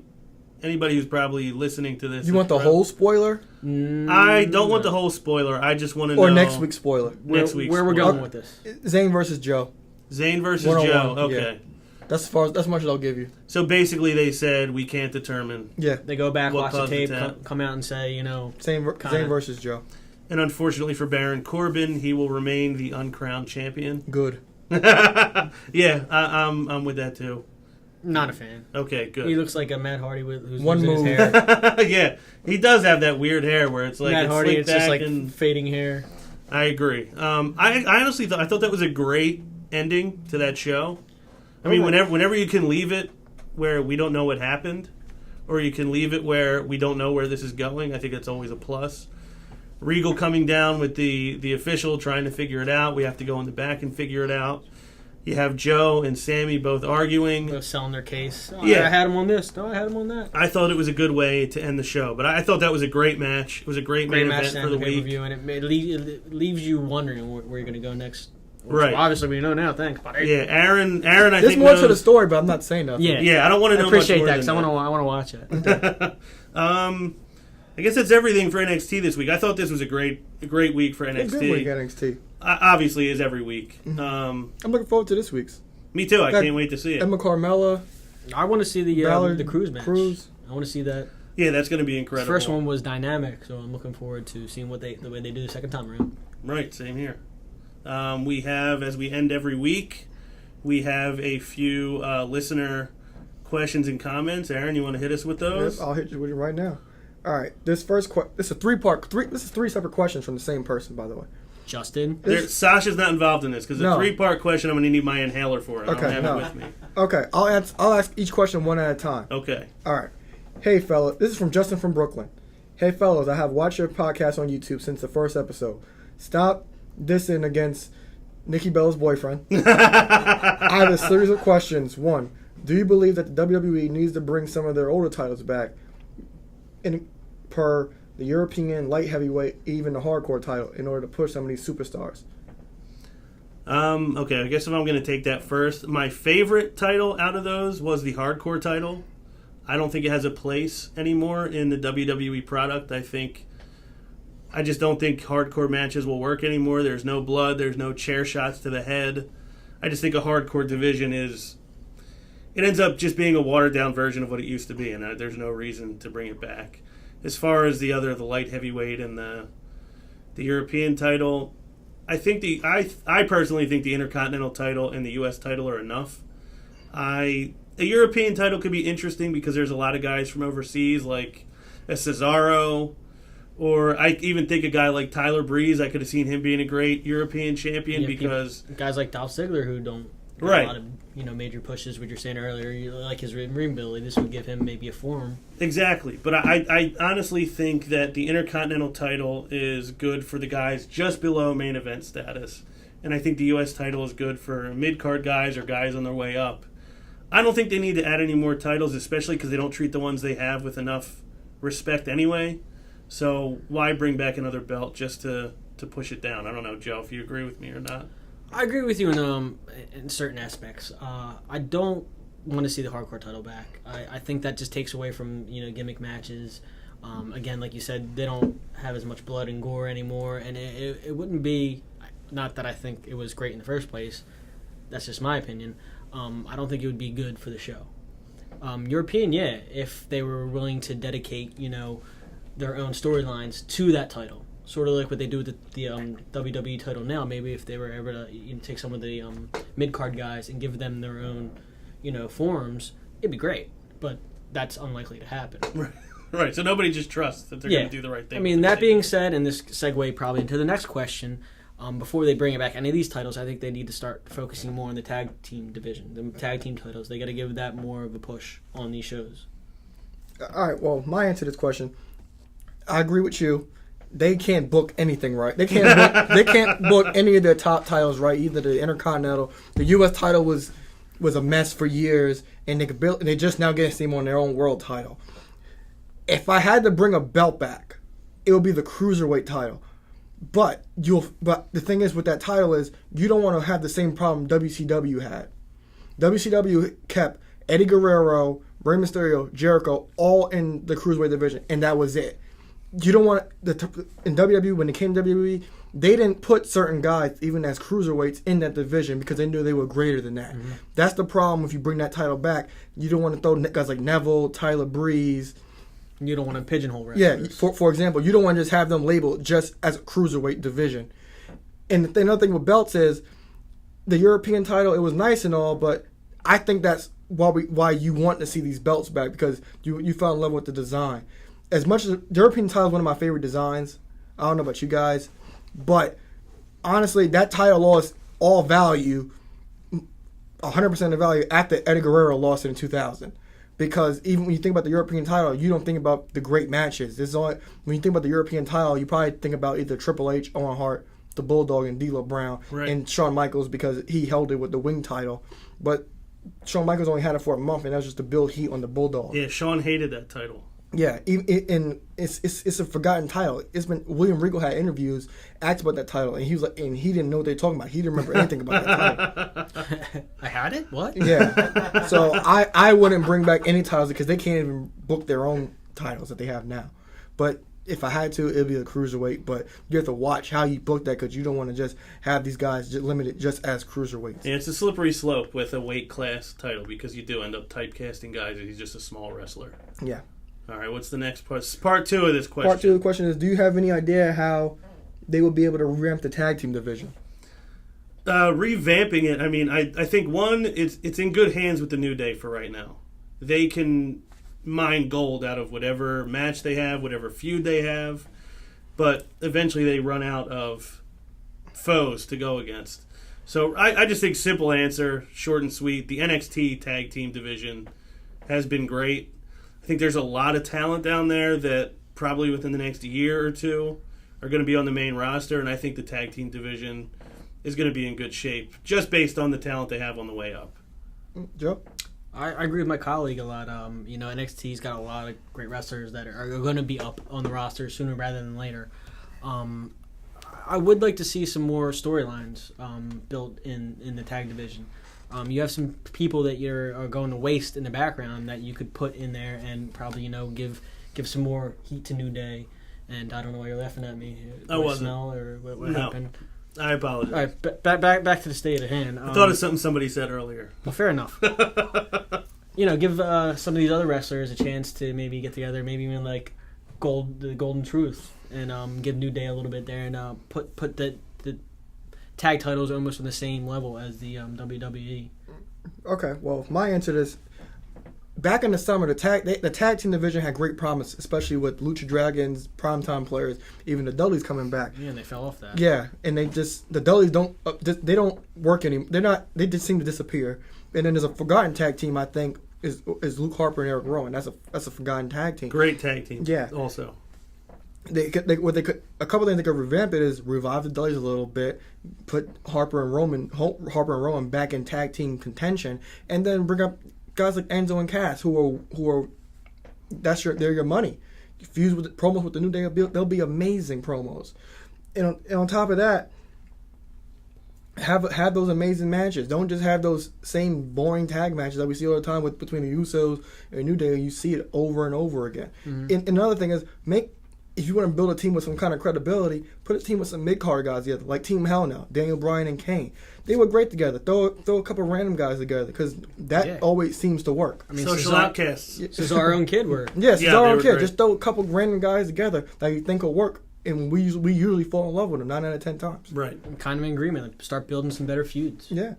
who's probably listening to this, You want the whole spoiler I don't want the whole spoiler. I just want to know or next week's spoiler? Next week's where we're spoiler. going with this. Zayn versus Joe. Zayn versus 101, Joe. Okay, That's much as I'll give you. so basically they said we can't determine, Yeah. They go back, What watch the caused the tape, tap? come out and say, Zayn Kinda. versus Joe. and unfortunately for Baron Corbin, he will remain the uncrowned champion. Good. Yeah, I'm with that too. not a fan. Okay, He good. looks like a Matt Hardy who's One losing his move. hair. Yeah, he does have that weird hair where it's like Matt it's Hardy, slicked it's just back like and fading hair. I agree. I honestly I thought that was a great ending to that show. I mean, whenever you can leave it where we don't know what happened, or you can leave it where we don't know where this is going, I think that's always a plus. Regal coming down with the official trying to figure it out. We have to go in the back and figure it out. You have Joe and Sammy both arguing. They're selling their case. Oh, Yeah. I had him on this. No, I had him on that. I thought it was a good way to end the show, but I thought that was a great match. It was a great Great main match event down for the the week. pay-per-view, and it leaves you wondering where you're going to go next. Right. So obviously, we know now. Thanks, buddy. Yeah, Aaron, I There's think more to the knows. story, but I'm not saying nothing. Yeah. Yeah, I don't want to I know appreciate much more that because I than want to watch it. I guess that's everything for NXT this week. I thought this was a great week for It's a good week NXT. NXT. Obviously, is every week. I'm looking forward to this week's. Me too. I Got can't wait to see it. Emma Carmella, I want to see the Ballard, Cruz match. Cruz. I want to see that. Yeah, that's going to be The incredible. first one was dynamic, so I'm looking forward to seeing the way they do the second time around. Right, same here. We have, as we end every week, we have a few listener questions and comments. Aaron, you want to hit us with those? Yep, I'll hit you with it right now. All right, this first this is a this is three separate questions from the same person, by the way. Justin, Sasha's not involved in this because the No. 3-part question I'm going to need my inhaler for it. I Okay, don't have no. it with me. Okay, I'll ask each question one at a time. Okay. All right. Hey, fella. This is from Justin from Brooklyn. Hey, fellas, I have watched your podcast on YouTube since the first episode. Stop dissing against Nikki Bella's boyfriend. I have a series of questions. One, do you believe that the WWE needs to bring some of their older titles back per the European light heavyweight, even the hardcore title, in order to push some of these superstars? Okay, I guess if I'm going to take that first, my favorite title out of those was the hardcore title. I don't think it has a place anymore in the WWE product. I just don't think hardcore matches will work anymore. There's no blood. There's no chair shots to the head. I just think a hardcore division it ends up just being a watered-down version of what it used to be, and there's no reason to bring it back. As far as the light heavyweight and the European title, I personally think the Intercontinental title and the U.S. title are enough. A European title could be interesting because there's a lot of guys from overseas, like a Cesaro, or I even think a guy like Tyler Breeze. I could have seen him being a great European champion because guys like Dolph Ziggler who don't get Right. a lot of major pushes, what you're saying earlier, like his ring ability, this would give him maybe a forum. Exactly. But I honestly think that the Intercontinental title is good for the guys just below main event status. And I think the U.S. title is good for mid-card guys or guys on their way up. I don't think they need to add any more titles, especially because they don't treat the ones they have with enough respect anyway. So why bring back another belt just to push it down? I don't know, Joe, if you agree with me or not. I agree with you in certain aspects. I don't want to see the hardcore title back. I think that just takes away from gimmick matches. Again, like you said, they don't have as much blood and gore anymore, and it wouldn't be. Not that I think it was great in the first place. That's just my opinion. I don't think it would be good for the show. European, yeah, if they were willing to dedicate, their own storylines to that title, sort of like what they do with the WWE title now. Maybe if they were able to take some of the mid card guys and give them their own, forums, it'd be great. But that's unlikely to happen. Right. So nobody just trusts that they're going to do the right thing. I mean, that being said, and this segue probably into the next question. Before they bring it back any of these titles, I think they need to start focusing more on the tag team division, the tag team titles. They got to give that more of a push on these shows. All right. Well, my answer to this question, I agree with you. They can't book anything right. They can't book any of their top titles right. Either the Intercontinental, the U.S. title was a mess for years, and they just now getting steam on their own world title. If I had to bring a belt back, it would be the Cruiserweight title. But the thing is with that title is you don't want to have the same problem WCW had. WCW kept Eddie Guerrero, Rey Mysterio, Jericho all in the Cruiserweight division, and that was it. You don't want in WWE, when it came to WWE, they didn't put certain guys even as cruiserweights in that division because they knew they were greater than that. Mm-hmm. That's the problem if you bring that title back. You don't want to throw guys like Neville, Tyler Breeze. You don't want to pigeonhole wrestlers. Yeah, for example, you don't want to just have them labeled just as a cruiserweight division. And another thing with belts is the European title, it was nice and all, but I think that's why you want to see these belts back, because you fell in love with the design. As much as the European title is one of my favorite designs, I don't know about you guys, but honestly, that title lost all value, 100% of value, after Eddie Guerrero lost it in 2000. Because even when you think about the European title, you don't think about the great matches. When you think about the European title, you probably think about either Triple H, Owen Hart, the Bulldog, and D'Lo Brown, right, and Shawn Michaels because he held it with the wing title. But Shawn Michaels only had it for a month, and that was just to build heat on the Bulldog. Yeah, Shawn hated that title. Yeah, and it's a forgotten title. It's been William Regal had interviews asked about that title, and he was like, and he didn't know what they were talking about. He didn't remember anything about that title. I had it? What? Yeah. So I wouldn't bring back any titles because they can't even book their own titles that they have now. But if I had to, it'd be a cruiserweight. But you have to watch how you book that because you don't want to just have these guys just limited just as cruiserweights. Yeah, it's a slippery slope with a weight class title because you do end up typecasting guys and he's just a small wrestler. Yeah. All right, what's the next part? Part two of this question. Part two of the question is, do you have any idea how they will be able to revamp the tag team division? Revamping it, I mean, I think, one, it's in good hands with the New Day for right now. They can mine gold out of whatever match they have, whatever feud they have, but eventually they run out of foes to go against. So I just think simple answer, short and sweet, the NXT tag team division has been great. I think there's a lot of talent down there that probably within the next year or two are going to be on the main roster, and I think the tag team division is going to be in good shape just based on the talent they have on the way up. Joe? I agree with my colleague a lot. NXT's got a lot of great wrestlers that are going to be up on the roster sooner rather than later. I would like to see some more storylines built in the tag division. You have some people that are going to waste in the background that you could put in there and probably give some more heat to New Day. And I don't know why you're laughing at me. I wasn't. Smell or what happened? I apologize. All right, back to the state at hand. I thought of something somebody said earlier. Well, fair enough. Give some of these other wrestlers a chance to maybe get together, maybe even like the Golden Truth, and give New Day a little bit there, and put the tag titles almost on the same level as the WWE. Okay, well, my answer is, back in the summer, the tag team division had great promise, especially with Lucha Dragons, primetime players, even the Dudleys coming back. Yeah, and they fell off that. Yeah, and the Dudleys don't work anymore. They just seem to disappear. And then there's a forgotten tag team, I think, is Luke Harper and Eric Rowan. That's a forgotten tag team. Great tag team. Yeah. Also. A couple things they could revamp it is revive the Dudleys a little bit, put Harper and Rowan back in tag team contention, and then bring up guys like Enzo and Cass who are they're your money. Fuse with promos with the New Day, they'll be amazing promos, and on top of that, have those amazing matches. Don't just have those same boring tag matches that we see all the time between the Usos and New Day. You see it over and over again. Mm-hmm. And another thing is if you want to build a team with some kind of credibility, put a team with some mid-card guys together, like Team Hell Now, Daniel Bryan and Kane. They were great together. Throw a couple random guys together because that always seems to work. I mean, social outcasts. Cesaro and Kid were. Yeah, Cesaro and Kid. Just throw a couple random guys together that you think will work, and we usually fall in love with them 9 out of 10 times. Right. I'm kind of in agreement. Like, start building some better feuds. Yeah.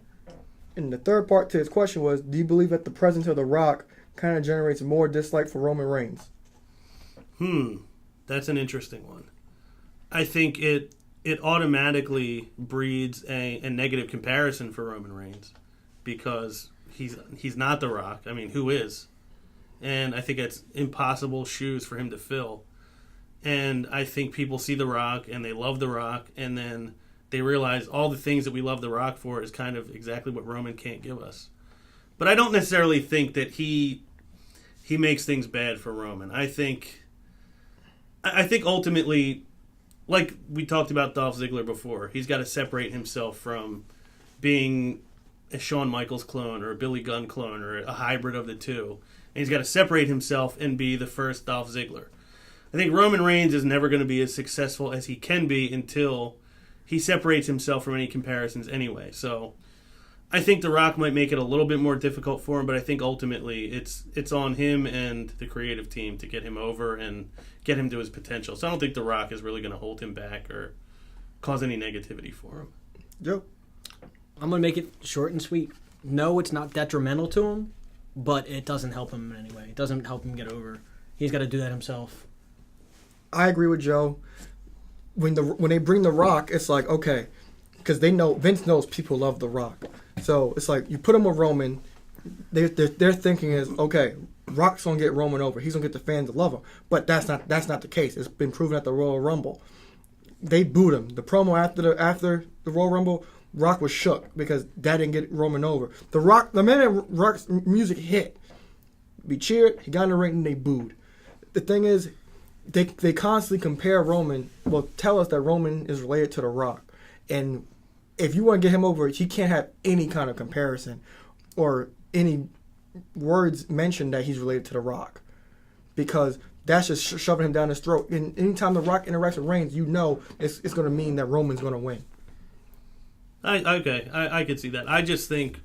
And the third part to his question was, do you believe that the presence of The Rock kind of generates more dislike for Roman Reigns? That's an interesting one. I think it automatically breeds a negative comparison for Roman Reigns because he's not The Rock. I mean, who is? And I think it's impossible shoes for him to fill. And I think people see The Rock and they love The Rock, and then they realize all the things that we love The Rock for is kind of exactly what Roman can't give us. But I don't necessarily think that he makes things bad for Roman. I think ultimately, like we talked about Dolph Ziggler before, he's got to separate himself from being a Shawn Michaels clone or a Billy Gunn clone or a hybrid of the two. And he's got to separate himself and be the first Dolph Ziggler. I think Roman Reigns is never going to be as successful as he can be until he separates himself from any comparisons anyway. So I think The Rock might make it a little bit more difficult for him, but I think ultimately it's on him and the creative team to get him over and get him to his potential. So I don't think The Rock is really going to hold him back or cause any negativity for him. Joe? I'm going to make it short and sweet. No, it's not detrimental to him, but it doesn't help him in any way. It doesn't help him get over. He's got to do that himself. I agree with Joe. When they bring The Rock, it's like, okay, because Vince knows people love The Rock. So it's like you put him with Roman, their thinking is, okay, Rock's gonna get Roman over. He's gonna get the fans to love him. But that's not the case. It's been proven at the Royal Rumble. They booed him. The promo after the Royal Rumble, Rock was shook because that didn't get Roman over. The minute Rock's music hit, we cheered. He got in the ring and they booed. The thing is, they constantly compare Roman. Well, tell us that Roman is related to The Rock, and if you want to get him over, he can't have any kind of comparison or any words mentioned that he's related to The Rock, because that's just shoving him down his throat. And anytime The Rock interacts with Reigns, you know it's going to mean that Roman's going to win. I could see that. I just think,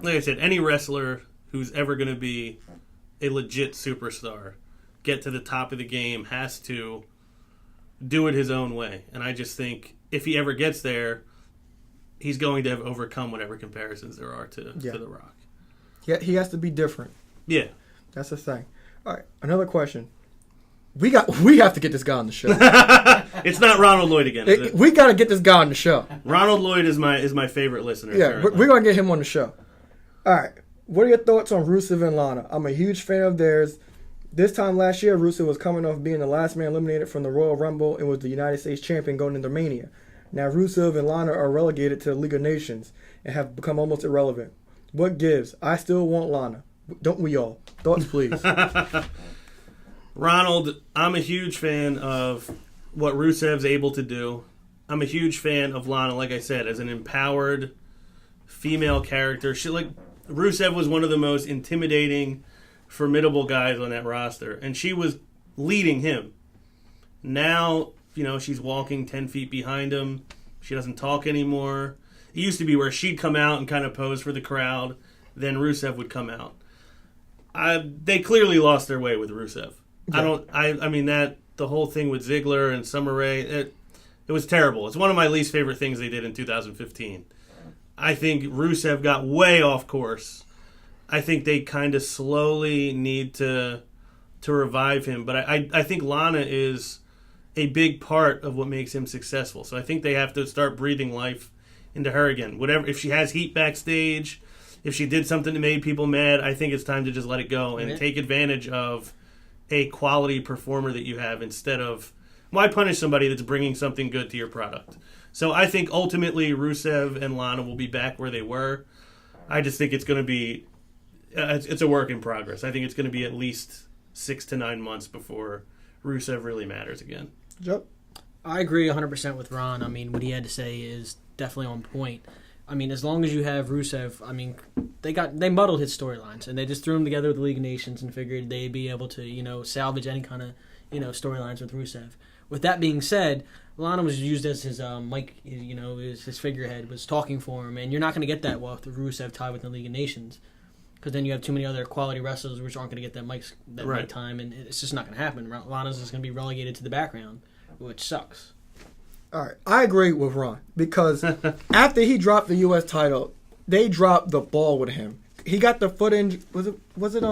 like I said, any wrestler who's ever going to be a legit superstar, get to the top of the game, has to do it his own way. And I just think if he ever gets there, he's going to have overcome whatever comparisons there are to The Rock. Yeah, he has to be different. Yeah. That's the thing. All right, another question. We have to get this guy on the show. It's not Ronald Lloyd again, is it? We got to get this guy on the show. Ronald Lloyd is my favorite listener. Yeah, we're going to get him on the show. All right, what are your thoughts on Rusev and Lana? I'm a huge fan of theirs. This time last year, Rusev was coming off being the last man eliminated from the Royal Rumble and was the United States champion going into Mania. Now Rusev and Lana are relegated to the League of Nations and have become almost irrelevant. What gives? I still want Lana. Don't we all? Thoughts, please. Ronald, I'm a huge fan of what Rusev's able to do. I'm a huge fan of Lana, like I said, as an empowered female character. Rusev was one of the most intimidating, formidable guys on that roster, and she was leading him. Now, she's walking 10 feet behind him. She doesn't talk anymore. It used to be where she'd come out and kind of pose for the crowd, then Rusev would come out. They clearly lost their way with Rusev. Yeah. I mean that the whole thing with Ziggler and Summer Rae, it was terrible. It's one of my least favorite things they did in 2015. I think Rusev got way off course. I think they kind of slowly need to revive him, but I think Lana is a big part of what makes him successful. So I think they have to start breathing life into her again. Whatever, if she has heat backstage, if she did something that made people mad, I think it's time to just let it go and Yeah. take advantage of a quality performer that you have instead of why punish somebody that's bringing something good to your product. So I think ultimately Rusev and Lana will be back where they were. I just think it's going to be it's a work in progress. I think it's going to be at least 6 to 9 months before Rusev really matters again. Yep. I agree 100% with Ron. I mean, what he had to say is definitely on point. I mean, as long as you have Rusev, I mean, they muddled his storylines, and they just threw him together with the League of Nations and figured they'd be able to, salvage any kind of, storylines with Rusev. With that being said, Lana was used as his his figurehead, was talking for him, and you're not going to get that with Rusev tied with the League of Nations, because then you have too many other quality wrestlers which aren't going to get that mic time, and it's just not going to happen. Lana's just going to be relegated to the background, which sucks. All right, I agree with Ron because after he dropped the U.S. title, they dropped the ball with him. He got the foot injury. Was it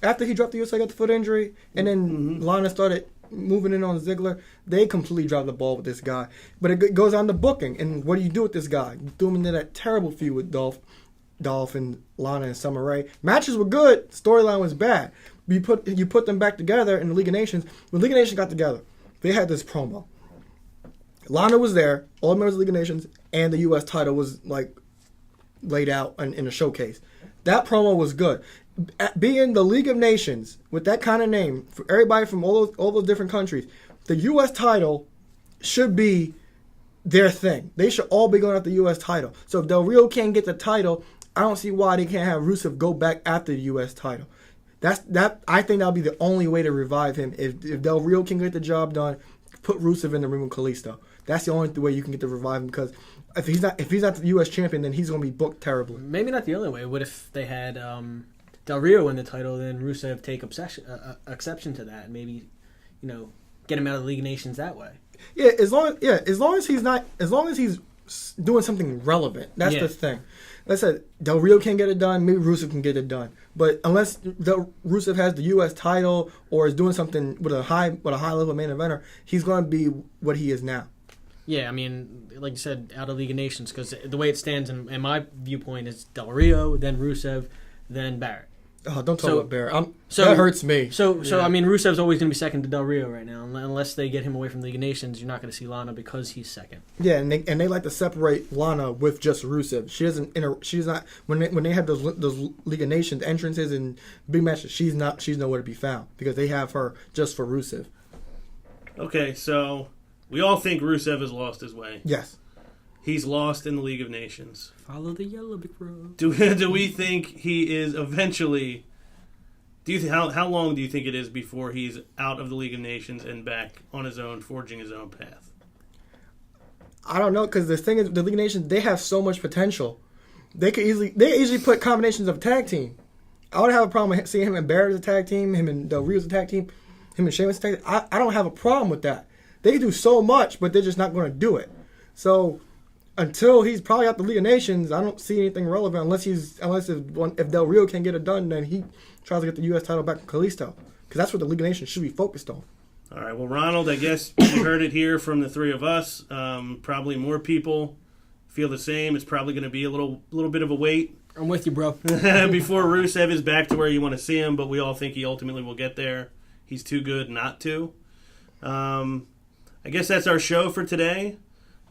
after he dropped the U.S. title, got the foot injury, and then Lana started moving in on Ziggler. They completely dropped the ball with this guy. But it goes on to booking, and what do you do with this guy? You threw him into that terrible feud with Dolph and Lana and Summer Rae. Matches were good. Storyline was bad. You put them back together in the League of Nations. When League of Nations got together, they had this promo. Lana was there, all the members of the League of Nations, and the U.S. title was like laid out in a showcase. That promo was good. Being the League of Nations with that kind of name for everybody from all those different countries, the U.S. title should be their thing. They should all be going after the U.S. title. So if Del Rio can't get the title, I don't see why they can't have Rusev go back after the U.S. title. I think that'll be the only way to revive him. If Del Rio can get the job done, put Rusev in the ring with Kalisto. That's the only way you can get to revive him, because if he's not the U.S. champion, then he's going to be booked terribly. Maybe not the only way. What if they had Del Rio win the title, then Rusev take exception to that, and maybe get him out of the League of Nations that way? Yeah, as long as he's doing something relevant. That's the thing. Like I said, Del Rio can't get it done. Maybe Rusev can get it done. But unless Rusev has the U.S. title or is doing something with a high level main eventer, he's going to be what he is now. Yeah, I mean, like you said, out of League of Nations, because the way it stands in my viewpoint is Del Rio, then Rusev, then Barrett. Oh, don't talk about Barrett. That hurts me. So I mean, Rusev's always going to be second to Del Rio right now. Unless they get him away from the League of Nations, you're not going to see Lana because he's second. Yeah, and they like to separate Lana with just Rusev. She's not when they have those League of Nations entrances and big matches. She's nowhere to be found because they have her just for Rusev. Okay, so we all think Rusev has lost his way. Yes. He's lost in the League of Nations. Follow the yellow brick road. Do we think he is eventually? How long do you think it is before he's out of the League of Nations and back on his own, forging his own path? I don't know, because the thing is, the League of Nations, they have so much potential. They easily put combinations of tag team. I would have a problem with seeing him and Barrett as a tag team, him and Del Rio as a tag team, him and Sheamus as a tag team. I don't have a problem with that. They do so much, but they're just not going to do it. So until he's probably out the League of Nations, I don't see anything relevant unless if Del Rio can't get it done, then he tries to get the U.S. title back from Kalisto, because that's what the League of Nations should be focused on. All right, well, Ronald, I guess you heard it here from the three of us. Probably more people feel the same. It's probably going to be a little bit of a wait. I'm with you, bro. Before Rusev is back to where you want to see him, but we all think he ultimately will get there. He's too good not to. I guess that's our show for today.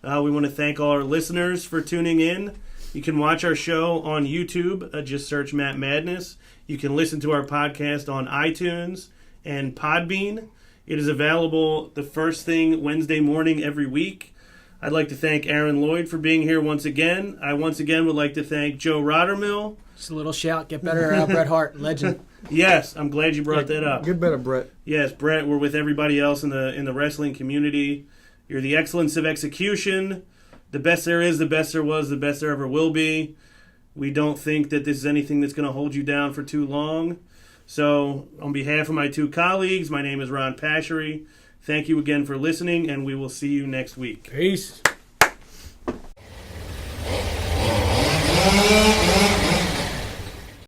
We want to thank all our listeners for tuning in. You can watch our show on YouTube. Just search Matt Madness. You can listen to our podcast on iTunes and Podbean. It is available the first thing Wednesday morning every week. I'd like to thank Aaron Lloyd for being here once again. I once again would like to thank Joe Rottermill. Just a little shout. Get better, Bret Hart, legend. Yes, I'm glad you brought that up. Get better, Brett. Yes, Brett, we're with everybody else in the wrestling community. You're the excellence of execution. The best there is, the best there was, the best there ever will be. We don't think that this is anything that's going to hold you down for too long. So, on behalf of my two colleagues, my name is Ron Pashery. Thank you again for listening, and we will see you next week. Peace.